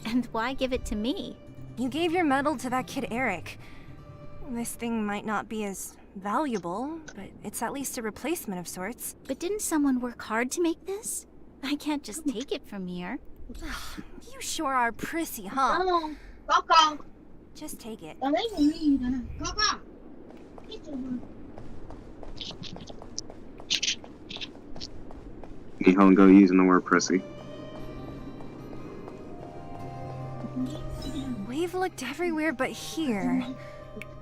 And why give it to me? You gave your medal to that kid Eric. This thing might not be as valuable, but it's at least a replacement of sorts. But didn't someone work hard to make this? I can't just take it from here. You sure are prissy, huh? Just take it. Nihongo using the word prissy. We've looked everywhere but here.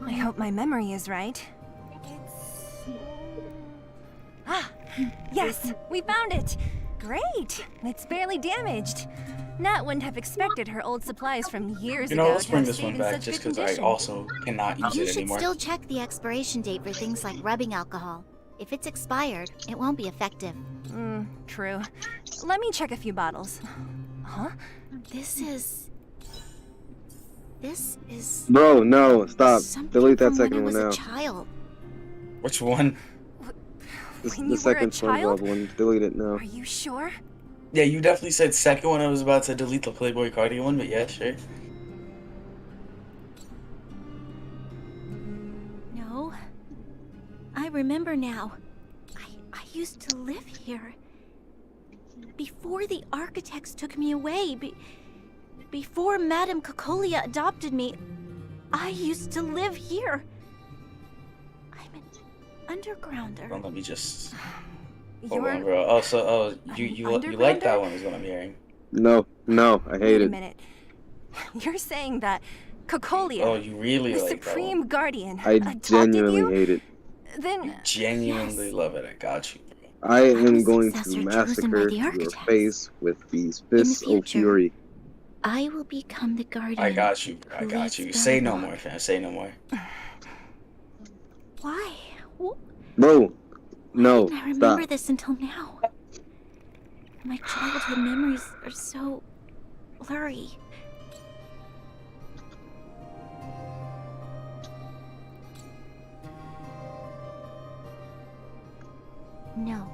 I hope my memory is right. Ah, yes, we found it! Great! It's barely damaged. Nat wouldn't have expected her old supplies from years You ago know, let's to bring have this stayed one in back such just good because I condition. also cannot use You it should anymore. still check the expiration date for things like rubbing alcohol. If it's expired, it won't be effective. True. Let me check a few bottles. Huh? This is... Bro, no, stop. Delete that from second when I one was now. a child. Which one? The second SpongeBob one. Delete it now. Are you sure? Yeah, you definitely said second one. I was about to delete the Playboy Cardi one, but yeah, sure. No. I remember now. I used to live here. Before the architects took me away, before Madame Cocolia adopted me, I used to live here. I'm an undergrounder. Well, let me just... Hold You're on, bro. Oh, you like that one is what I'm hearing. No, I hate Wait it. a minute. You're saying that Cocolia, Oh, you really the like that Supreme one. Guardian, I adopted genuinely you? hate it. Then Genuinely love it. I got you, bro. I am going successor to chosen by massacre the your architects. face with these In the fists of future, fury. I will become the guardian. I got you, bro. I who got leads you. Say no Belobog. more, fam. Say no more. Why? Bro, no, I remember stop. this until now. My childhood memories are so blurry. No.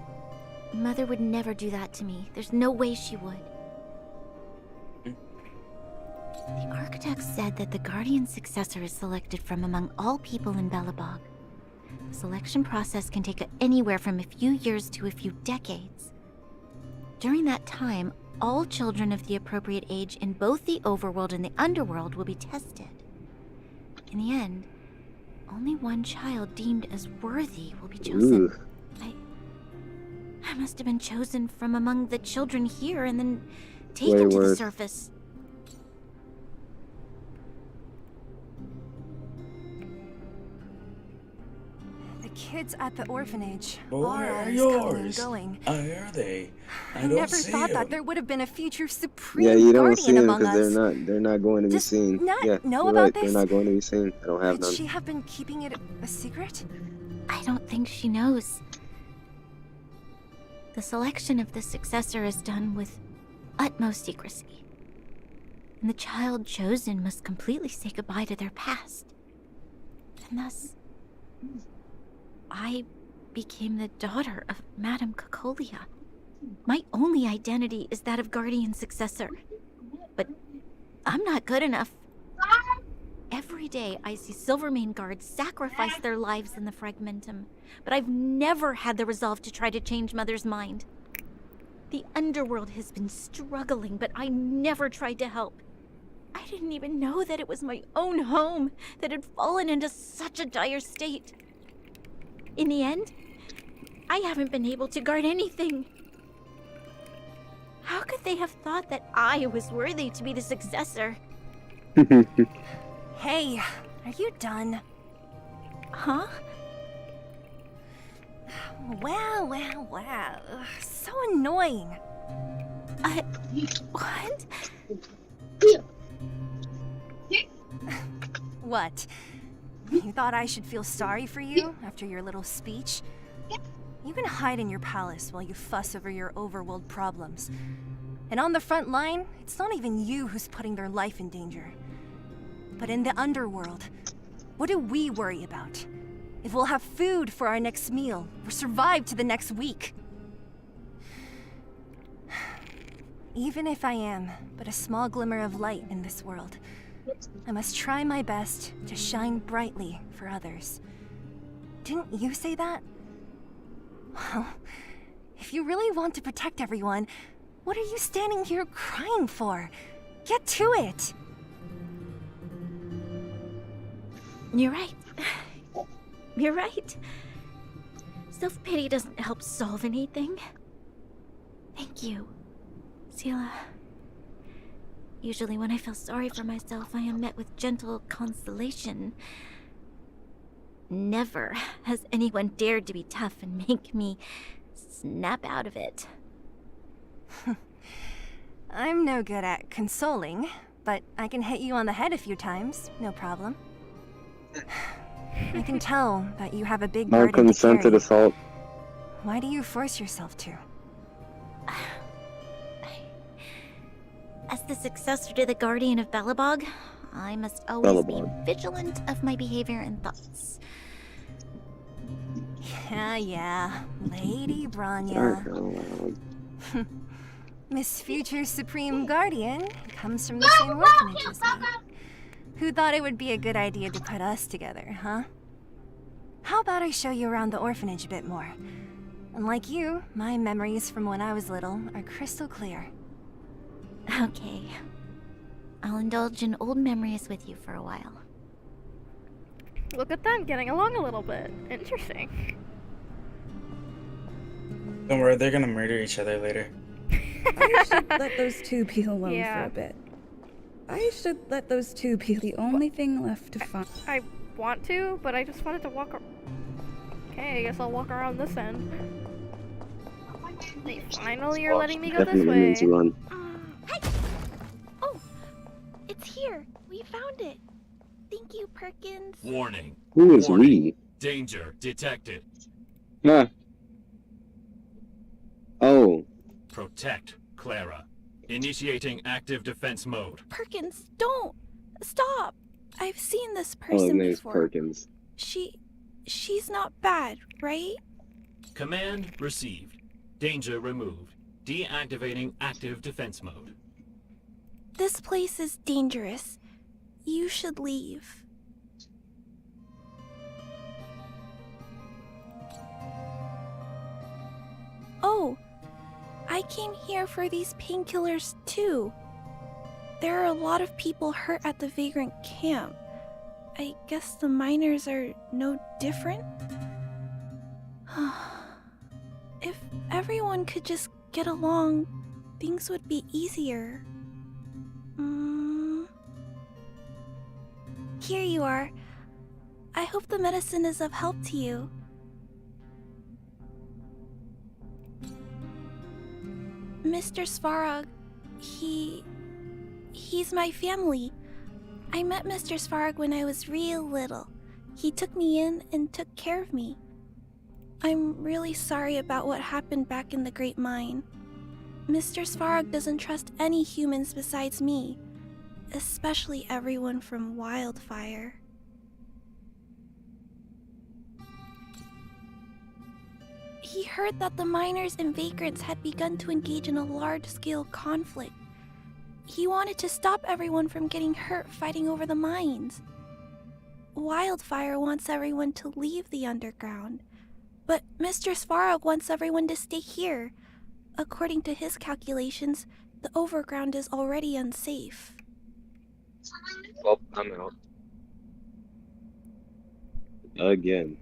Mother would never do that to me. There's no way she would. The architects said that the guardian successor is selected from among all people in Belobog. The selection process can take anywhere from a few years to a few decades. During that time, all children of the appropriate age in both the overworld and the underworld will be tested. In the end, only one child deemed as worthy will be chosen. Ugh. I must have been chosen from among the children here and then taken to the Wayward. surface. the kids at the orphanage Where are are always coming and yours? going. Where are they? I I don't never see thought that them. there would have been a future Supreme Yeah, you don't Guardian see them among because us. they're not going to be Just seen. not Yeah, know you're about right. this? They're not going to be seen. I don't have Could none. she have been keeping it a secret? I don't think she knows. The selection of the successor is done with utmost secrecy. And the child chosen must completely say goodbye to their past. And thus, I became the daughter of Madame Cocolia. My only identity is that of guardian successor. But I'm not good enough. Every day I see Silvermane guards sacrifice their lives in the Fragmentum, but I've never had the resolve to try to change Mother's mind. The underworld has been struggling, but I never tried to help. I didn't even know that it was my own home that had fallen into such a dire state. In the end, I haven't been able to guard anything. How could they have thought that I was worthy to be the successor? Hey, are you done? Huh? Wow. So annoying. What? What? You thought I should feel sorry for you after your little speech? You can hide in your palace while you fuss over your overworld problems. And on the front line, it's not even you who's putting their life in danger. But in the underworld, what do we worry about? If we'll have food for our next meal, or survive to the next week. Even if I am but a small glimmer of light in this world, I must try my best to shine brightly for others. Didn't you say that? Well, if you really want to protect everyone, what are you standing here crying for? Get to it! You're right. You're right. Self-pity doesn't help solve anything. Thank you, Sela. Usually when I feel sorry for myself, I am met with gentle consolation. Never has anyone dared to be tough and make me snap out of it. I'm no good at consoling, but I can hit you on the head a few times, no problem. I can tell that you have a big No burden to consented carry. assault. Why do you force yourself to? As the successor to the Guardian of Belobog, I must always be vigilant of my behavior and thoughts. Yeah, Lady Branya. Miss Future Supreme Guardian comes from the same orphanage as me. Who thought it would be a good idea to put us together, huh? How about I show you around the orphanage a bit more? Unlike you, my memories from when I was little are crystal clear. Okay. I'll indulge in old memories with you for a while. Look at them getting along a little bit. Interesting. Don't worry, they're gonna murder each other later. I should let those two be alone Yeah. for a bit. I should let those two be the only thing left to find. I want to, but I just wanted to walk. Okay, I guess I'll walk around this end. They finally are letting me go this way. Hey! Oh, it's here. We found it. Thank you, Perkins. Warning. Who is Warning. we? Danger detected. Huh. Oh. Protect Clara. Initiating active defense mode. Perkins, don't! Stop! I've seen this Oh, his person name's before. Perkins. She's not bad, right? Command received. Danger removed. Deactivating active defense mode. This place is dangerous. You should leave. Oh, I came here for these painkillers too. There are a lot of people hurt at the Vagrant camp. I guess the miners are no different? If everyone could just get along, things would be easier. Here you are. I hope the medicine is of help to you. Mr. Svarog, he's my family. I met Mr. Svarog when I was real little. He took me in and took care of me. I'm really sorry about what happened back in the Great Mine. Mr. Svarog doesn't trust any humans besides me, especially everyone from Wildfire. He heard that the miners and vagrants had begun to engage in a large-scale conflict. He wanted to stop everyone from getting hurt fighting over the mines. Wildfire wants everyone to leave the underground, but Mr. Svarog wants everyone to stay here. According to his calculations, the overground is already unsafe. Well, I'm out. Again.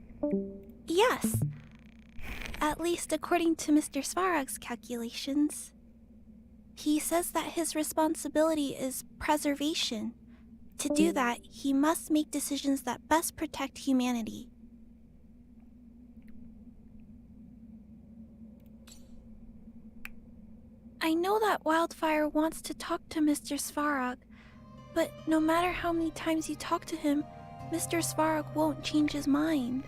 Yes. At least according to Mr. Svarog's calculations. He says that his responsibility is preservation. To do that, he must make decisions that best protect humanity. I know that Wildfire wants to talk to Mr. Svarog, but no matter how many times you talk to him, Mr. Svarog won't change his mind.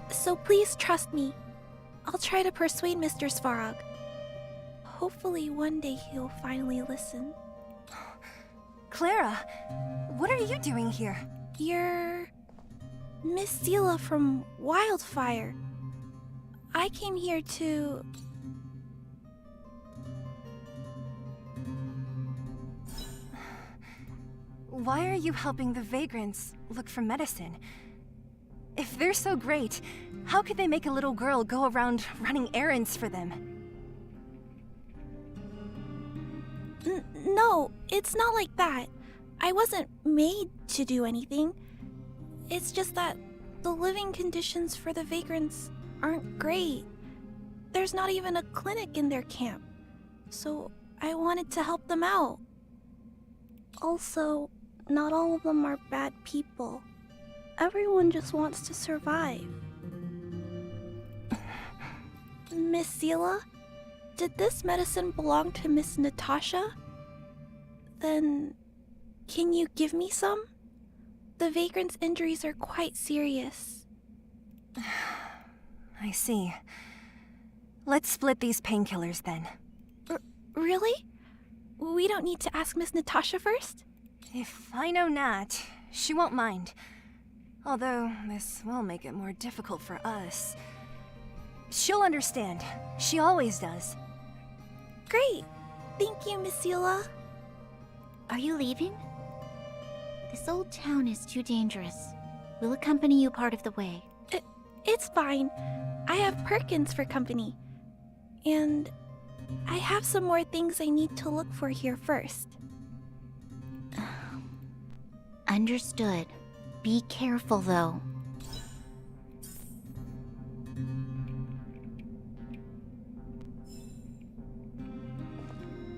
So please trust me. I'll try to persuade Mr. Svarog. Hopefully one day he'll finally listen. Clara, what are you doing here? You're Miss Seela from Wildfire. I came here to... Why are you helping the vagrants look for medicine? If they're so great, how could they make a little girl go around running errands for them? No, it's not like that. I wasn't made to do anything. It's just that the living conditions for the vagrants aren't great. There's not even a clinic in their camp. So I wanted to help them out. Also, not all of them are bad people. Everyone just wants to survive. Miss Seela, did this medicine belong to Miss Natasha? Then, can you give me some? The vagrant's injuries are quite serious. I see. Let's split these painkillers then. Really? We don't need to ask Miss Natasha first? If I know Nat, she won't mind. Although, this will make it more difficult for us. She'll understand. She always does. Great. Thank you, Miss Seela. Are you leaving? This old town is too dangerous. We'll accompany you part of the way. It's fine. I have Perkins for company. And I have some more things I need to look for here first. Understood. Be careful, though.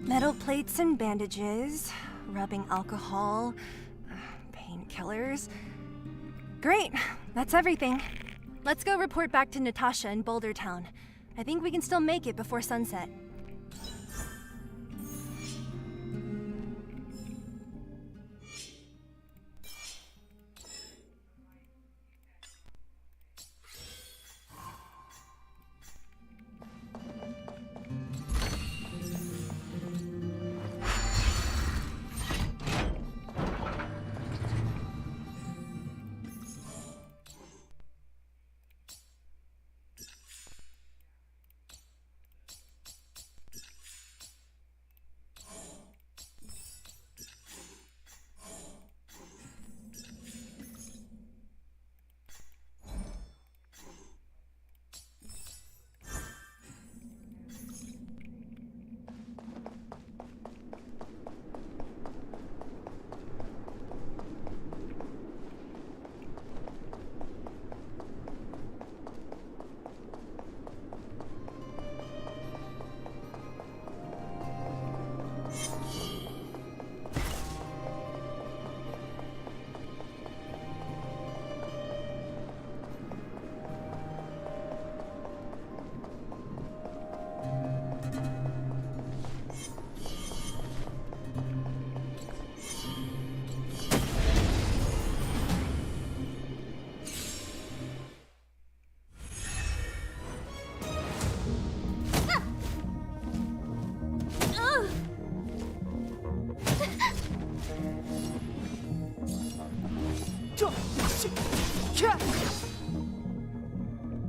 Metal plates and bandages, rubbing alcohol, painkillers. Great, that's everything. Let's go report back to Natasha in Boulder Town. I think we can still make it before sunset.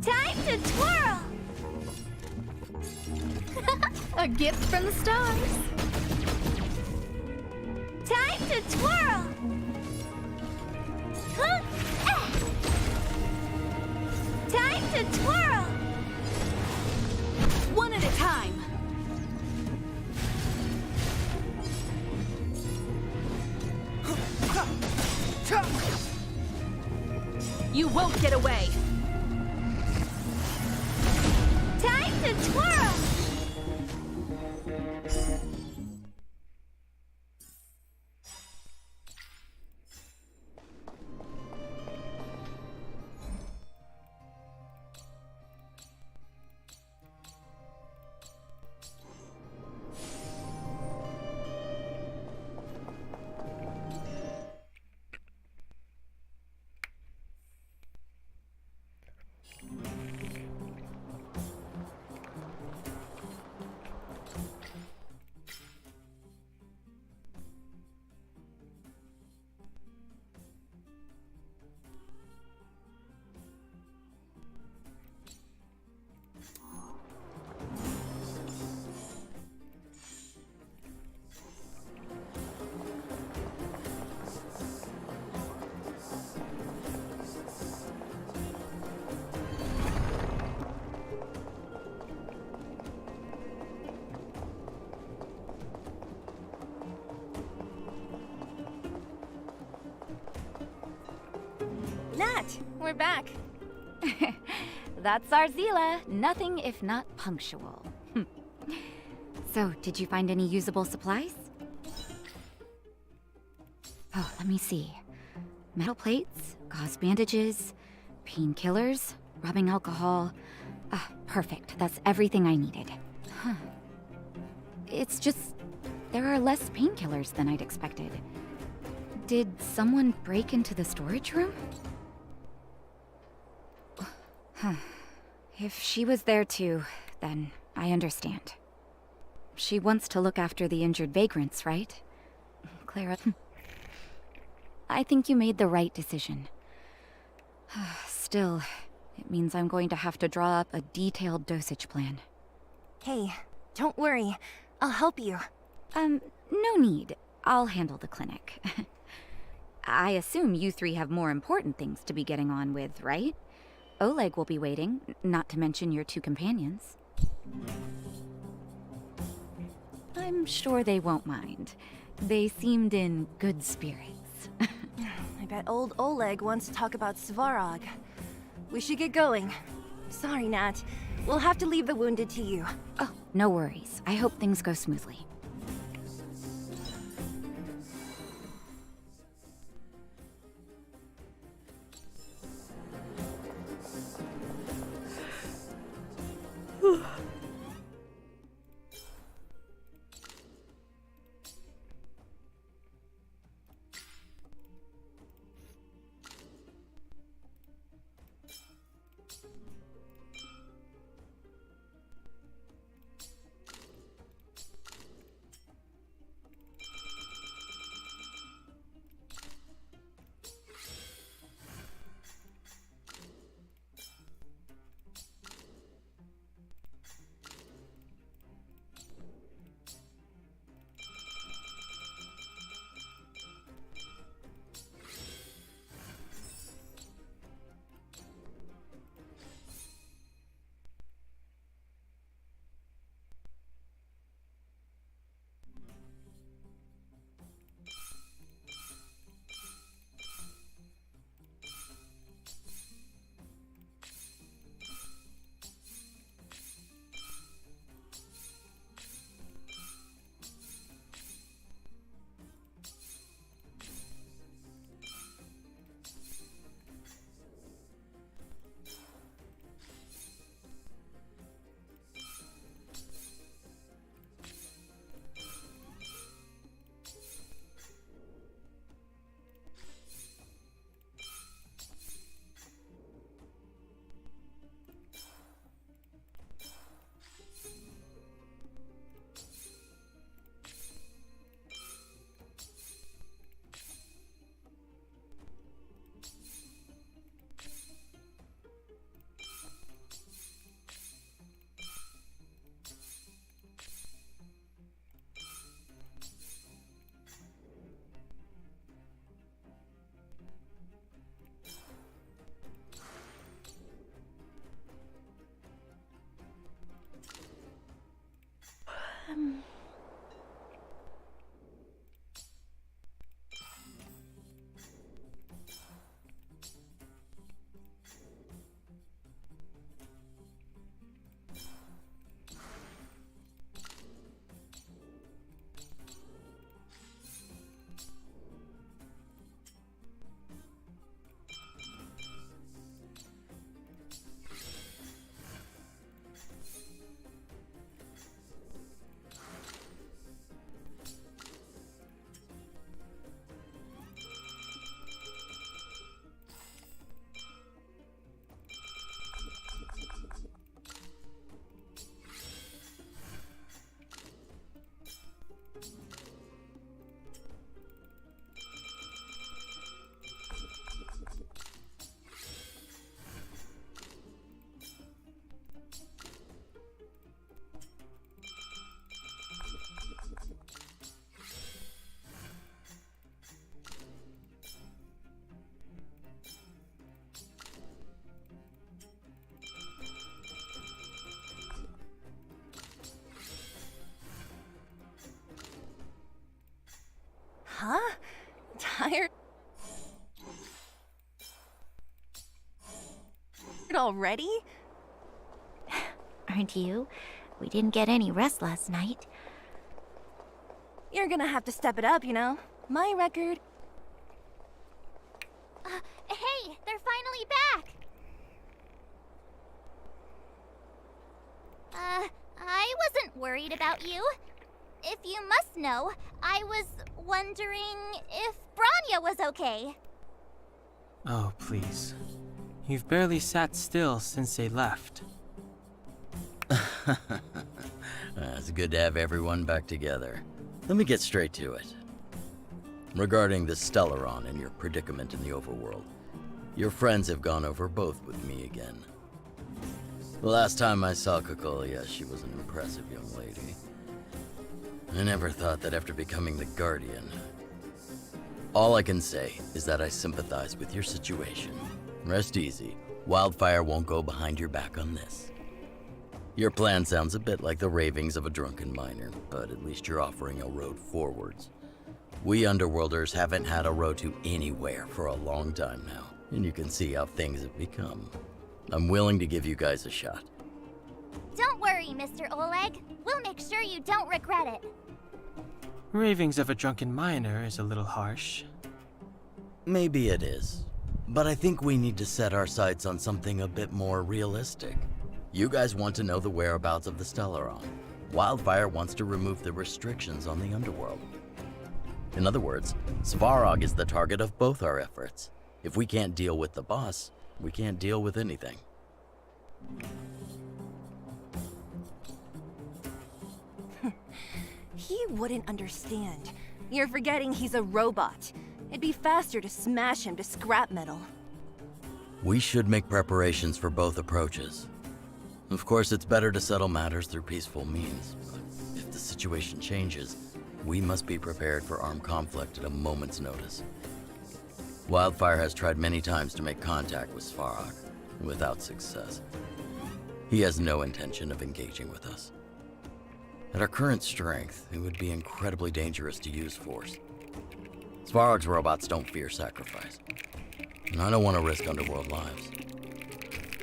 Time to twirl! A gift from the stars. Time to twirl! Time to twirl! One at a time. You won't get away. Time to twirl! Nat, we're back. That's our Zila. Nothing if not punctual. So, did you find any usable supplies? Oh, let me see. Metal plates, gauze bandages, painkillers, rubbing alcohol. Ah, perfect. That's everything I needed. Huh. It's just, there are less painkillers than I'd expected. Did someone break into the storage room? Huh. If she was there too, then. I understand. She wants to look after the injured vagrants, right? Clara, I think you made the right decision. Still, it means I'm going to have to draw up a detailed dosage plan. Hey, don't worry. I'll help you. No need. I'll handle the clinic. I assume you three have more important things to be getting on with, right? Oleg will be waiting, not to mention your two companions. I'm sure they won't mind. They seemed in good spirits. I bet old Oleg wants to talk about Svarog. We should get going. Sorry, Nat. We'll have to leave the wounded to you. Oh, no worries. I hope things go smoothly. Huh? Tired already? Aren't you? We didn't get any rest last night. You're gonna have to step it up, you know? My record... Hey, they're finally back! I wasn't worried about you. If you must know, I was wondering if Branya was okay. Oh, please. You've barely sat still since they left. It's good to have everyone back together. Let me get straight to it. Regarding the Stellaron and your predicament in the overworld, your friends have gone over both with me again. The last time I saw Kokolia, she was an impressive young lady. I never thought that after becoming the Guardian. All I can say is that I sympathize with your situation. Rest easy. Wildfire won't go behind your back on this. Your plan sounds a bit like the ravings of a drunken miner, but at least you're offering a road forwards. We Underworlders haven't had a road to anywhere for a long time now, and you can see how things have become. I'm willing to give you guys a shot. Don't worry, Mr. Oleg. We'll make sure you don't regret it. Ravings of a drunken miner is a little harsh. Maybe it is, but I think we need to set our sights on something a bit more realistic. You guys want to know the whereabouts of the Stellaron. Wildfire wants to remove the restrictions on the Underworld. In other words, Svarog is the target of both our efforts. If we can't deal with the boss, we can't deal with anything. He wouldn't understand. You're forgetting he's a robot. It'd be faster to smash him to scrap metal. We should make preparations for both approaches. Of course, it's better to settle matters through peaceful means, but if the situation changes, we must be prepared for armed conflict at a moment's notice. Wildfire has tried many times to make contact with Svarog, without success. He has no intention of engaging with us. At our current strength, it would be incredibly dangerous to use force. Svarog's robots don't fear sacrifice, and I don't want to risk Underworld lives.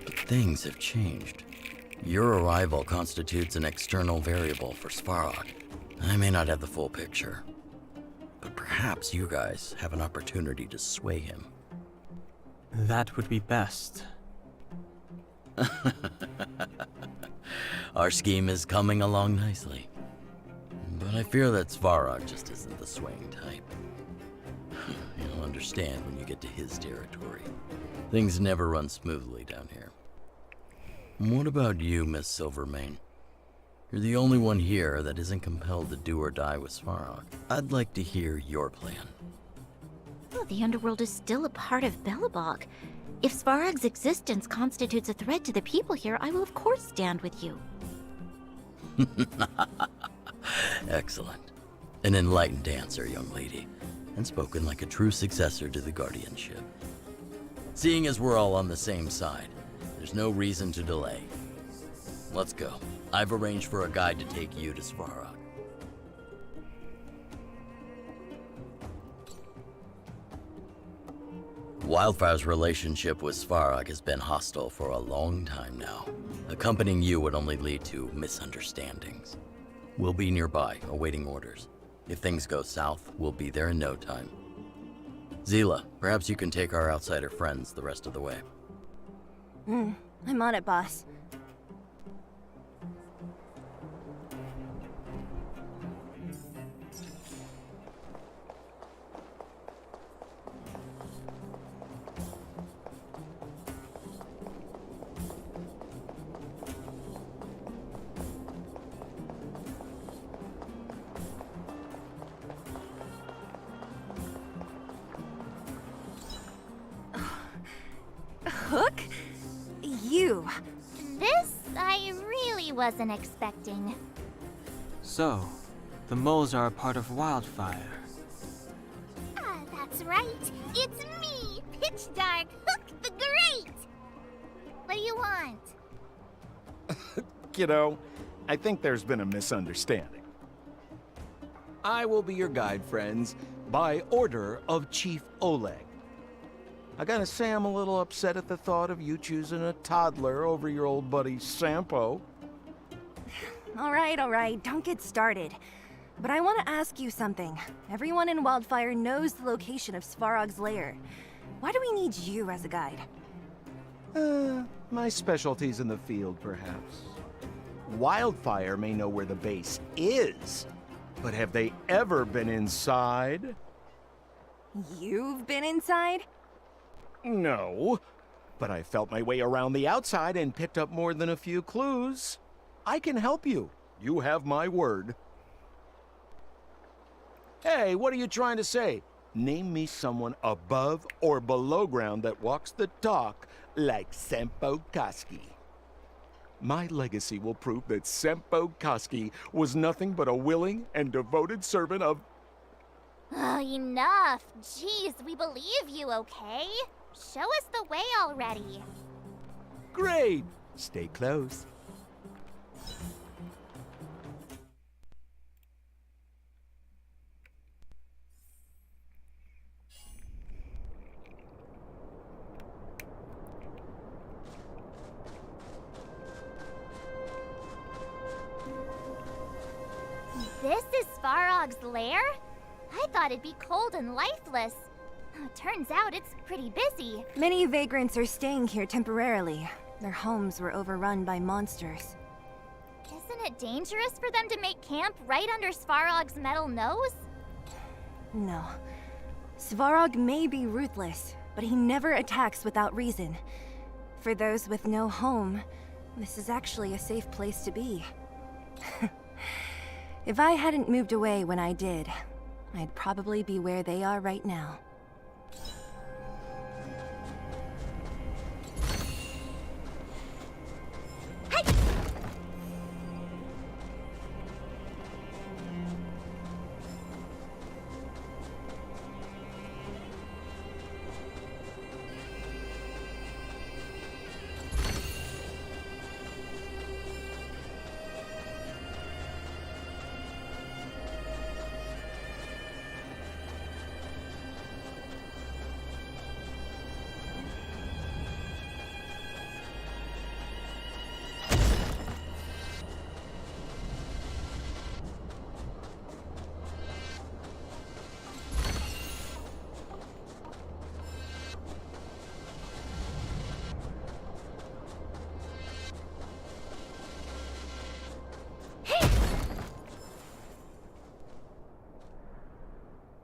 But things have changed. Your arrival constitutes an external variable for Svarog. I may not have the full picture, but perhaps you guys have an opportunity to sway him. That would be best. Our scheme is coming along nicely, but I fear that Svarog just isn't the swaying type. You'll understand when you get to his territory. Things never run smoothly down here. What about you, Miss Silvermane? You're the only one here that isn't compelled to do or die with Svarog. I'd like to hear your plan. Oh, the Underworld is still a part of Belobog. If Svarog's existence constitutes a threat to the people here, I will of course stand with you. Excellent. An enlightened answer, young lady, and spoken like a true successor to the guardianship. Seeing as we're all on the same side, there's no reason to delay. Let's go. I've arranged for a guide to take you to Svarog. Wildfire's relationship with Svarog has been hostile for a long time now. Accompanying you would only lead to misunderstandings. We'll be nearby, awaiting orders. If things go south, we'll be there in no time. Zila, perhaps you can take our outsider friends the rest of the way. I'm on it, boss. Hook? You. This I really wasn't expecting. So, the moles are a part of Wildfire. Ah, that's right. It's me, Pitch Dark Hook the Great. What do you want? Kiddo, I think there's been a misunderstanding. I will be your guide, friends, by order of Chief Oleg. I gotta say I'm a little upset at the thought of you choosing a toddler over your old buddy Sampo. All right, don't get started. But I want to ask you something. Everyone in Wildfire knows the location of Svarog's lair. Why do we need you as a guide? My specialty's in the field, perhaps. Wildfire may know where the base is, but have they ever been inside? You've been inside? No, but I felt my way around the outside and picked up more than a few clues. I can help you. You have my word. Hey, what are you trying to say? Name me someone above or below ground that walks the talk like Sempo Koski. My legacy will prove that Sempo Koski was nothing but a willing and devoted servant of... Oh, enough. Jeez, we believe you, okay? Show us the way already. Great! Stay close. This is Svarog's lair? I thought it'd be cold and lifeless. Turns out it's pretty busy. Many vagrants are staying here temporarily. Their homes were overrun by monsters. Isn't it dangerous for them to make camp right under Svarog's metal nose? No. Svarog may be ruthless, but he never attacks without reason. For those with no home, this is actually a safe place to be. If I hadn't moved away when I did, I'd probably be where they are right now.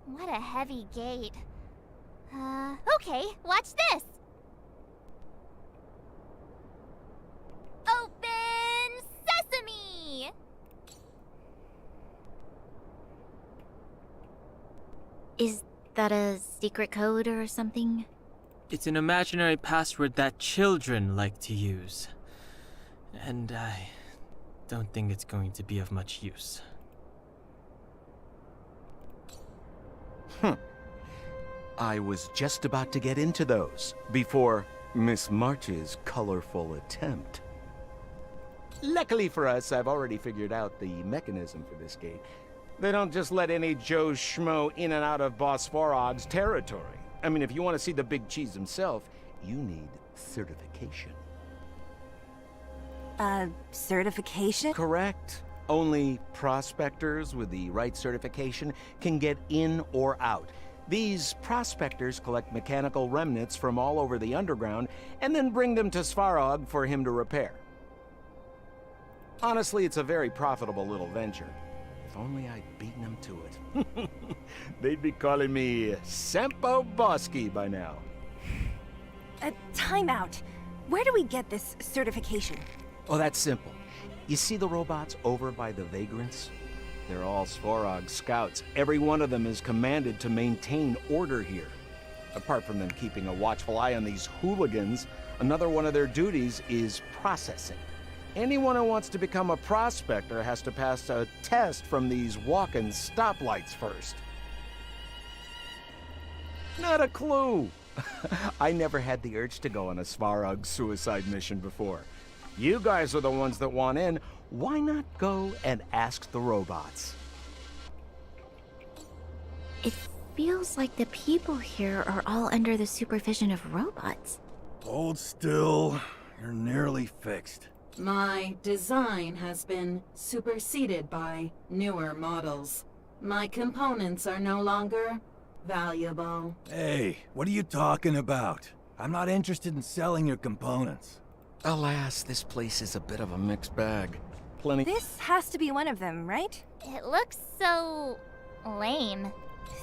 What a heavy gate. Okay, watch this! Open sesame! Is that a secret code or something? It's an imaginary password that children like to use. And I don't think it's going to be of much use. I was just about to get into those before Miss March's colorful attempt. Luckily for us, I've already figured out the mechanism for this gate. They don't just let any Joe Schmo in and out of Boss Svarog's territory. I mean, if you want to see the big cheese himself, you need certification. Certification? Correct. Only prospectors with the right certification can get in or out. These prospectors collect mechanical remnants from all over the underground and then bring them to Svarog for him to repair. Honestly, it's a very profitable little venture. If only I'd beaten them to it. They'd be calling me Sempo Bosky by now. Time out. Where do we get this certification? Oh, that's simple. You see the robots over by the vagrants? They're all Svarog scouts. Every one of them is commanded to maintain order here. Apart from them keeping a watchful eye on these hooligans, another one of their duties is processing. Anyone who wants to become a prospector has to pass a test from these walk-in stoplights first. Not a clue. I never had the urge to go on a Svarog suicide mission before. You guys are the ones that want in. Why not go and ask the robots? It feels like the people here are all under the supervision of robots. Hold still. You're nearly fixed. My design has been superseded by newer models. My components are no longer valuable. Hey, what are you talking about? I'm not interested in selling your components. Alas, this place is a bit of a mixed bag. Plenty. This has to be one of them, right? It looks so lame.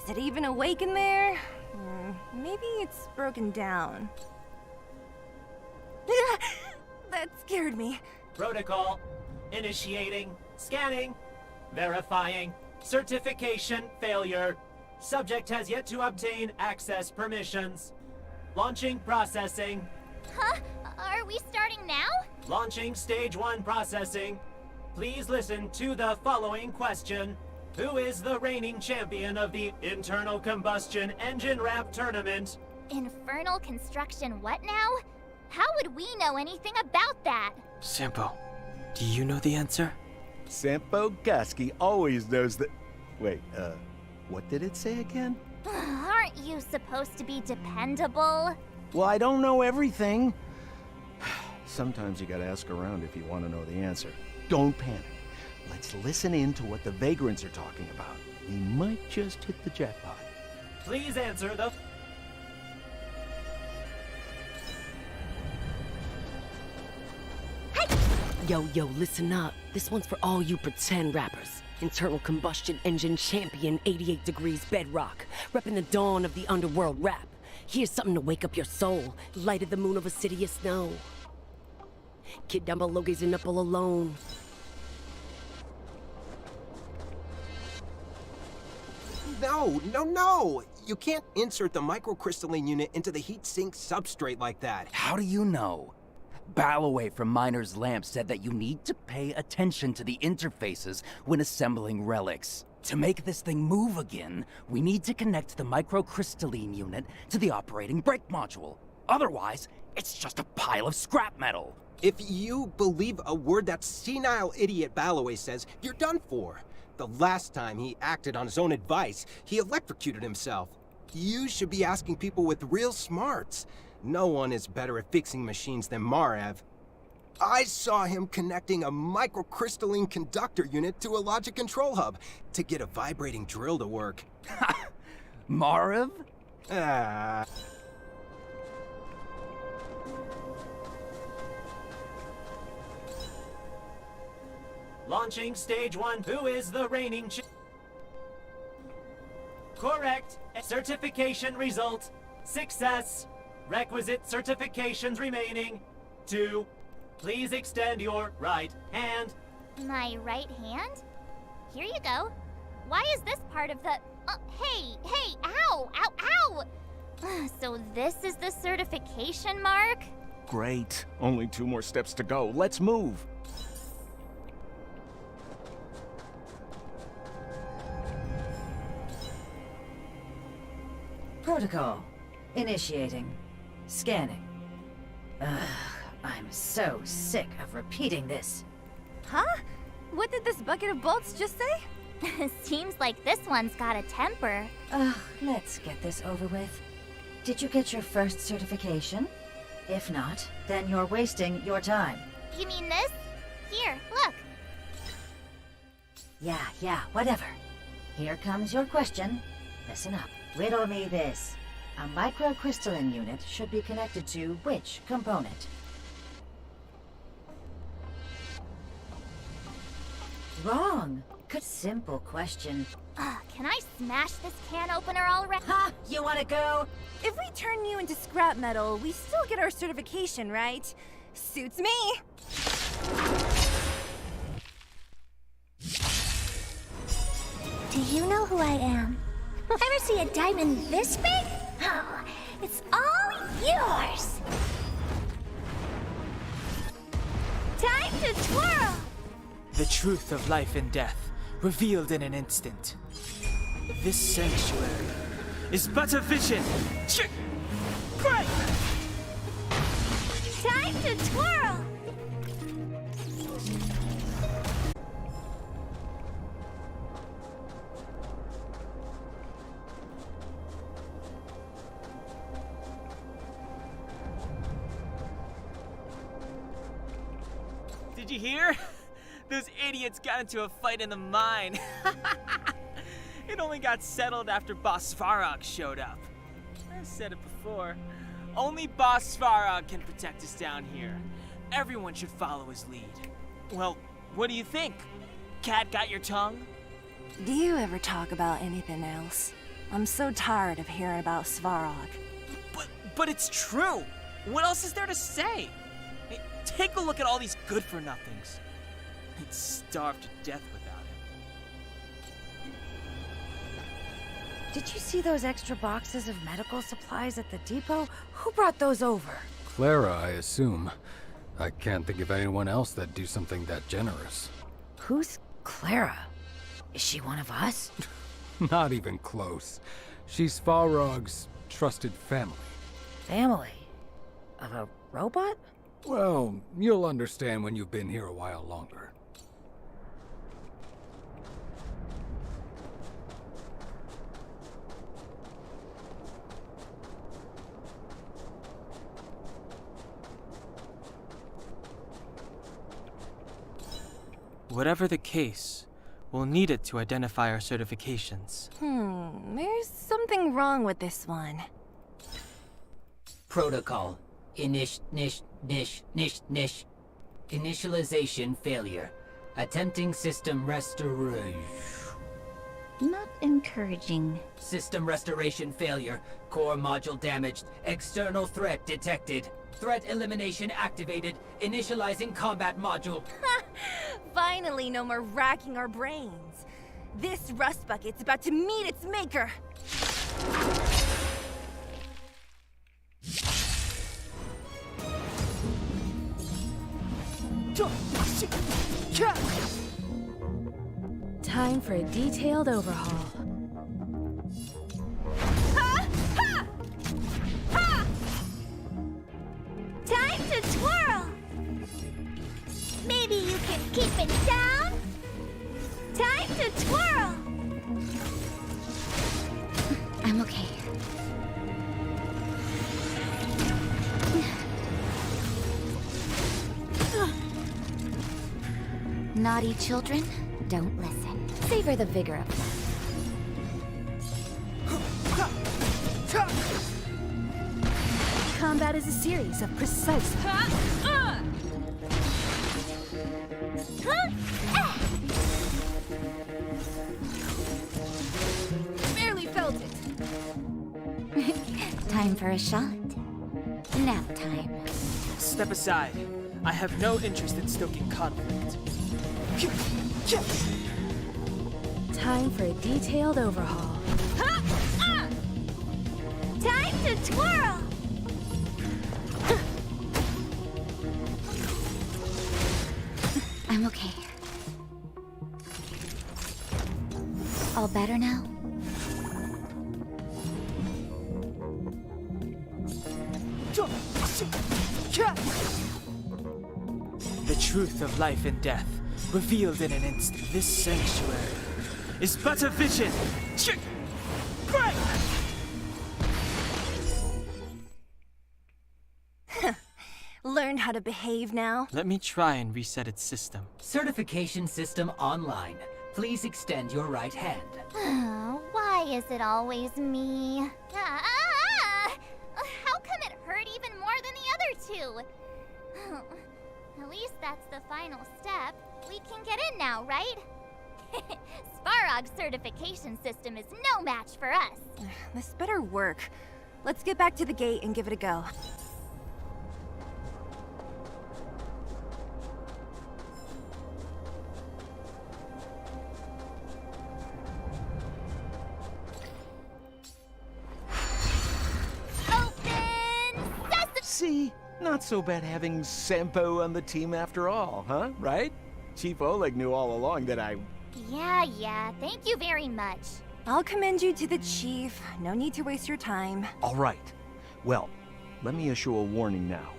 Is it even awake in there? Maybe it's broken down. That scared me. Protocol. Initiating. Scanning. Verifying. Certification failure. Subject has yet to obtain access permissions. Launching processing. Huh? Are we starting now? Launching stage 1 processing. Please listen to the following question. Who is the reigning champion of the Internal Combustion Engine Rap Tournament? Infernal construction what now? How would we know anything about that? Sampo, do you know the answer? Sampo Gaski always knows the... Wait, what did it say again? Aren't you supposed to be dependable? Well, I don't know everything. Sometimes you gotta ask around if you want to know the answer. Don't panic. Let's listen in to what the vagrants are talking about. We might just hit the jackpot. Please answer the... Yo, listen up. This one's for all you pretend rappers. Internal Combustion Engine Champion 88 Degrees Bedrock, repping the dawn of the underworld rap. Here's something to wake up your soul. Light of the moon of a city of snow. Kid down below gazing up all alone. No! You can't insert the microcrystalline unit into the heat sink substrate like that. How do you know? Balloway from Miner's Lamp said that you need to pay attention to the interfaces when assembling relics. To make this thing move again, we need to connect the microcrystalline unit to the operating brake module. Otherwise, it's just a pile of scrap metal. If you believe a word that senile idiot Balloway says, you're done for. The last time he acted on his own advice, he electrocuted himself. You should be asking people with real smarts. No one is better at fixing machines than Marev. I saw him connecting a microcrystalline conductor unit to a logic control hub to get a vibrating drill to work. Marev? Launching stage 1. Who is the reigning Correct. Certification result. Success. Requisite certifications remaining. 2. Please extend your right hand. My right hand? Here you go. Why is this part of the... hey, ow! So this is the certification mark? Great. Only 2 more steps to go. Let's move. Protocol. Initiating. Scanning. Ugh, I'm so sick of repeating this. Huh? What did this bucket of bolts just say? Seems like this one's got a temper. Ugh, let's get this over with. Did you get your first certification? If not, then you're wasting your time. You mean this? Here, look. Yeah, whatever. Here comes your question. Listen up. Riddle me this. A microcrystalline unit should be connected to which component? Wrong. Good simple question. Can I smash this can opener already? Ha! You wanna go? If we turn you into scrap metal, we still get our certification, right? Suits me. Do you know who I am? Ever see a diamond this big? Oh, it's all yours! Time to twirl! The truth of life and death, revealed in an instant. This sanctuary is but a vision. Break! Time to twirl! Did you hear? Those idiots got into a fight in the mine. It only got settled after Boss Svarog showed up. I said it before. Only Boss Svarog can protect us down here. Everyone should follow his lead. Well, what do you think? Cat got your tongue? Do you ever talk about anything else? I'm so tired of hearing about Svarog. But it's true. What else is there to say? Hey, take a look at all these good-for-nothings. I'd starve to death without him. Did you see those extra boxes of medical supplies at the depot? Who brought those over? Clara, I assume. I can't think of anyone else that'd do something that generous. Who's Clara? Is she one of us? Not even close. She's Farog's trusted family. Family? Of a robot? Well, you'll understand when you've been here a while longer. Whatever the case, we'll need it to identify our certifications. There's something wrong with this one. Protocol. Initialization failure. Attempting system restoration. Not encouraging. System restoration failure. Core module damaged. External threat detected. Threat elimination activated. Initializing combat module. Finally, no more racking our brains. This rust bucket's about to meet its maker. Time for a detailed overhaul. Time to twirl! Maybe you can keep it down? Time to twirl! I'm okay. Naughty children, don't listen. Savor the vigor of them. Combat is a series of precise... Barely felt it. Time for a shot. Nap time. Step aside. I have no interest in stoking conflict. Time for a detailed overhaul. Time to twirl! I'm okay. All better now? The truth of life and death, revealed in an instant. This sanctuary is but a vision. Break! Learn how to behave now. Let me try and reset its system. Certification system online. Please extend your right hand. Why is it always me? How come it hurt even more than the other two? At least that's the final step. We can get in now, right? Svarog's certification system is no match for us. This better work. Let's get back to the gate and give it a go. See? Not so bad having Sampo on the team after all, huh? Right? Chief Oleg knew all along that I... Yeah, thank you very much. I'll commend you to the chief. No need to waste your time. All right. Well, let me issue a warning now.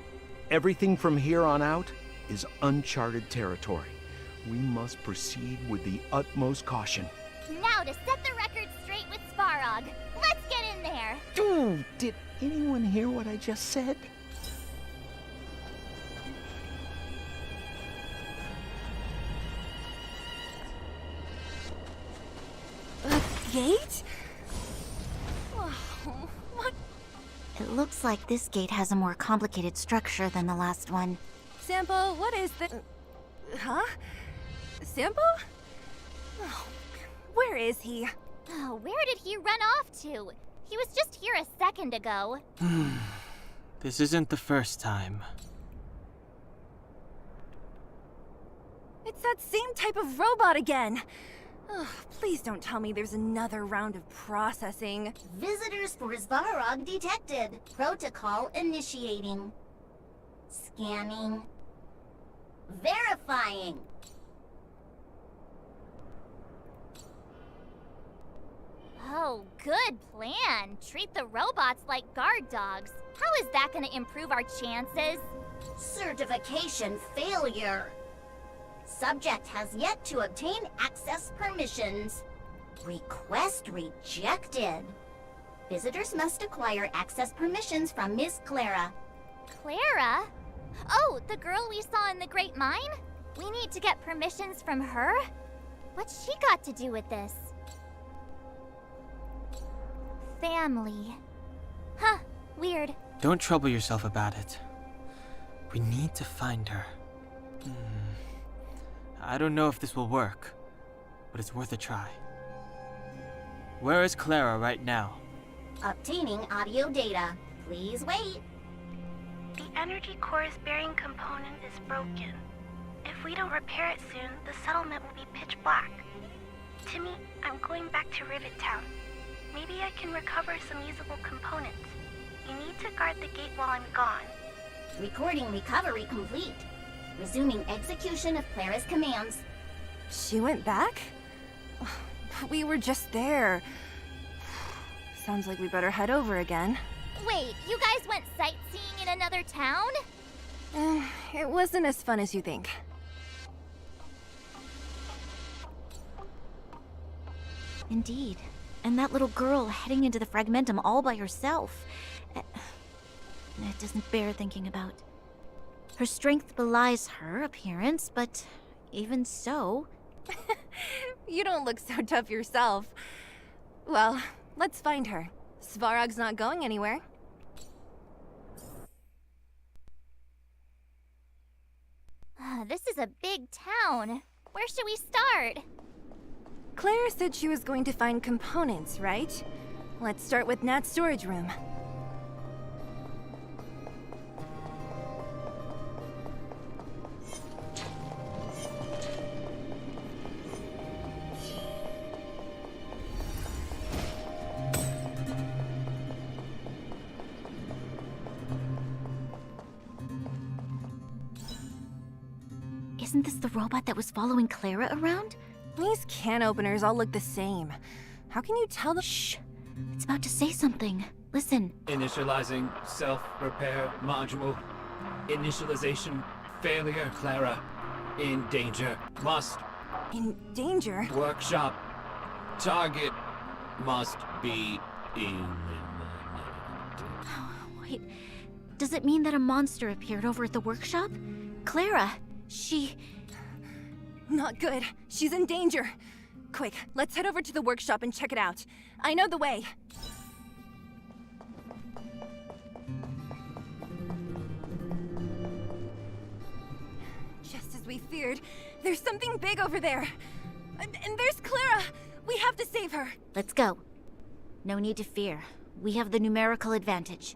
Everything from here on out is uncharted territory. We must proceed with the utmost caution. Now to set the record straight with Svarog. Let's get in there. Ooh, did anyone hear what I just said? Gate? What? It looks like this gate has a more complicated structure than the last one. Sampo, what is the... Huh? Sampo? Oh, where is he? Oh, where did he run off to? He was just here a second ago. This isn't the first time. It's that same type of robot again. Ugh, please don't tell me there's another round of processing. Visitors for Svarog detected. Protocol initiating. Scanning. Verifying. Oh, good plan. Treat the robots like guard dogs. How is that gonna improve our chances? Certification failure. Subject has yet to obtain access permissions. Request rejected. Visitors must acquire access permissions from Miss Clara. Clara? Oh, the girl we saw in the Great Mine? We need to get permissions from her? What's she got to do with this? Family. Huh, weird. Don't trouble yourself about it. We need to find her. I don't know if this will work, but it's worth a try. Where is Clara right now? Obtaining audio data. Please wait. The energy core's bearing component is broken. If we don't repair it soon, the settlement will be pitch black. Timmy, I'm going back to Rivet Town. Maybe I can recover some usable components. You need to guard the gate while I'm gone. Recording recovery complete. Resuming execution of Clara's commands. She went back? We were just there. Sounds like we better head over again. Wait, you guys went sightseeing in another town? It wasn't as fun as you think. Indeed. And that little girl heading into the Fragmentum all by herself. It doesn't bear thinking about. Her strength belies her appearance, but even so... You don't look so tough yourself. Well, let's find her. Svarog's not going anywhere. This is a big town. Where should we start? Claire said she was going to find components, right? Let's start with Nat's storage room. Isn't this the robot that was following Clara around? These can openers all look the same. How can you tell the— Shh! It's about to say something. Listen. Initializing self-repair module. Initialization failure. Clara. In danger. Must. In danger? Workshop. Target must be eliminated. Wait, does it mean that a monster appeared over at the workshop? Clara, she... Not good. She's in danger. Quick, let's head over to the workshop and check it out. I know the way. Just as we feared, there's something big over there. And there's Clara. We have to save her. Let's go. No need to fear. We have the numerical advantage.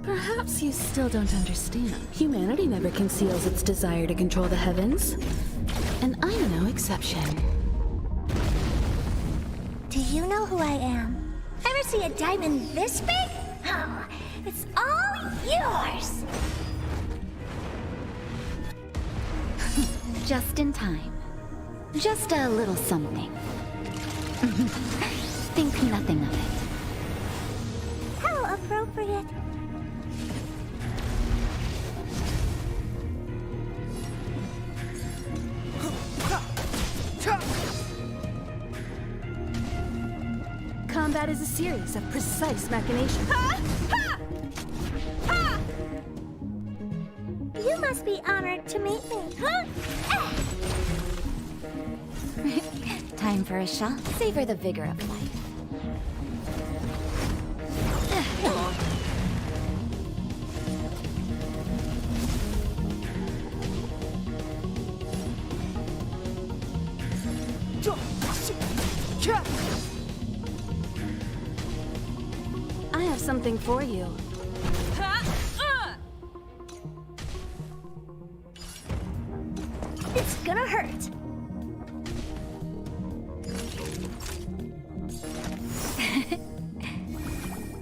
Perhaps you still don't understand. Humanity never conceals its desire to control the heavens. And I'm no exception. Do you know who I am? Ever see a diamond this big? Oh, it's all yours! Just in time. Just a little something. Think nothing of it. How appropriate. Combat is a series of precise machinations. You must be honored to meet me. Time for a shot. Savor the vigor of life. I have something for you. It's gonna hurt.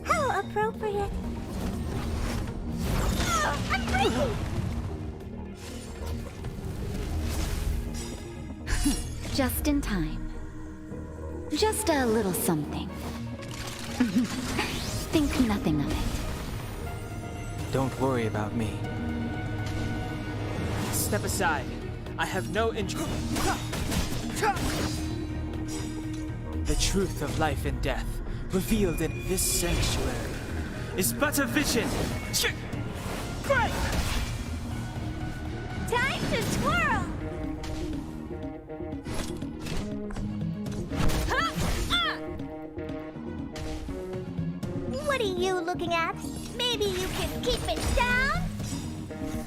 How appropriate. Oh, I'm breaking! Just in time. Just a little something. Think nothing of it. Don't worry about me. Step aside. I have no interest. The truth of life and death, revealed in this sanctuary, is but a vision. Great! Time to twirl! What are you looking at? Maybe you can keep it down?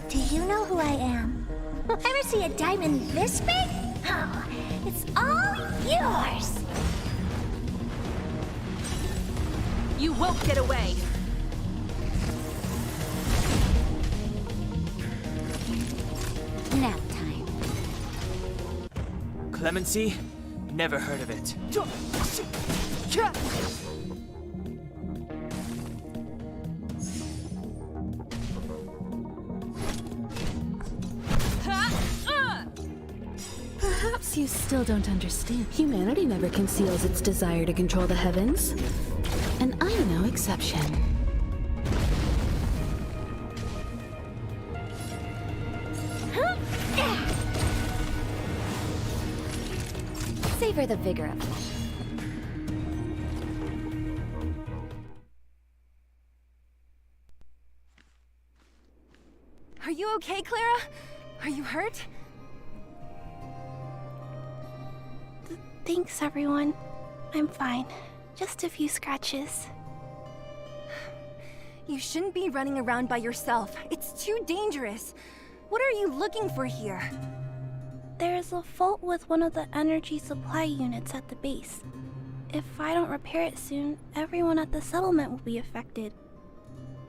Do you know who I am? Ever see a diamond this big? Oh, it's all yours! You won't get away! Nap time. Clemency? Never heard of it. Perhaps you still don't understand. Humanity never conceals its desire to control the heavens. And I'm no exception. Savor the vigor of life. Are you okay, Clara? Are you hurt? Thanks, everyone. I'm fine. Just a few scratches. You shouldn't be running around by yourself. It's too dangerous. What are you looking for here? There's a fault with one of the energy supply units at the base. If I don't repair it soon, everyone at the settlement will be affected.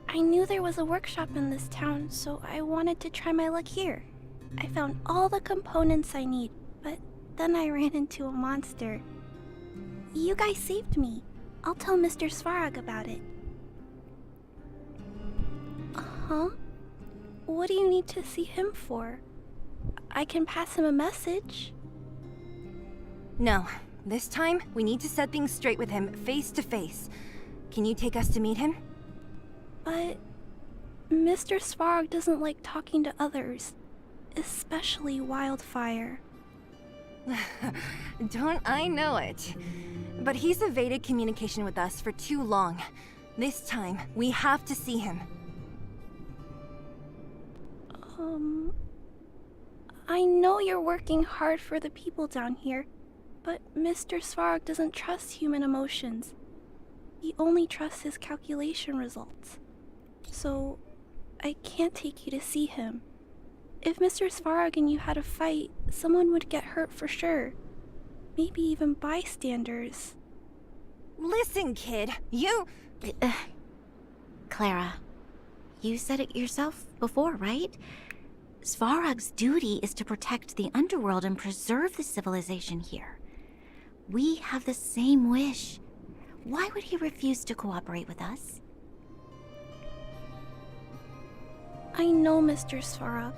I knew there was a workshop in this town, so I wanted to try my luck here. I found all the components I need, but then I ran into a monster. You guys saved me. I'll tell Mr. Svarog about it. Huh? What do you need to see him for? I can pass him a message. No. This time, we need to set things straight with him, face to face. Can you take us to meet him? But Mr. Svarog doesn't like talking to others, especially Wildfire. Don't I know it? But he's evaded communication with us for too long. This time, we have to see him. I know you're working hard for the people down here, but Mr. Svarog doesn't trust human emotions. He only trusts his calculation results. So, I can't take you to see him. If Mr. Svarog and you had a fight, someone would get hurt for sure. Maybe even bystanders. Listen, kid, you... Clara, you said it yourself before, right? Svarog's duty is to protect the underworld and preserve the civilization here. We have the same wish. Why would he refuse to cooperate with us? I know Mr. Svarog.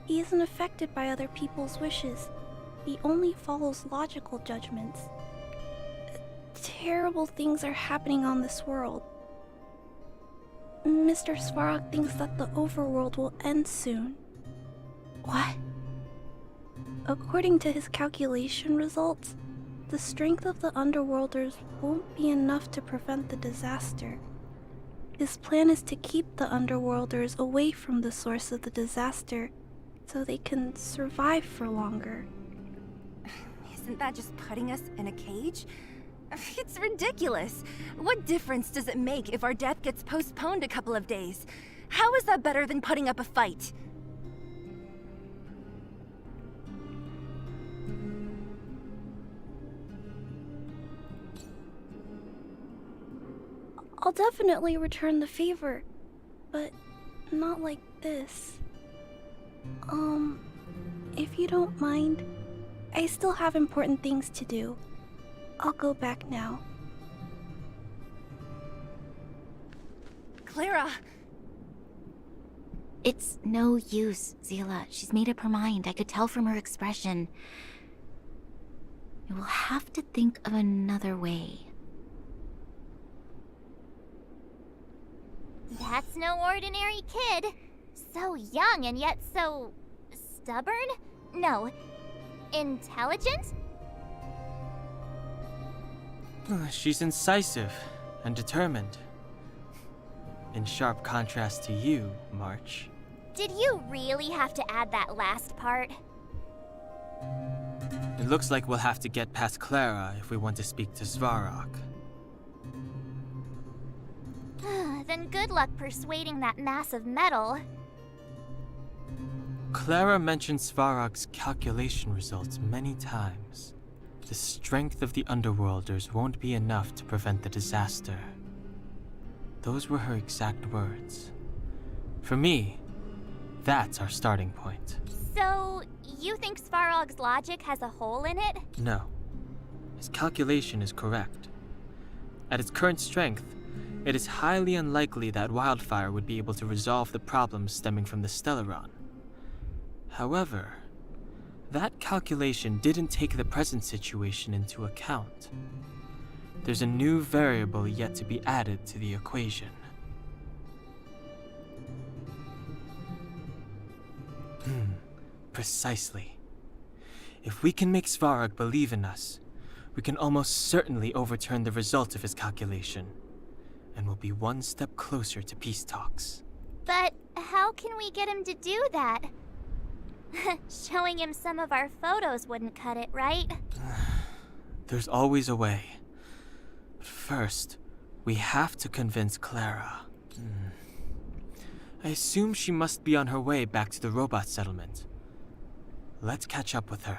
He isn't affected by other people's wishes. He only follows logical judgments. Terrible things are happening on this world. Mr. Svarog thinks that the overworld will end soon. What? According to his calculation results, the strength of the Underworlders won't be enough to prevent the disaster. His plan is to keep the Underworlders away from the source of the disaster so they can survive for longer. Isn't that just putting us in a cage? It's ridiculous. What difference does it make if our death gets postponed a couple of days? How is that better than putting up a fight? I'll definitely return the favor, but not like this. If you don't mind, I still have important things to do. I'll go back now. Clara! It's no use, Zila. She's made up her mind. I could tell from her expression. We will have to think of another way. That's no ordinary kid. So young and yet so stubborn? No, intelligent? She's incisive and determined. In sharp contrast to you, March. Did you really have to add that last part? It looks like we'll have to get past Clara if we want to speak to Svarog. Then good luck persuading that mass of metal. Clara mentioned Svarog's calculation results many times. The strength of the Underworlders won't be enough to prevent the disaster. Those were her exact words. For me, that's our starting point. So, you think Svarog's logic has a hole in it? No. His calculation is correct. At its current strength, it is highly unlikely that Wildfire would be able to resolve the problems stemming from the Stellaron. However, that calculation didn't take the present situation into account. There's a new variable yet to be added to the equation. Precisely. If we can make Svarog believe in us, we can almost certainly overturn the result of his calculation, and we'll be one step closer to peace talks. But how can we get him to do that? Showing him some of our photos wouldn't cut it, right? There's always a way. But first, we have to convince Clara. I assume she must be on her way back to the robot settlement. Let's catch up with her.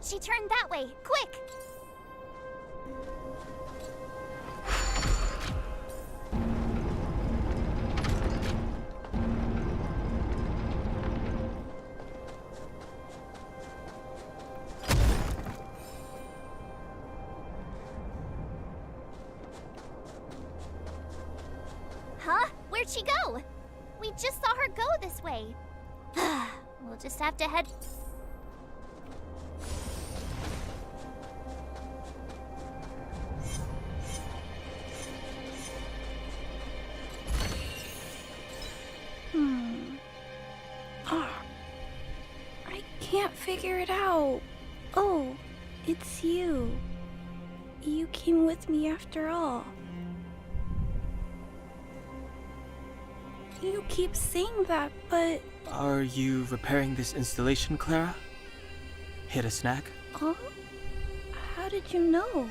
She turned that way, quick! Huh? Where'd she go? We just saw her go this way. We'll just have to head... I can't figure it out. Oh, it's you. You came with me after all. You keep saying that, but... Are you repairing this installation, Clara? Hit a snag? Huh? How did you know?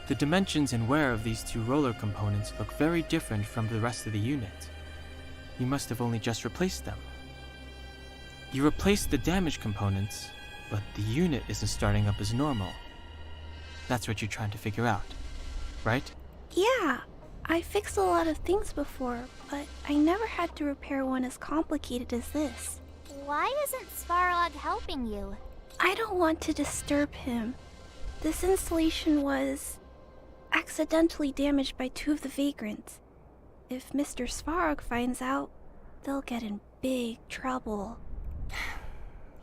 The dimensions and wear of these two roller components look very different from the rest of the unit. You must have only just replaced them. You replaced the damaged components, but the unit isn't starting up as normal. That's what you're trying to figure out, right? Yeah, I fixed a lot of things before, but I never had to repair one as complicated as this. Why isn't Svarog helping you? I don't want to disturb him. This installation was accidentally damaged by two of the vagrants. If Mr. Svarog finds out, they'll get in big trouble.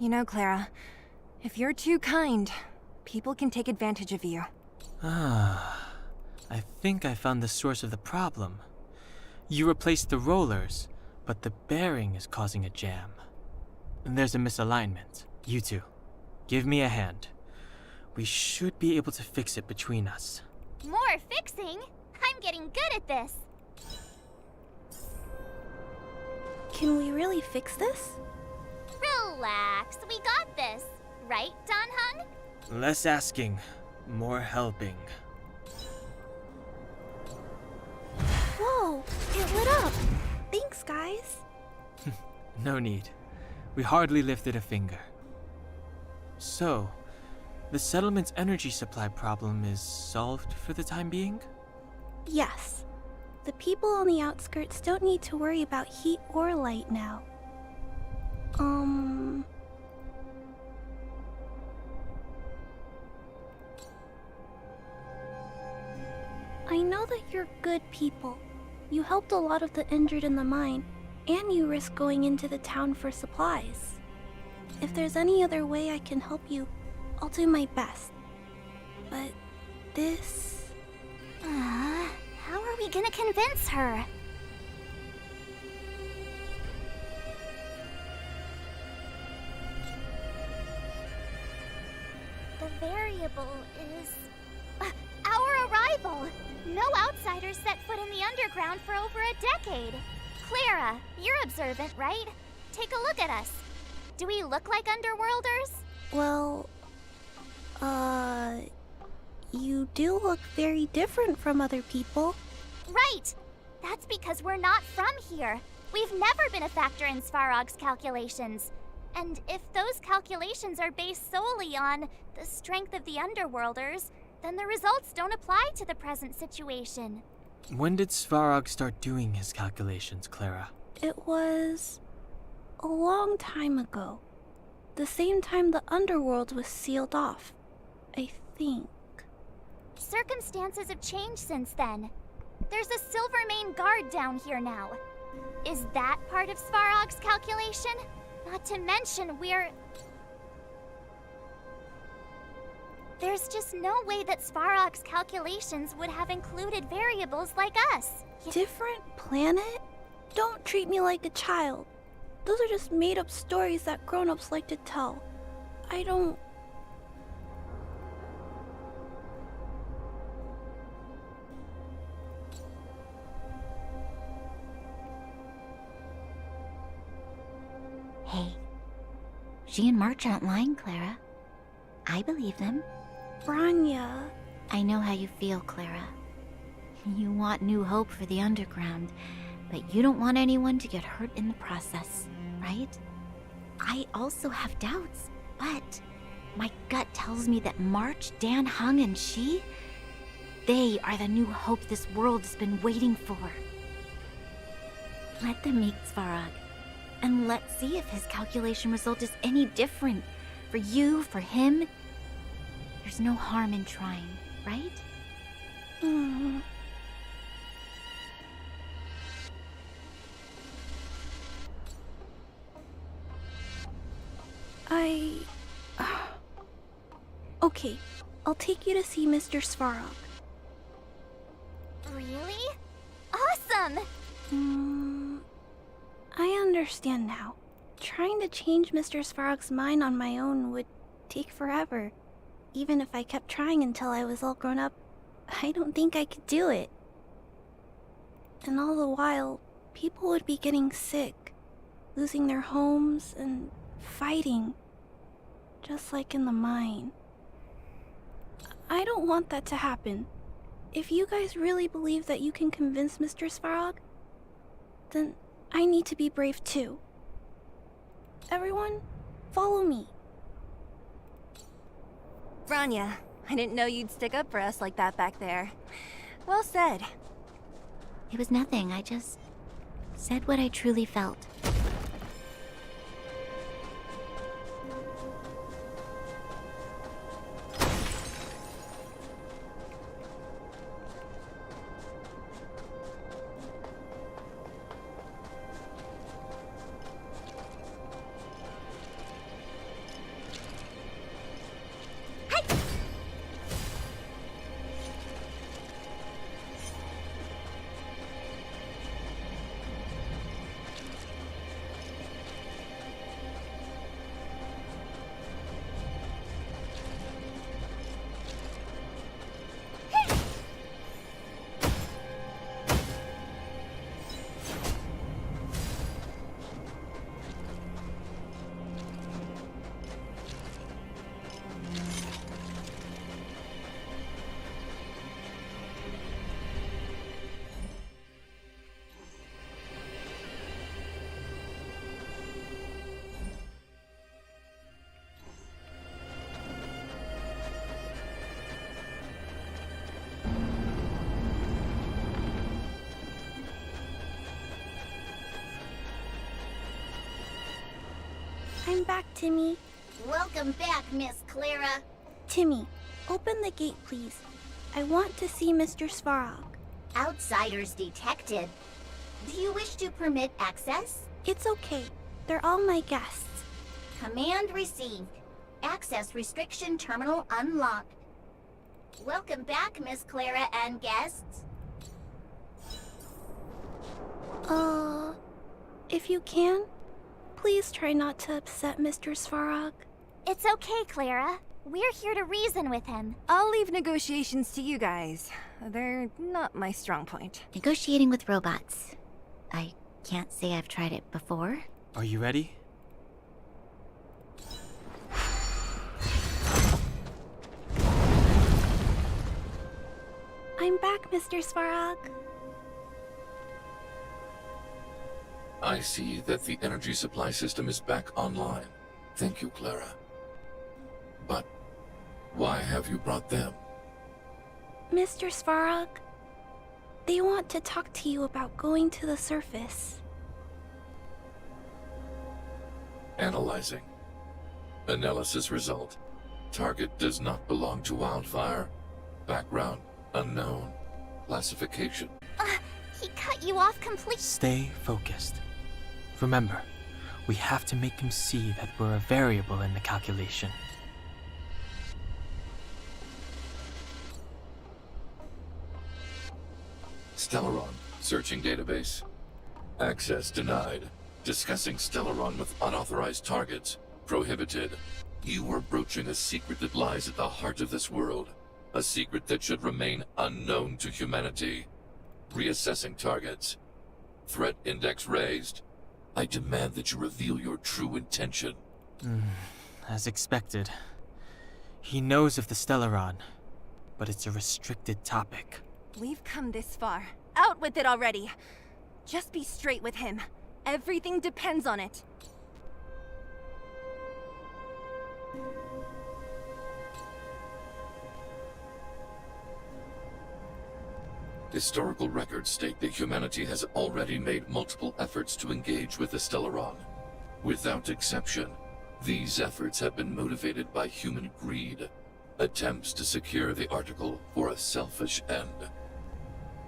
You know, Clara, if you're too kind, people can take advantage of you. I think I found the source of the problem. You replaced the rollers, but the bearing is causing a jam. And there's a misalignment. You two, give me a hand. We should be able to fix it between us. More fixing? I'm getting good at this. Can we really fix this? Relax, we got this. Right, Danhung? Less asking, more helping. Whoa, it lit up. Thanks, guys. No need. We hardly lifted a finger. So, the settlement's energy supply problem is solved for the time being? Yes. The people on the outskirts don't need to worry about heat or light now. I know that you're good people. You helped a lot of the injured in the mine, and you risked going into the town for supplies. If there's any other way I can help you, I'll do my best. But this... How are we gonna convince her? The variable is... our arrival! No outsiders set foot in the underground for over a decade. Clara, you're observant, right? Take a look at us. Do we look like underworlders? Well... You do look very different from other people. Right! That's because we're not from here. We've never been a factor in Svarog's calculations. And if those calculations are based solely on the strength of the Underworlders, then the results don't apply to the present situation. When did Svarog start doing his calculations, Clara? It was... a long time ago. The same time the Underworld was sealed off, I think. Circumstances have changed since then. There's a Silvermane guard down here now. Is that part of Svarog's calculation? Not to mention There's just no way that Svarog's calculations would have included variables like us. Different planet? Don't treat me like a child. Those are just made-up stories that grown-ups like to tell. I don't... Hey, she and March aren't lying, Clara. I believe them. Branya... I know how you feel, Clara. You want new hope for the underground, but you don't want anyone to get hurt in the process, right? I also have doubts, but my gut tells me that March, Dan Hung, and she, they are the new hope this world has been waiting for. Let them meet Svarog, and let's see if his calculation result is any different. For you, for him, there's no harm in trying, right? Okay, I'll take you to see Mr. Svarog. Really? Awesome! I understand now. Trying to change Mr. Svarog's mind on my own would take forever. Even if I kept trying until I was all grown up, I don't think I could do it. And all the while, people would be getting sick, losing their homes, and fighting. Just like in the mine. I don't want that to happen. If you guys really believe that you can convince Mr. Svarog, then I need to be brave too. Everyone, follow me. Branya, I didn't know you'd stick up for us like that back there. Well said. It was nothing, I just said what I truly felt. I'm back, Timmy. Welcome back, Miss Clara. Timmy, open the gate, please. I want to see Mr. Svarog. Outsiders detected. Do you wish to permit access? It's okay. They're all my guests. Command received. Access restriction terminal unlocked. Welcome back, Miss Clara and guests. If you can, please try not to upset Mr. Svarog. It's okay, Clara. We're here to reason with him. I'll leave negotiations to you guys. They're not my strong point. Negotiating with robots. I can't say I've tried it before. Are you ready? I'm back, Mr. Svarog. I see that the energy supply system is back online. Thank you, Clara. But why have you brought them? Mr. Svarog, they want to talk to you about going to the surface. Analyzing. Analysis result. Target does not belong to Wildfire. Background unknown. Classification. He cut you off completely. Stay focused. Remember, we have to make him see that we're a variable in the calculation. Stellaron. Searching database. Access denied. Discussing Stellaron with unauthorized targets. Prohibited. You are broaching a secret that lies at the heart of this world. A secret that should remain unknown to humanity. Reassessing targets. Threat index raised. I demand that you reveal your true intention. As expected. He knows of the Stellaron, but it's a restricted topic. We've come this far. Out with it already. Just be straight with him. Everything depends on it. Historical records state that humanity has already made multiple efforts to engage with the Stellaron. Without exception, these efforts have been motivated by human greed, attempts to secure the article for a selfish end.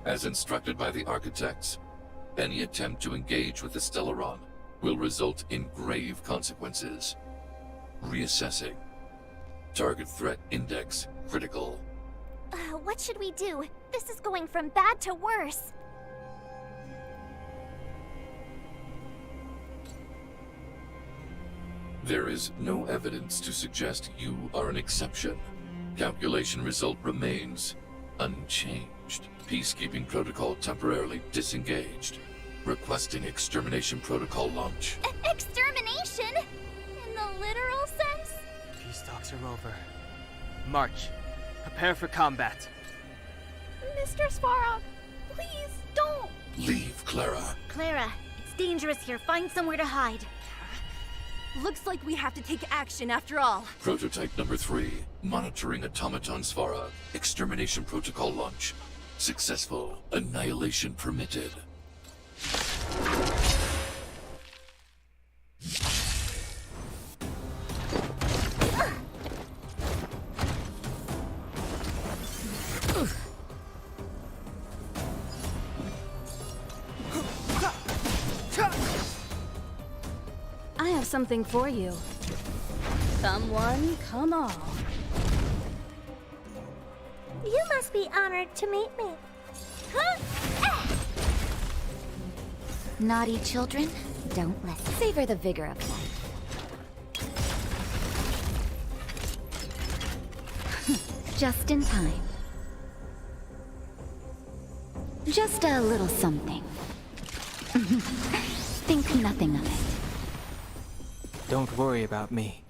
As instructed by the architects, any attempt to engage with the Stellaron will result in grave consequences. Reassessing. Target threat index critical. What should we do? This is going from bad to worse. There is no evidence to suggest you are an exception. Calculation result remains unchanged. Peacekeeping protocol temporarily disengaged. Requesting extermination protocol launch. Extermination? In the literal sense? Peace talks are over. March. Prepare for combat. Mr. Svarog, please don't! Leave, Clara. Clara, it's dangerous here. Find somewhere to hide. Looks like we have to take action after all. Prototype number 3. Monitoring automaton Svarog. Extermination protocol launch. Successful. Annihilation permitted. I have something for you. Come one, come all. You must be honored to meet me. Naughty children, don't listen. Savor the vigor of life. Just in time. Just a little something. Think nothing of it. Don't worry about me.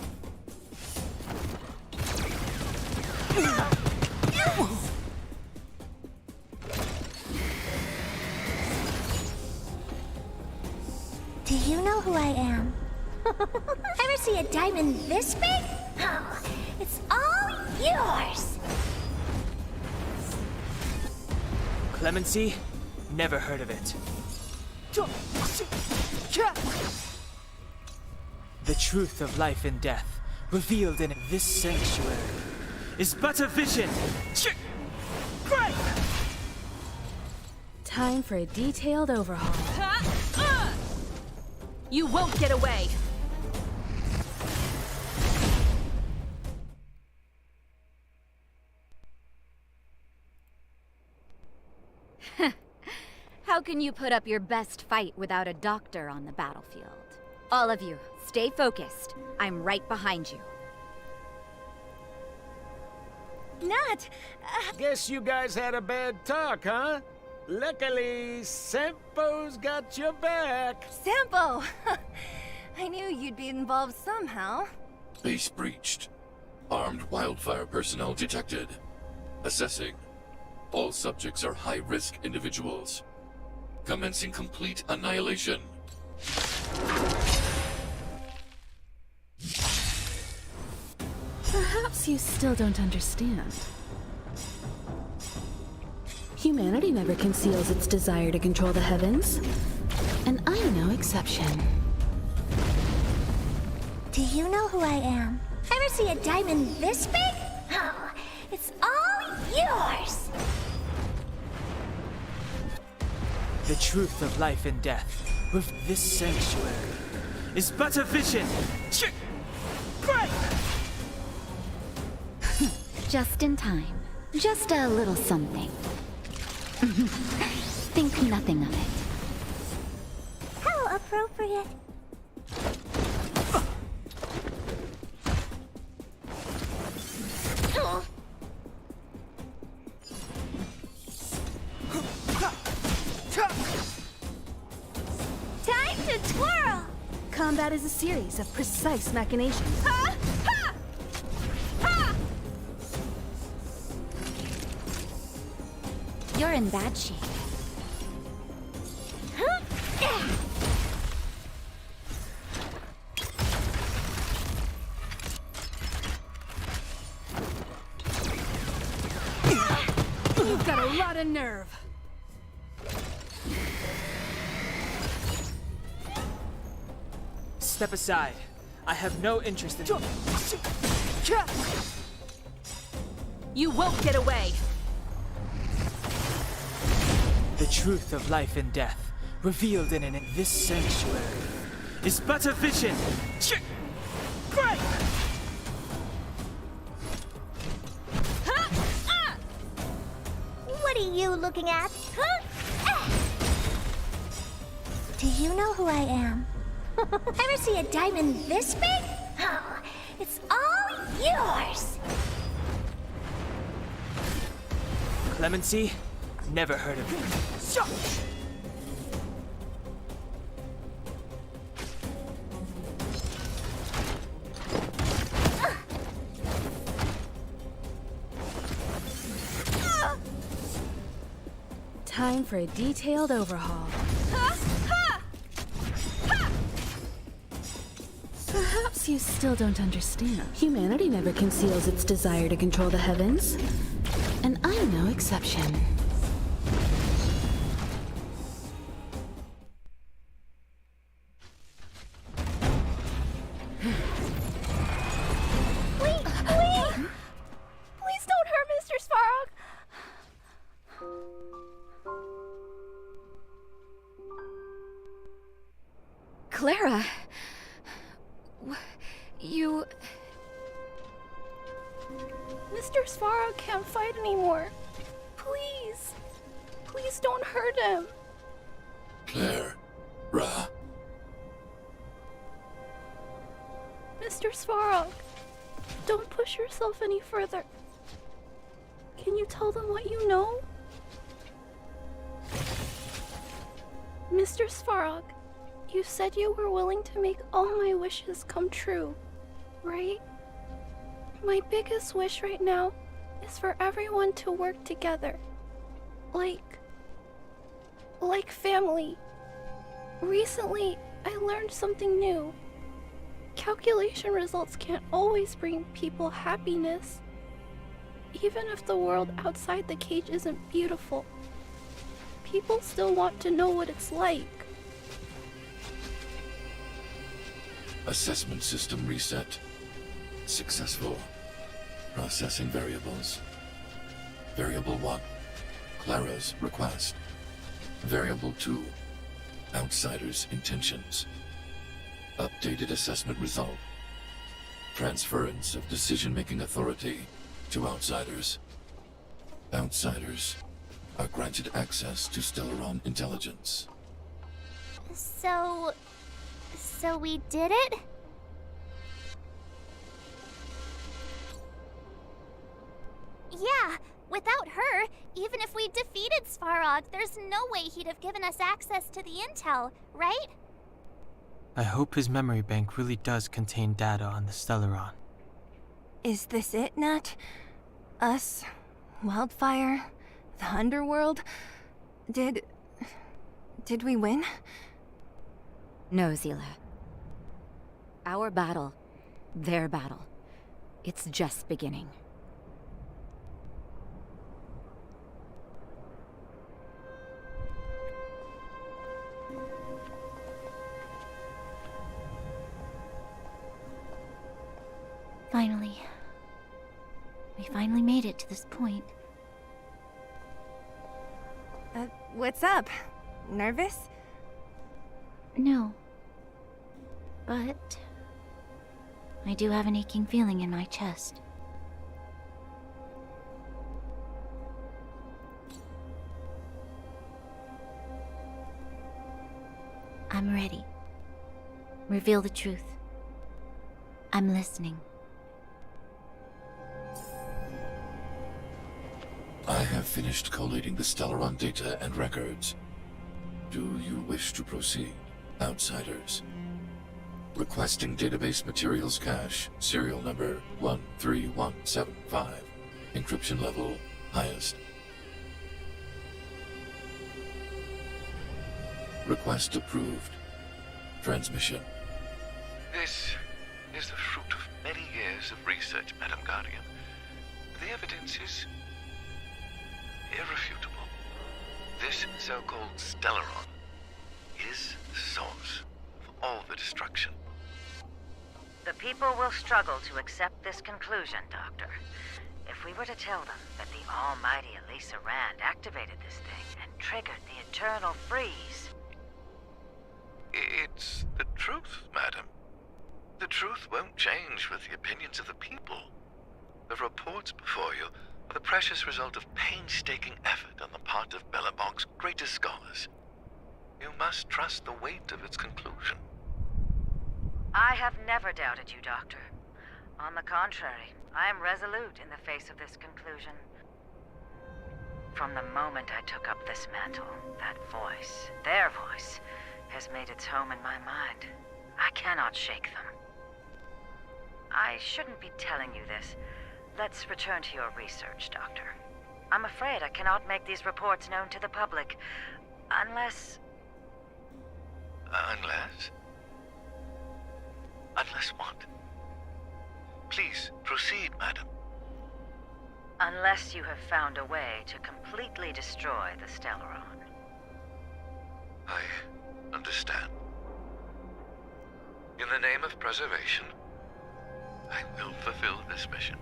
Do you know who I am? Ever see a diamond this big? Oh, it's all yours! Clemency? Never heard of it. The truth of life and death, revealed in this sanctuary, is but a vision. Break! Time for a detailed overhaul. You won't get away! How can you put up your best fight without a doctor on the battlefield? All of you, stay focused. I'm right behind you. Nat! Guess you guys had a bad talk, huh? Luckily, Sampo's got your back. Sampo! I knew you'd be involved somehow. Base breached. Armed wildfire personnel detected. Assessing. All subjects are high-risk individuals. Commencing complete annihilation. Perhaps you still don't understand. Humanity never conceals its desire to control the heavens. And I'm no exception. Do you know who I am? Ever see a diamond this big? Oh, it's all yours! The truth of life and death, with this sanctuary, is but a vision. Break! Just in time. Just a little something. Think nothing of it. How appropriate. Time to twirl! Combat is a series of precise machinations. You're in bad shape. You've got a lot of nerve. Step aside. I have no interest in... You won't get away! The truth of life and death, revealed in this sanctuary, is but a vision. Break! What are you looking at? Do you know who I am? Ever see a diamond this big? Oh, it's all yours! Clemency? Never heard of it. Time for a detailed overhaul. Perhaps you still don't understand. Humanity never conceals its desire to control the heavens. And I'm no exception. Please don't hurt Mr. Svarog. Clara... You... Mr. Svarog can't fight anymore. Please. Please don't hurt him. Claire. Ra. Mr. Svarog, don't push yourself any further. Can you tell them what you know? Mr. Svarog, you said you were willing to make all my wishes come true, right? My biggest wish right now is for everyone to work together. Like family. Recently, I learned something new. Calculation results can't always bring people happiness. Even if the world outside the cage isn't beautiful, people still want to know what it's like. Assessment system reset. Successful. Processing variables. Variable 1. Clara's request. Variable 2. Outsider's intentions. Updated assessment result. Transference of decision-making authority to outsiders. Outsiders are granted access to Stellaron intelligence. So we did it? Yeah, without her, even if we defeated Svarog, there's no way he'd have given us access to the intel, right? I hope his memory bank really does contain data on the Stellaron. Is this it, Nat? Us? Wildfire? The underworld? Did we win? No, Zila. Our battle, their battle, it's just beginning. Finally. We finally made it to this point. What's up? Nervous? No. But I do have an aching feeling in my chest. I'm ready. Reveal the truth. I'm listening. I have finished collating the Stellaron data and records. Do you wish to proceed, outsiders? Requesting database materials cache, serial number 13175. Encryption level highest. Request approved. Transmission. This is the fruit of many years of research, Madam Guardian. The evidence is irrefutable. This so-called Stellaron is the source of all the destruction. The people will struggle to accept this conclusion, Doctor. If we were to tell them that the almighty Elisa Rand activated this thing and triggered the eternal freeze... It's the truth, madam. The truth won't change with the opinions of the people. The reports before you are the precious result of painstaking effort on the part of Belobog's greatest scholars. You must trust the weight of its conclusion. I have never doubted you, Doctor. On the contrary, I am resolute in the face of this conclusion. From the moment I took up this mantle, that voice, their voice, has made its home in my mind. I cannot shake them. I shouldn't be telling you this. Let's return to your research, Doctor. I'm afraid I cannot make these reports known to the public, unless... Unless? Unless what? Please, proceed, madam. Unless you have found a way to completely destroy the Stellaron. I understand. In the name of preservation, I will fulfill this mission.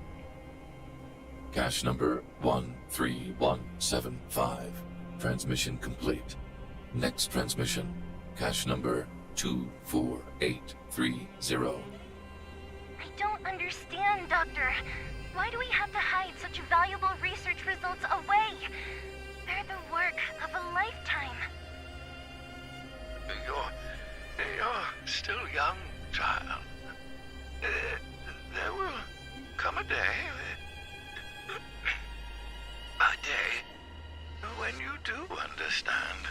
Cache number 13175. Transmission complete. Next transmission. Cache number 24830. I don't understand, Doctor. Why do we have to hide such valuable research results away? They're the work of a lifetime. You're still young, child. There will come a day, when you do understand.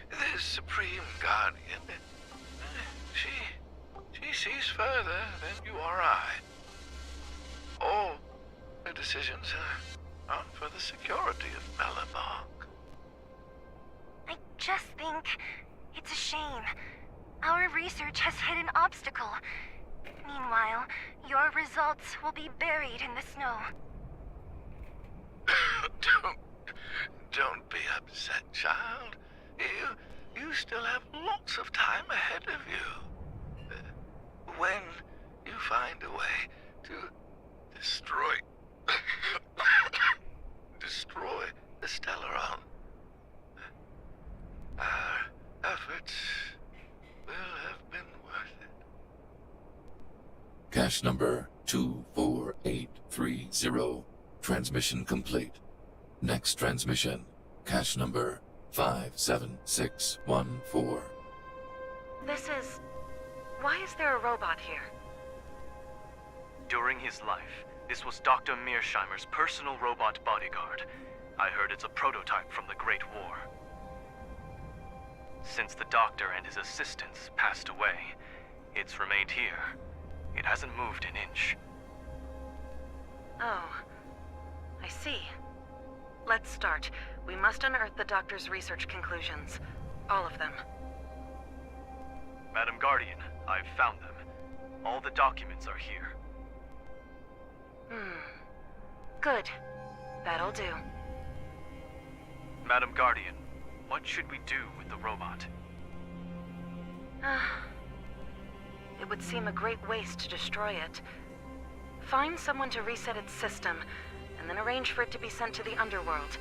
The Supreme Guardian, she sees further than you or I. All her decisions are for the security of Belobog. I just think it's a shame. Our research has hit an obstacle. Meanwhile, your results will be buried in the snow. Don't be upset, child. You still have lots of time ahead of you. when you find a way to destroy the Stellaron, our efforts will have been worth it. Cache number 24830. Transmission complete. Next transmission. Cache number 57614. Why is there a robot here? During his life, this was Dr. Mearsheimer's personal robot bodyguard. I heard it's a prototype from the Great War. Since the doctor and his assistants passed away, it's remained here. It hasn't moved an inch. Oh, I see. Let's start. We must unearth the doctor's research conclusions. All of them. Madam Guardian, I've found them. All the documents are here. Good. That'll do. Madam Guardian, what should we do with the robot? It would seem a great waste to destroy it. Find someone to reset its system, and then arrange for it to be sent to the underworld.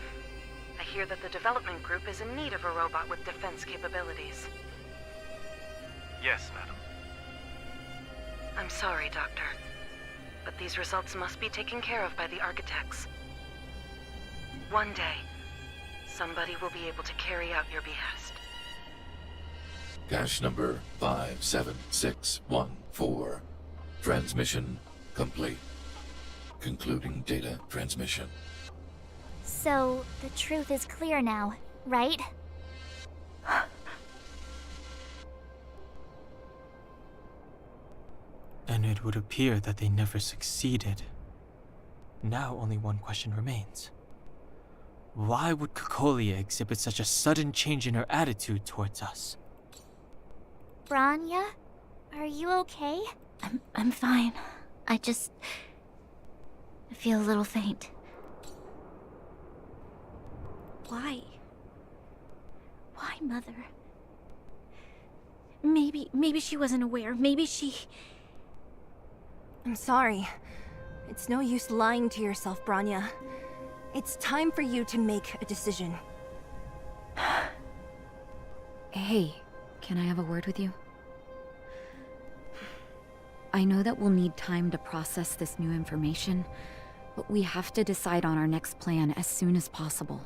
I hear that the development group is in need of a robot with defense capabilities. Yes, madam. I'm sorry, Doctor, but these results must be taken care of by the architects. One day, somebody will be able to carry out your behest. Cache number 57614. Transmission complete. Concluding data transmission. So, the truth is clear now, right? And it would appear that they never succeeded. Now only one question remains. Why would Cocolia exhibit such a sudden change in her attitude towards us? Branya? Are you okay? I'm fine. I feel a little faint. Why? Why, Mother? Maybe she wasn't aware. Maybe she... I'm sorry. It's no use lying to yourself, Branya. It's time for you to make a decision. Hey, can I have a word with you? I know that we'll need time to process this new information, but we have to decide on our next plan as soon as possible.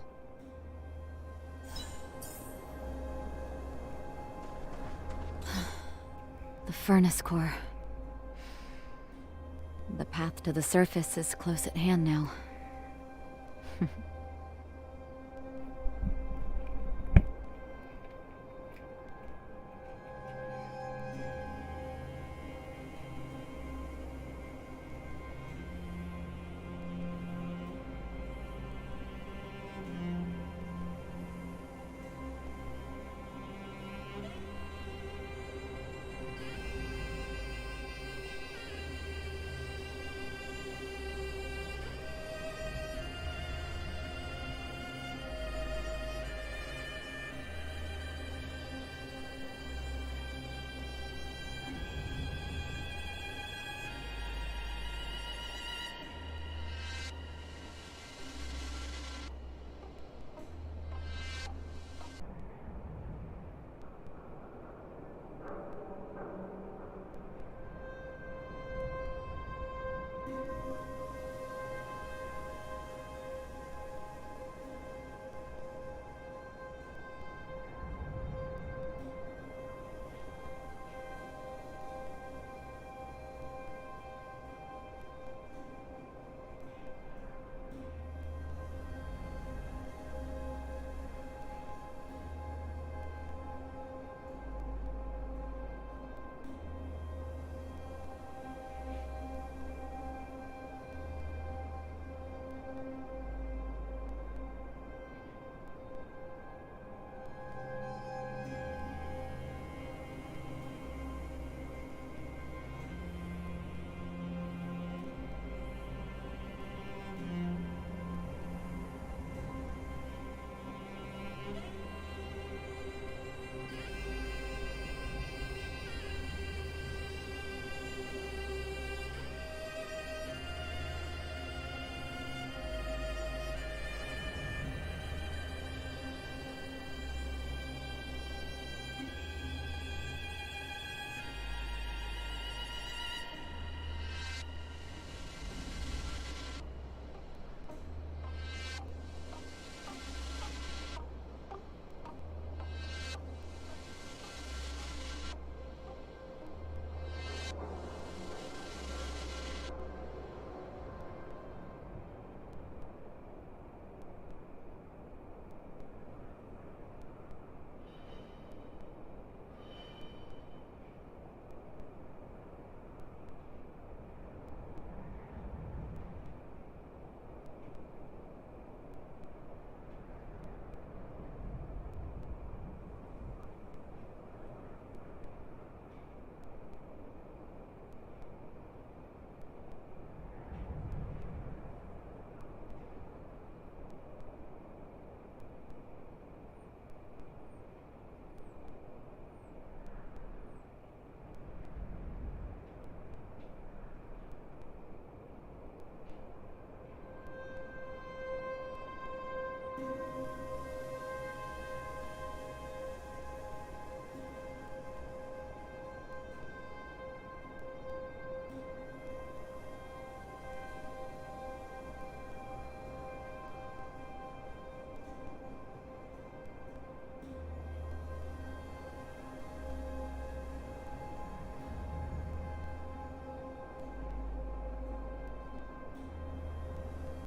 The furnace core. The path to the surface is close at hand now.